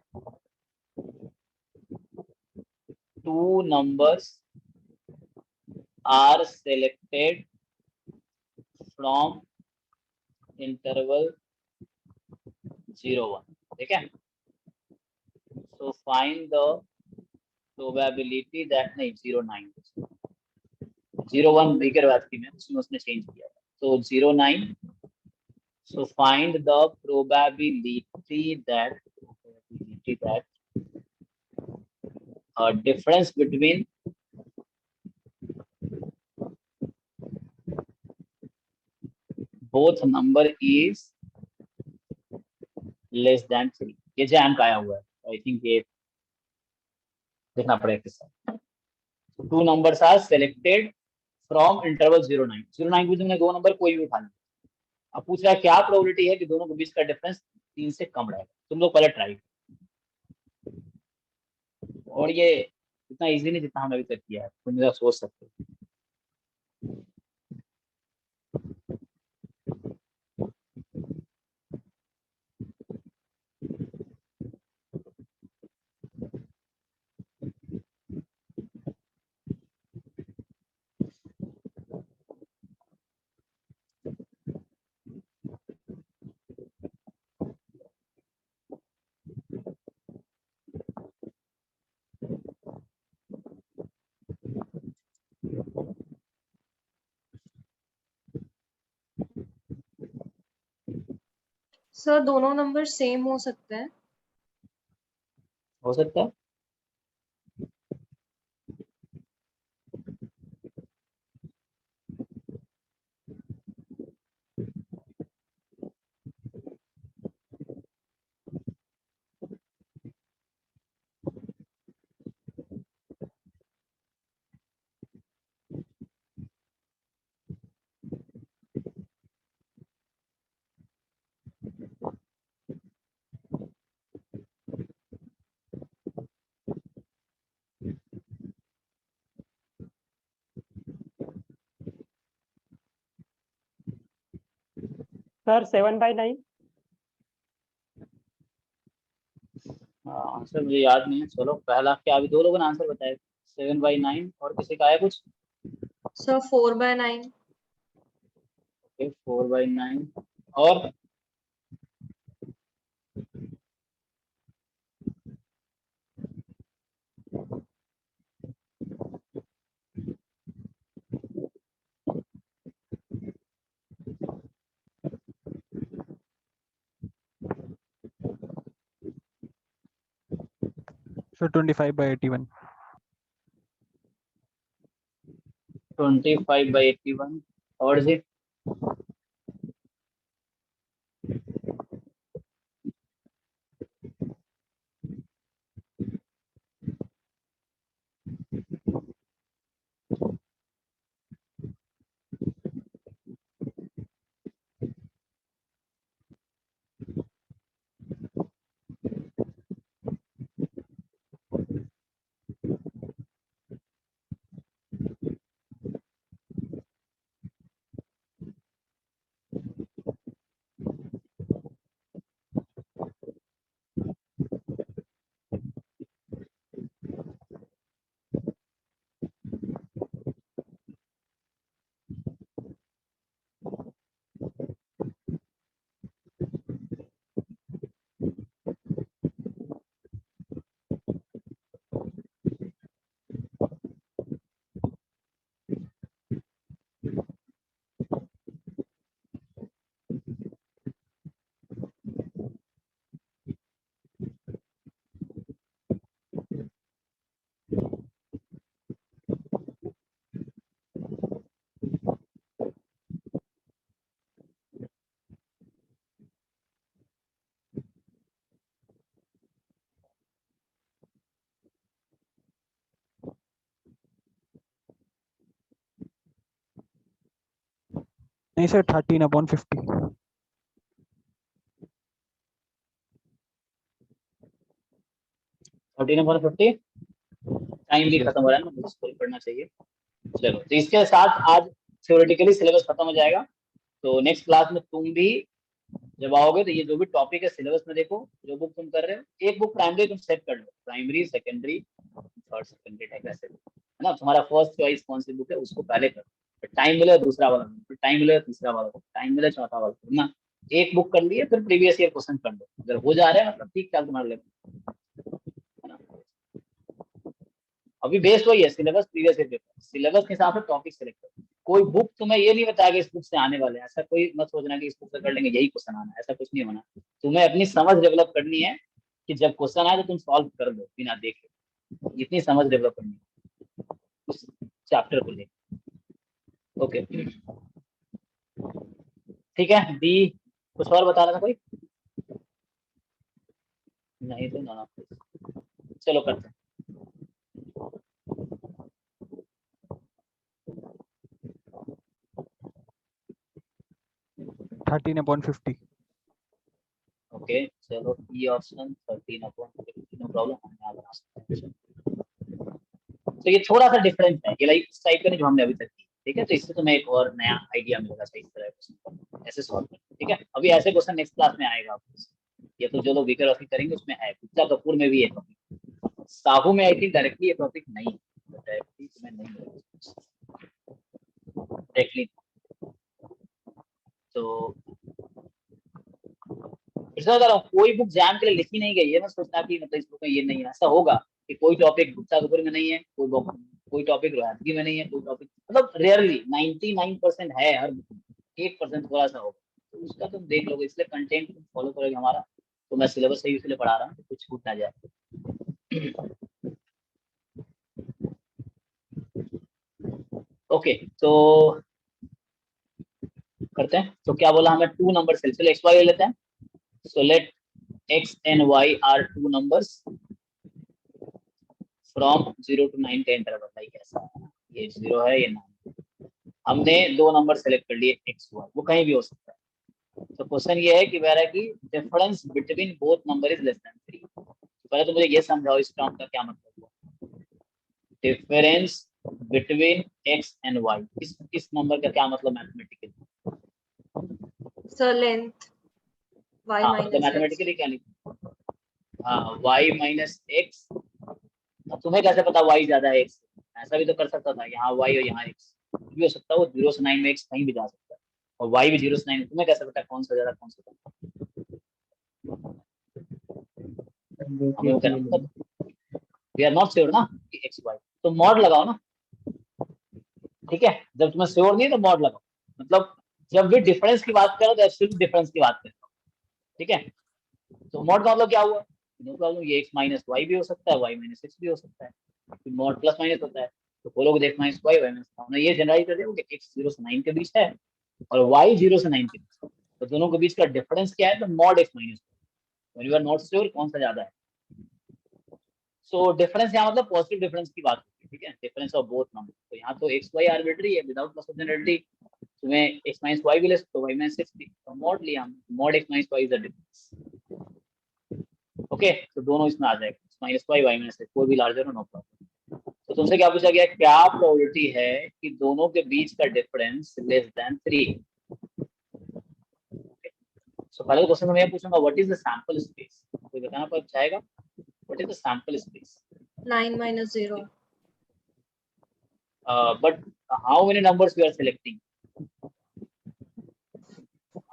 2 numbers are selected from interval 0-1, ठीक है। So find the probability that नहीं 0-9 0-1 बिगर बात की मैं, उसमें उसने चेंज किया था, तो 0-9। So find the probability that difference between both number is less than 3। ये जैम का आया हुआ है, आई थिंक ये देखना पड़ेगा किसका। 2 numbers are selected from interval 0-9, 0-9 में तुमने दो नंबर कोई भी उठा लिया। अब पूछ रहा है क्या प्रोबेबिलिटी है कि दोनों के बीच का डिफरेंस 3 से कम रहेगा। तुम लोग पहले ट्राई, और ये इतना इजी नहीं जितना हमने अभी तक किया है, तुम जरा सोच सकते हो। सर दोनों नंबर सेम हो सकते हैं। हो सकता है। सर 7/9। आंसर मुझे याद नहीं है, चलो पहला क्या, अभी दो लोगों ने आंसर बताया 7/9, और किसी का है कुछ? सर 4/9। ओके 4/9, और सर 25/81। 25/81, और जी? नहीं सर 13/50। 13/50। टाइम भी खत्म हो रहा है ना, मुझे स्कूल पढ़ना चाहिए। चलो, तो इसके साथ आज थ्योरेटिकली सिलेबस खत्म हो जाएगा। तो नेक्स्ट क्लास में तुम भी जब आओगे तो ये जो भी टॉपिक है सिलेबस में देखो, जो बुक तुम कर रहे हो, एक बुक प्राइमरी तुम सेट कर लो, primary secondary third secondary type ऐसे, है ना। तुम्हारा फर्स्ट चॉइस कौन सी बुक है उसको पहले करो, फिर टाइम मिले दूसरा वाला, फिर टाइम मिले तीसरा वाला, टाइम मिले चौथा वाला, है ना। एक बुक कर लिए, फिर प्रीवियस ईयर क्वेश्चन कर लो, अगर हो जा रहा है मतलब ठीक ठाक तुम्हारे लेवल, है ना। अभी बेस्ट वही है syllabus, previous year paper, syllabus के हिसाब से टॉपिक सेलेक्ट करो। कोई बुक तुम्हें ये नहीं बताएगा इस बुक से आने वाले, ऐसा कोई मत सोचना कि इस बुक से कर लेंगे यही क्वेश्चन आना, ऐसा कुछ नहीं होना। तुम्हें अपनी समझ डेवलप करनी है कि जब क्वेश्चन आए तो तुम सॉल्व कर दो बिना देखे, इतनी समझ डेवलप करनी है उस चैप्टर को लेकर। ओके ठीक है। डी कुछ और बता रहा था कोई? नहीं तो ना, चलो करते हैं। 13/50। ओके चलो, ई ऑप्शन 13/50, नो प्रॉब्लम, हम यहाँ बना सकते हैं। तो ये थोड़ा सा डिफरेंट है, ये लाइक इस टाइप का नहीं जो हमने अभी तक की, ठीक है। तो इससे तुम्हें एक और नया आइडिया मिलेगा सही तरह क्वेश्चन ऐसे सॉल्व करना, ठीक है। अभी ऐसे क्वेश्चन नेक्स्ट क्लास में आएगा आपको, ये तो जो लोग वीकर ऑफिस करेंगे उसमें है, गुप्ता कपूर में भी है टॉपिक, साहू में आई थिंक डायरेक्टली ये टॉपिक नहीं है, डायरेक्टली तुम्हें नहीं मिलेगा डायरेक्टली। तो फिर अगर कोई बुक जैम के लिए लिखी नहीं गई है, मैं सोचता कि मतलब इस बुक में ये नहीं है, ऐसा होगा कि कोई टॉपिक गुप्ता कपूर में नहीं है, कोई टॉपिक रोहतगी में नहीं है, कोई टॉपिक मतलब रेयरली 99% है हर बुक में, 1% थोड़ा सा होगा, तो उसका तुम देख लोगे, इसलिए कंटेंट तुम फॉलो करोगे हमारा, तो मैं सिलेबस सही इसलिए पढ़ा रहा हूँ, कुछ छूट ना जाए। ओके, तो करते हैं। तो क्या बोला हमें, 2 नंबर सेल, चलो एक्स वाई ले लेते हैं। So let x and y are 2 numbers from 0 to 9 का इंटरवल, लाइक ऐसा है, ये 0 है, ये 9। हमने 2 नंबर सेलेक्ट कर लिए x y, वो कहीं भी हो सकता है। तो क्वेश्चन ये है कि वह कि difference between both number is less than 3। तो पहले तो मुझे ये समझाओ इस टर्म का क्या मतलब हुआ, difference between x and y, इस नंबर का क्या मतलब मैथमेटिकली? सर लेंथ y हाँ, minus तो x. मैथमेटिकली क्या लिखूं? हाँ, y माइनस एक्स। तुम्हें कैसे पता y ज्यादा है x? ऐसा भी तो कर सकता था, यहाँ y और यहाँ x भी हो सकता है, वो 0 से 9 में x कहीं भी जा सकता है, और y भी 0 से 9 में, तुम्हें कैसे पता कौन सा ज्यादा कौन सा कम? हमें वो कहना पता, वी आर नॉट श्योर ना कि x y, तो मॉड लगाओ ना, ठीक है। जब तुम्हें श्योर नहीं है तो मॉड लगाओ, मतलब जब भी डिफरेंस की बात करो तो एब्सोल्यूट डिफरेंस की बात करो, ठीक है। तो मॉड का मतलब क्या हुआ, नो प्रॉब्लम, ये x माइनस वाई भी हो सकता है, y माइनस एक्स भी हो सकता है, फिर मॉड प्लस माइनस होता है, तो बोलोगे x minus y, y minus, हमने ये जनरलाइज कर दिया कि x 0 से 9 के बीच है और y 0 से 9 के बीच है, तो दोनों के बीच का डिफरेंस क्या है, तो mod x minus, when you are not sure कौन सा ज्यादा है। सो डिफरेंस यहाँ मतलब पॉजिटिव डिफरेंस की बात होती है, ठीक है, डिफरेंस ऑफ बोथ नंबर। तो यहाँ तो एक्स वाई आर्बिट्री है, विदाउट प्लस ऑफ जनरलिटी, तुम्हें x माइनस वाई भी ले सकते हो, y माइनस एक्स भी, तो मॉड लिया हम, mod x minus y is the difference. Okay, तो दोनों इसमें आ जाएगा, x minus y, y minus x, कोई भी लार्जर हो, नो प्रॉब्लम। तो तुमसे क्या पूछा गया, क्या प्रोबेबिलिटी है कि दोनों के बीच का डिफरेंस लेस देन 3? सो पहले क्वेश्चन में मैं पूछूंगा what is the sample space, कोई बताना पर चाहेगा, what is the sample space? 9 minus 0. But how many numbers we are selecting?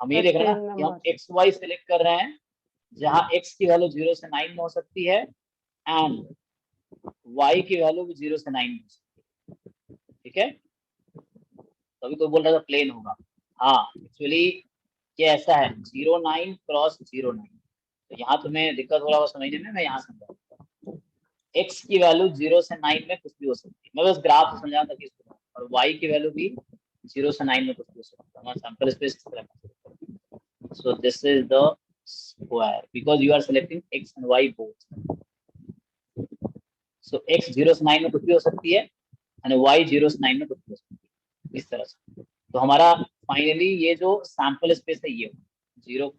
हम ये देख रहे हैं ना कि हम एक्स वाई सेलेक्ट कर रहे हैं, जहां x की वैल्यू 0 से 9 में हो सकती है एंड y की वैल्यू भी 0 से 9 में हो सकती है, ठीक है। तभी तो बोल रहा था प्लेन होगा। हाँ, एक्चुअली ये ऐसा है 0 9 क्रॉस 0 9, तो यहाँ तुम्हें दिक्कत हो रहा होगा समझने में, मैं यहाँ समझाऊंगा। x की वैल्यू 0 से 9 में कुछ भी हो सकती है, मैं बस ग्राफ से समझा था किसको, और y की वैल्यू भी 0 से 9 में कुछ भी हो सकती है। हमारा सैंपल स्पेस इस तरह का, सो this is the square because you are selecting x and y both. So x 0 से 9 में कुछ भी हो सकती है and y 0 से 9 में कुछ भी हो सकती है, इस तरह से। तो हमारा फाइनली ये जो सैंपल स्पेस है ये 0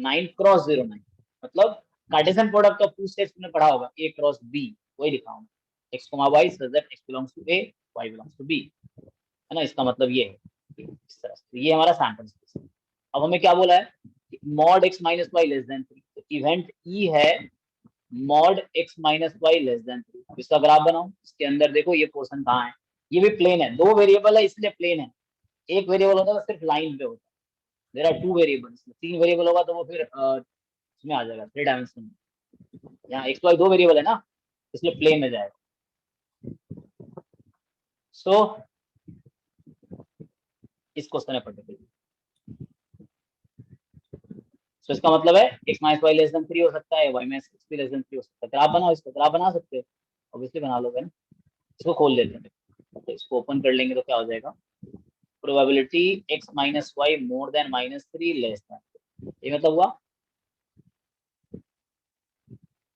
9 क्रॉस 0 9, मतलब Cartesian product of two states में पढ़ा होगा, a क्रॉस b, वही लिखा हूँ, x, y such that x belongs to a, y belongs to b, है ना। इसका मतलब ये है इस तरह से, ये हमारा सैंपल स्पेस है। अब हमें क्या बोला है, mod x minus y less than 3, तो इवेंट ई है mod x minus y less than 3। अब इसका ग्राफ बनाओ, इसके अंदर देखो ये पोर्शन कहाँ है, ये भी प्लेन है, 2 वेरिएबल है इसलिए प्लेन है, एक वेरिएबल होता है तो सिर्फ लाइन पे होता है, देयर आर 2 वेरिएबल्स, 3 वेरिएबल होगा तो वो फिर इसमें आ जाएगा 3 डायमेंशन, यहाँ x y 2 वेरिएबल है ना, इसलिए प्लेन में जाएगा। सो इस क्वेश्चन है पर्टिकुलर, तो इसका मतलब है x minus y less than 3 हो सकता है, y माइनस एक्स भी लेस देन 3 हो सकता है। ग्राफ बनाओ, इसका ग्राफ बना सकते हो, ऑब्वियसली बना लोगे ना। इसको खोल लेते हैं, तो इसको ओपन कर लेंगे तो क्या हो जाएगा, probability x minus y more than minus 3 less than, ये मतलब हुआ,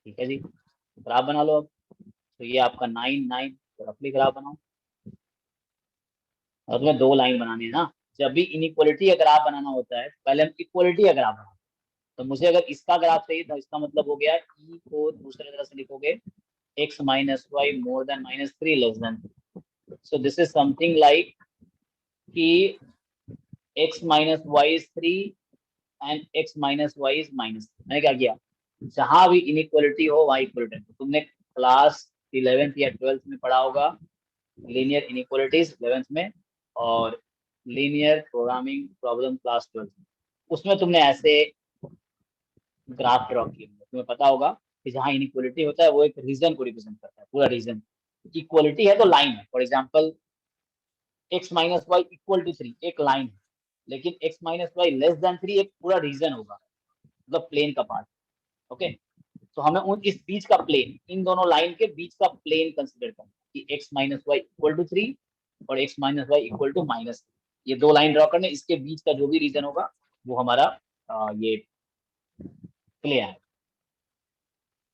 ठीक है जी। ग्राफ बना लो अब, तो ये आपका 9 9, तो रफली ग्राफ बनाओ, और तुम्हें 2 लाइन बनानी है ना। जब भी इनइक्वालिटी का ग्राफ बनाना होता है पहले हम इक्वालिटी का ग्राफ बनाते हैं, तो मुझे अगर इसका ग्राफ चाहिए था, इसका मतलब हो गया ई को दूसरे तरह से लिखोगे x minus y more than minus 3 less than, so this is something like कि x minus y is 3 and x minus y is minus. मैंने क्या किया, जहां भी इनइक्वालिटी हो वहां इक्वलिटी, तो तुमने क्लास 11th या 12th में पढ़ा होगा लीनियर इनइक्वालिटीज 11th में, और linear programming problem class 12th में, उसमें तुमने ऐसे ग्राफ ड्रॉ किए, तुम्हें पता होगा कि जहां इनइक्वालिटी होता है वो एक रीजन को रिप्रेजेंट करता है, पूरा रीजन। इक्वालिटी है तो लाइन है, for example x minus y equal to 3 एक लाइन है, लेकिन x minus y less than 3 एक पूरा रीजन होगा, मतलब प्लेन का पार्ट। ओके, तो हमें उन इस बीच का प्लेन, इन दोनों लाइन के बीच का प्लेन कंसीडर करना कि x minus y equal to 3 और x minus y equal to minus, ये दो लाइन ड्रॉ करने, इसके बीच का जो भी रीजन होगा वो हमारा ये प्लेन है,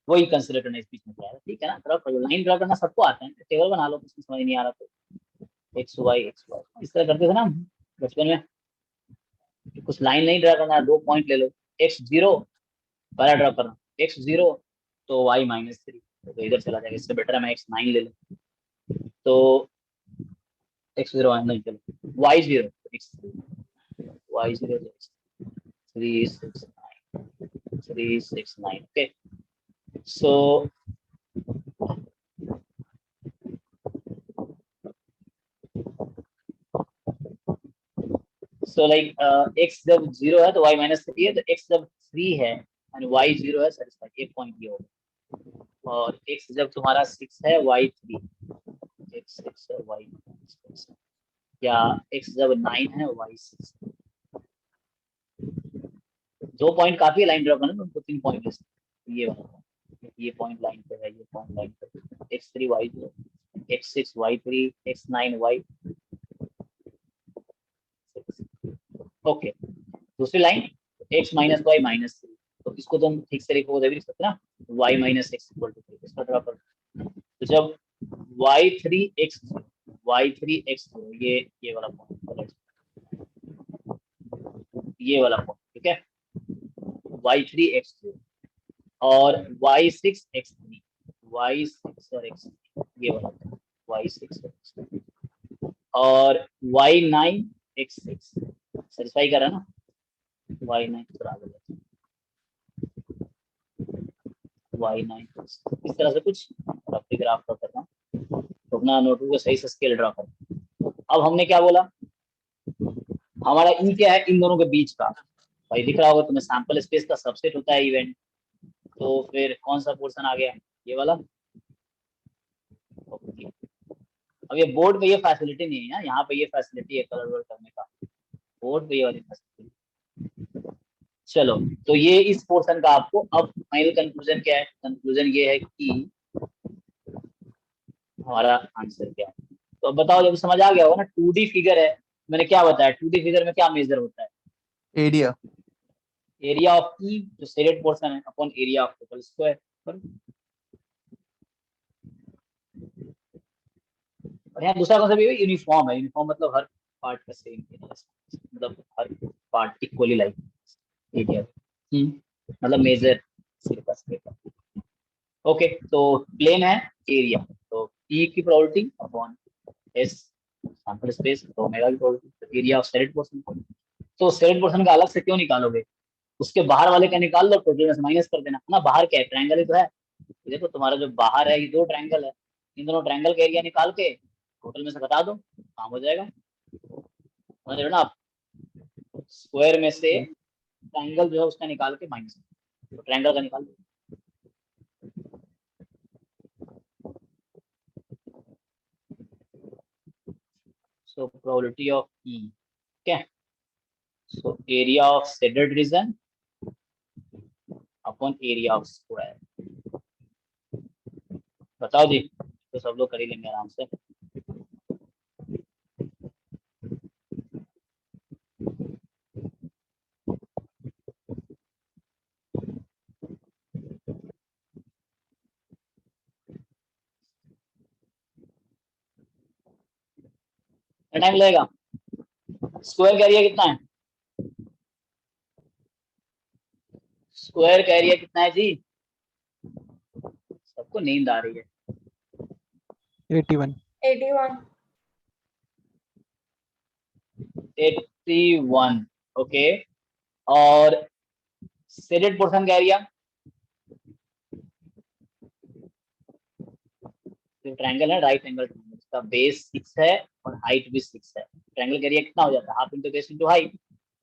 वही कंसीडर करना इस बीच में क्या है। ठीक है ना, ड्रॉ करो, लाइन ड्रॉ करना सबको आता है, टेबल बना लो, कुछ समझ नहीं आ रहा तो एक्स वाई इस तरह करते थे ना बचपन में। कुछ लाइन नहीं ड्रॉ करना, 2 पॉइंट ले लो, x0 पहला ड्रॉ करना, x0 तो y माइनस 3, तो इधर चला जाएगा, इससे बेटर है मैं x9 ले लूं, तो x0 नहीं, चलो y0 y0 369 okay. So like x जब 0 है तो y माइनस 3 है, तो x जब 3 है एंड y 0 है, सेटिस्फाई, एक पॉइंट ये होगा। और x जब तुम्हारा 6 है, y 3, x 6 है, y 6, या x जब 9 है, y 6, 2 पॉइंट काफी, लाइन ड्रॉ करना तो 3 पॉइंट ले सकते, ये वाला, ये पॉइंट लाइन पे है, ये पॉइंट लाइन पे, x3 y0, x6 y3, x9 y 6, okay. दूसरी line x minus y minus 3, तो इसको तुम ठीक से लिखो, भी लिख सकते ना, y minus x equal to 3, इसका ड्रॉ करो। तो जब y3x0 ये वाला पॉइंट, ये वाला पॉइंट, ठीक है, y3x0 और y6x3, y6 और x3, ये वाला y6 और x3, और y9x6 सेटिस्फाई कर रहा है ना, y9 थोड़ा आगे जाते हैं, y9 इस तरह से कुछ रफली ग्राफ ड्रॉ करना, तो अपना नोटबुक को सही से स्केल ड्रॉ करना। अब हमने क्या बोला, हमारा ई क्या है, इन दोनों के बीच का, भाई दिख रहा होगा तुम्हें, सैंपल स्पेस का सबसेट होता है इवेंट, तो फिर कौन सा पोर्शन आ गया, ये वाला। ओके, अब ये बोर्ड पे ये फैसिलिटी नहीं है ना, यहाँ पे ये फैसिलिटी है कलर वर्क करने का, बोर्ड पे ये वाली फैसिलिटी। चलो, तो ये इस पोर्शन का आपको, अब फाइनल कंक्लूजन क्या है, कंक्लूजन ये है कि हमारा आंसर क्या है। तो अब बताओ, जब समझ आ गया होगा ना, 2D फिगर है, मैंने क्या बताया, 2D फिगर में क्या मेजर होता है, एरिया एरिया ऑफ ई जो शेडेड पोर्शन है upon area of total square. और यहाँ दूसरा कॉन्सेप्ट ये यूनिफॉर्म है, यूनिफॉर्म मतलब हर पार्ट का सेम, मतलब हर पार्ट इक्वली लाइक एरिया, मतलब मेजर सिर्फ। ओके, तो प्लेन है एरिया, तो ई की probability upon S sample space, तो ओमेगा की probability, area of shaded portion. तो शेडेड पोर्शन का अलग से क्यों निकालोगे, उसके बाहर वाले का निकाल लो, टोटल में से माइनस कर देना ना, बाहर क्या है, ट्रायंगल ही तो है। देखो तुम्हारा जो बाहर है, ये 2 ट्रायंगल है, इन दोनों ट्रायंगल का एरिया निकाल के टोटल में से घटा दो, काम हो जाएगा। समझ रहे हो ना आप, स्क्वायर में से ट्रायंगल जो है उसका निकाल के माइनस, तो ट्रायंगल का निकाल दो। So probability of E, okay, so area of shaded region upon area of square। बताओ जी, तो सब लोग कर ही लेंगे आराम से। टाइम लगेगा, स्क्वायर का एरिया कितना है, स्क्वायर का एरिया कितना है जी, सबको नींद आ रही है। 81 81 ओके, और शेडेड पोर्शन का एरिया, ट्रायंगल है, राइट एंगल ट्रायंगल, इसका बेस 6 है और हाइट भी 6 है, ट्रायंगल का एरिया कितना हो जाता है, half into base into height,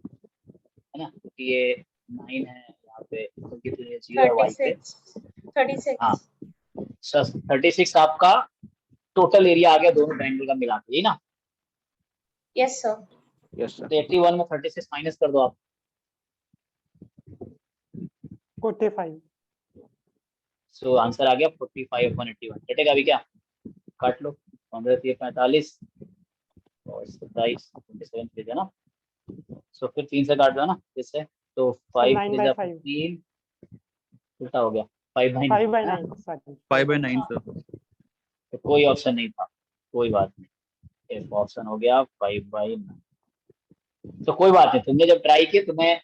है ना, क्योंकि ये 9 है यहाँ पे, तो कितने 0 है y पे, 36 हाँ 36 आपका टोटल एरिया आ गया दोनों ट्रायंगल का मिला के, यही ना। Yes sir. Yes sir. तो 81 में 36 माइनस कर दो आप, 45। सो आंसर आ गया 45/81। कटेगा अभी क्या, काट लो, 15 3 45 और 27 27 है ना, सो फिर 3 से काट दो ना इससे, तो 5 9 3 by जा 5 15, उल्टा हो गया 5/9 5 by 9 सॉरी 5/9 सर। तो कोई ऑप्शन नहीं था, कोई बात नहीं, एक ऑप्शन हो गया 5/9। तो कोई बात नहीं, तुमने जब ट्राई किया तुम्हें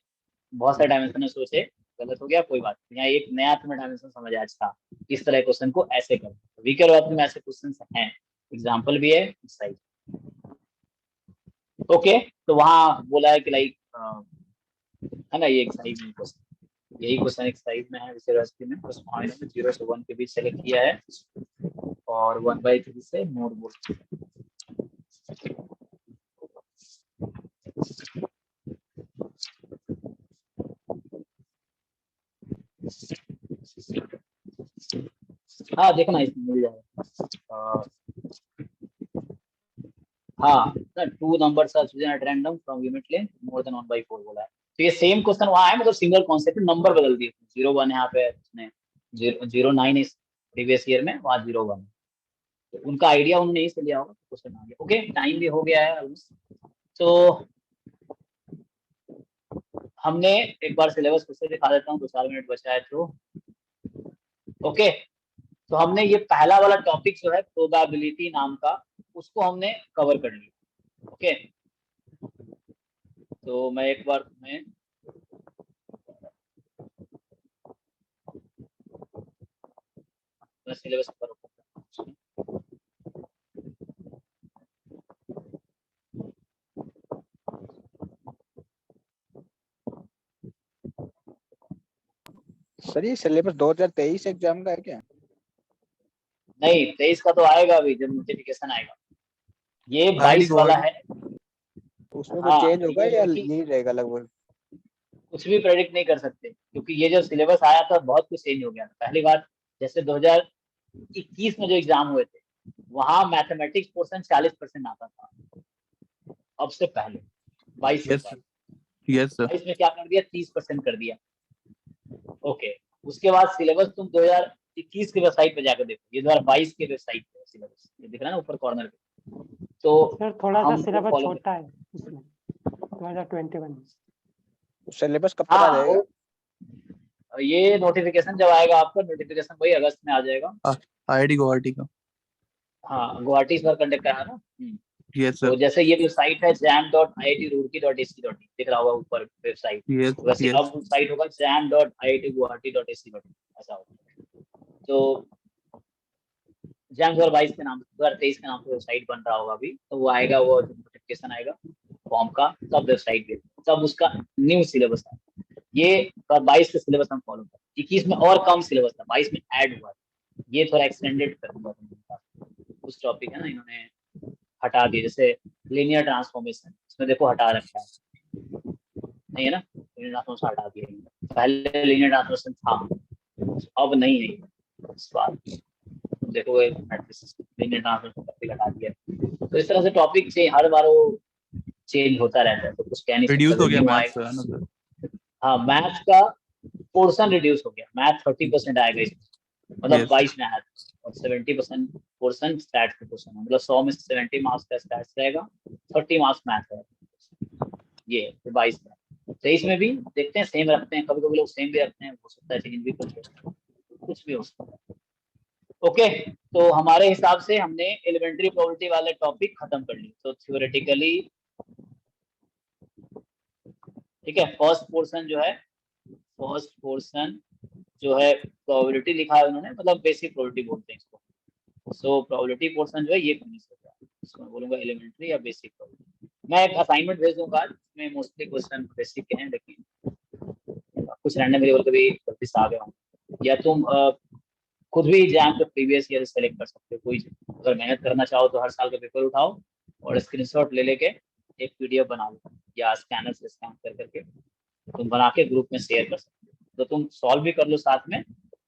बहुत सारे डायमेंशन सोचे, गलत हो गया, कोई बात नहीं, यहाँ एक नया तुम्हें डायमेंशन समझ आया, अच्छा इस तरह क्वेश्चन को ऐसे करो। वीकर वर्क में ऐसे क्वेश्चन हैं, एग्जाम्पल भी है एक्सरसाइज। ओके, तो वहाँ बोला है कि लाइक है ना, ये एक्सरसाइज में क्वेश्चन, यही क्वेश्चन एक्सरसाइज में है विषय रस्ती में, बस पॉइंट में 0 से 1 के बीच सेलेक्ट किया है और 1/3 से मोड बोल। हाँ देखना इसमें मिल जाएगा, हाँ 2 numbers are chosen at random from unit length more than 1/4 बोला है। तो ये सेम क्वेश्चन वहाँ है, मतलब सिंगल कॉन्सेप्ट, नंबर बदल दिए, 0 1 यहाँ पे उसने 0 9 इस प्रीवियस ईयर में, वहाँ 0 1, तो उनका आइडिया उन्होंने यही से लिया होगा, क्वेश्चन आ गया। ओके, टाइम भी हो गया है, तो हमने एक बार सिलेबस फिर से दिखा देता हूँ, 2-4 मिनट बचा है तो। ओके, तो हमने ये पहला वाला टॉपिक जो है प्रोबेबिलिटी नाम का, उसको हमने कवर कर लिया। ओके, तो मैं एक बार तुम्हें सिलेबस कवर करता हूँ। सर ये सिलेबस 2023 एग्जाम का है क्या? नहीं, 23 का तो आएगा अभी जब नोटिफिकेशन आएगा, ये आईडी 22 वाला गॉड है। उसमें हाँ, कुछ चेंज होगा ये या क्योंकि यही रहेगा लगभग? कुछ भी प्रेडिक्ट नहीं कर सकते, क्योंकि ये जब सिलेबस आया था बहुत कुछ चेंज हो गया था। पहली बात, जैसे 2021 में जो एग्जाम हुए थे, वहाँ मैथमेटिक्स पोर्शन 40% आता था, अब से पहले 22 से यस पहले यस सर। 22 में क्या कर दिया, 30% कर दिया। ओके, उसके बाद सिलेबस तुम 2021 की वेबसाइट पे जाकर देखो, ये 2022 के वेबसाइट पे सिलेबस, ये दिख रहा है ना ऊपर कॉर्नर पे, तो सर थोड़ा सा हमको सिलेबस फॉलो छोटा है इसमें 2021 सिलेबस कब तक आ हाँ जाएगा? ये नोटिफिकेशन जब आएगा आपका, नोटिफिकेशन वही अगस्त में आ जाएगा। आईआईटी गुवाहाटी का। हाँ, गुवाहाटी इस बार कंडक्ट करा है ना। यस तो सर। जैसे ये वेबसाइट है jam.iitroorkee.ac.in, दिख रहा होगा ऊपर वेबसाइट, यस वैसे यस अब साइट होगा jam.iitguwahati.ac.in, ऐसा होगा। तो जैम 2022 के नाम, 2023 के नाम से वेबसाइट बन रहा होगा अभी, तो वो आएगा, वो नोटिफिकेशन आएगा फॉर्म का, तब वेबसाइट पे तब उसका न्यू सिलेबस है। ये 22 का सिलेबस हम फॉलो कर, 21 में और कम सिलेबस था, 22 में ऐड हुआ, ये थोड़ा एक्सटेंडेड कर दिया, कुछ टॉपिक है ना इन्होंने हटा दिए, जैसे लीनियर ट्रांसफॉर्मेशन, इसमें देखो हटा रखा है, नहीं है ना, लीनियर ट्रांसफॉर्मेशन हटा दिए, पहले लीनियर ट्रांसफॉर्मेशन था, अब नहीं है इस बार, देखो लीनियर ट्रांसफॉर्मेशन हटा दिया। तो इस तरह से टॉपिक हर बार वो चेंज होता रहता है, तो कुछ कह नहीं रिड्यूस सकते हो गया new मैथ्स आएगा। है ना सर। हाँ, मैथ का पोर्शन रिड्यूस हो गया, मैथ 30% आएगा इसमें, मतलब Yes. 22 में आया था, और 70% पोर्शन स्टैट्स का पोर्शन है, मतलब 100 में 70 मार्क्स का स्टैट्स रहेगा, 30 मार्क्स मैथ रहेगा, ये 22 में। 23 में भी देखते हैं, सेम रखते हैं, कभी कभी लोग सेम भी रखते हैं, हो सकता है चेंज भी करते हैं, कुछ भी हो सकता है। ओके, तो हमारे हिसाब से हमने एलिमेंट्री प्रोबेबिलिटी वाले टॉपिक खत्म कर लिए, तो थ्योरेटिकली ठीक है, फर्स्ट पोर्शन जो है प्रोबेबिलिटी लिखा है उन्होंने, मतलब बेसिक प्रोबेबिलिटी बोलते हैं इसको। सो प्रोबेबिलिटी पोर्शन जो है ये फिनिश हो गया, इसको मैं बोलूंगा एलिमेंट्री या बेसिक प्रोबेबिलिटी। मैं एक असाइनमेंट भेज दूंगा आज, इसमें मोस्टली क्वेश्चन बेसिक के हैं, लेकिन कुछ रैंडम वेरिएबल कभी गलती से आ गया हूँ, या तुम खुद भी एग्जाम के प्रीवियस ईयर सेलेक्ट कर सकते हो, कोई अगर मेहनत करना चाहो तो हर साल का पेपर उठाओ और स्क्रीनशॉट ले लेके एक पीडीएफ बना लो, या स्कैनर से स्कैन कर करके तुम बना के ग्रुप में शेयर कर सकते हो, तो तुम सॉल्व भी कर लो साथ में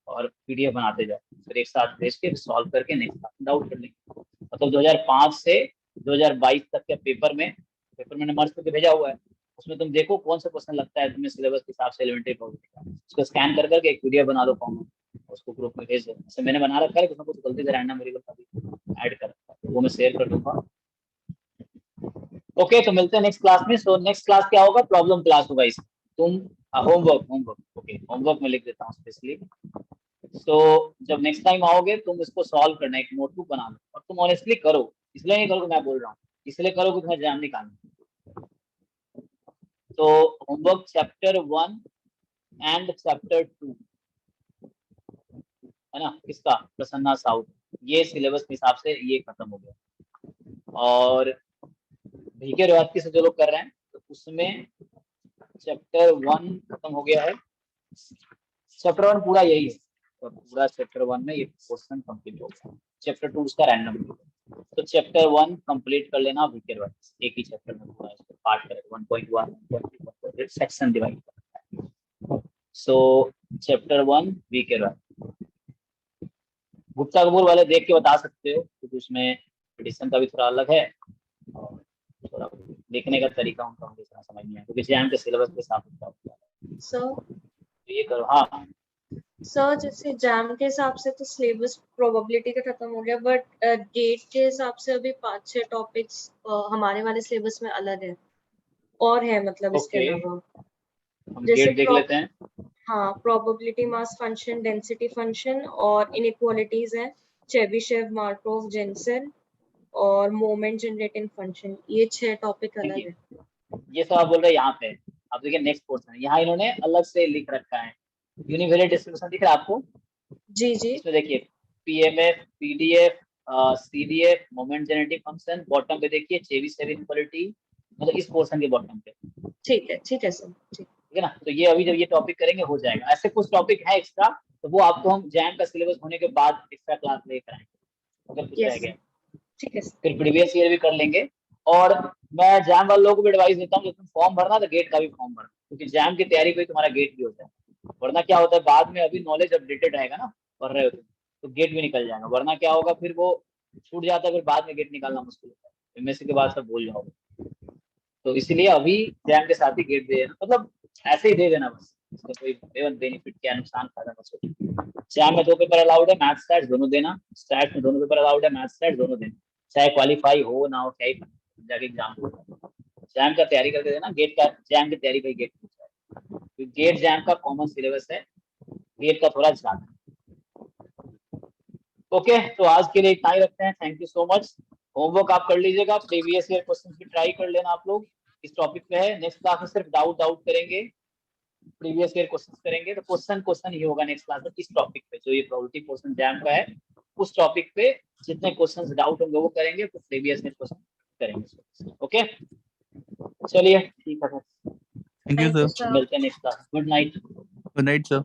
और पीडीएफ बनाते जाओ, फिर एक साथ भेज के सॉल्व करके नेक्स्ट डाउट कर लेंगे। मतलब 2005 से 2022 तक के पेपर में पेपर मैंने मर्ज करके भेजा हुआ है, उसमें तुम देखो कौन सा क्वेश्चन लगता है तुम्हें सिलेबस के हिसाब से एलिमेंट्री प्रोबेबिलिटी का, उसको स्कैन कर करके एक पीडीएफ बना दो फॉर्म में, उसको ग्रुप में भेज दो। जैसे मैंने बना रखा है, कुछ गलती से रैंडम वेरिएबल का भी ऐड कर रखा है, वो मैं शेयर कर दूंगा। ओके, तो मिलते हैं नेक्स्ट क्लास में। सो नेक्स्ट क्लास क्या होगा, प्रॉब्लम क्लास होगा इसमें। तुम होमवर्क ओके, होमवर्क में लिख देता हूँ स्पेशली। सो जब नेक्स्ट टाइम आओगे तुम इसको सॉल्व करना, एक नोटबुक बना लो और तुम ऑनेस्टली करो, इसलिए नहीं करो कि मैं बोल रहा हूँ, इसलिए करो कि तुम्हें एग्जाम निकालना। तो होमवर्क चैप्टर 1 एंड चैप्टर 2 है ना, किसका, प्रसन्ना साहू, ये सिलेबस के हिसाब से ये खत्म हो गया। और भीके रवाती से जो लोग कर रहे हैं तो उसमें चैप्टर 1 खत्म हो गया है। चैप्टर 1 पूरा यही है, तो पूरा चैप्टर 1 में ये क्वेश्चन कंप्लीट हो गया। चैप्टर 2 उसका रैंडम, तो चैप्टर 1 कंप्लीट कर लेना भीके रवाती से, एक ही चैप्टर में पूरा इसको पार्ट करें, 1.1 1.1 सेक्शन डिवाइड करना है। सो चैप्टर 1 भीके रवाती, गुप्ता कपूर वाले देख के बता सकते हो क्योंकि उसमें एडिशन का भी थोड़ा अलग है और थोड़ा देखने का तरीका उनका मुझे इतना समझ नहीं आया, क्योंकि जैम के सिलेबस के साथ होता है। सर तो ये करो। हाँ सर, जैसे एग्जाम के हिसाब से तो सिलेबस प्रोबेबिलिटी का खत्म हो गया, बट गेट के हिसाब से अभी 5-6 टॉपिक्स हमारे वाले सिलेबस में अलग है और है, मतलब इसके ओके, अलावा हम जैसे गेट देख लेते हैं। हाँ, probability mass function, density function और इनइक्वालिटीज है, चेबीशेव, मार्कोव, जेंसन और मोमेंट जनरेटिंग फंक्शन, ये 6 टॉपिक अलग है। ये सब आप बोल रहे हैं यहाँ पे, अब देखिए नेक्स्ट पोर्शन, यहाँ इन्होंने अलग से लिख रखा है, यूनिवेरिएट डिस्ट्रीब्यूशन दिख रहा है आपको? जी जी, इसमें देखिए PMF, PDF, CDF, moment genetic function, bottom पे देखिए चेबीशेव इनइक्वालिटी, मतलब इस पोर्शन के बॉटम पे, ठीक है सर, ठीक ठीक है ना। तो ये अभी जब ये टॉपिक करेंगे हो जाएगा। ऐसे कुछ टॉपिक है एक्स्ट्रा, तो वो आपको हम जैम का सिलेबस होने के बाद एक्स्ट्रा क्लास लेकर आएंगे अगर कुछ रह यस गया, ठीक है सर। फिर प्रीवियस ईयर भी कर लेंगे। और मैं जैम वाले लोगों को भी एडवाइस देता हूँ, जब तुम फॉर्म भरना तो गेट का भी फॉर्म भरना, क्योंकि जैम की तैयारी पे तुम्हारा गेट भी होता है। वरना क्या होता है, बाद में अभी नॉलेज अपडेटेड रहेगा ना, पढ़ रहे हो तुम, तो गेट भी निकल जाएगा। वरना क्या होगा, फिर वो छूट जाता है, फिर बाद में गेट निकालना मुश्किल होता है, एमएससी के बाद सब भूल जाओगे। तो इसलिए अभी जैम के साथ ही गेट दे देना, मतलब ऐसे ही दे देना बस, इसका कोई बेनिफिट क्या नुकसान फायदा मत सोचो। जैम में 2 पेपर अलाउड है, मैथ्स स्टैट्स दोनों देना, स्टैट्स में दोनों पेपर अलाउड है, मैथ्स स्टैट्स दोनों देना, चाहे क्वालिफाई हो ना हो, क्या ही जाके एग्जाम हो। जैम का तैयारी करके देना, गेट का जैम की तैयारी का गेट पूछा है, गेट जैम का कॉमन सिलेबस है, गेट का थोड़ा ज्यादा। ओके, तो आज के लिए इतना ही रखते हैं। Thank you so much. Homework आप कर लीजिएगा, प्रीवियस ईयर क्वेश्चन भी ट्राई कर लेना आप लोग, इस टॉपिक पे है। नेक्स्ट क्लास में सिर्फ डाउट करेंगे, प्रीवियस ईयर क्वेश्चन करेंगे, तो क्वेश्चन ही होगा नेक्स्ट क्लास में इस टॉपिक पे, जो ये प्रोबेबिलिटी क्वेश्चन जैम का है उस टॉपिक पे जितने क्वेश्चंस डाउट होंगे वो करेंगे, तो प्रीवियस ईयर क्वेश्चन करेंगे। ओके, चलिए ठीक है, थैंक यू सर। मिलते हैं next class. Good night. Good night sir.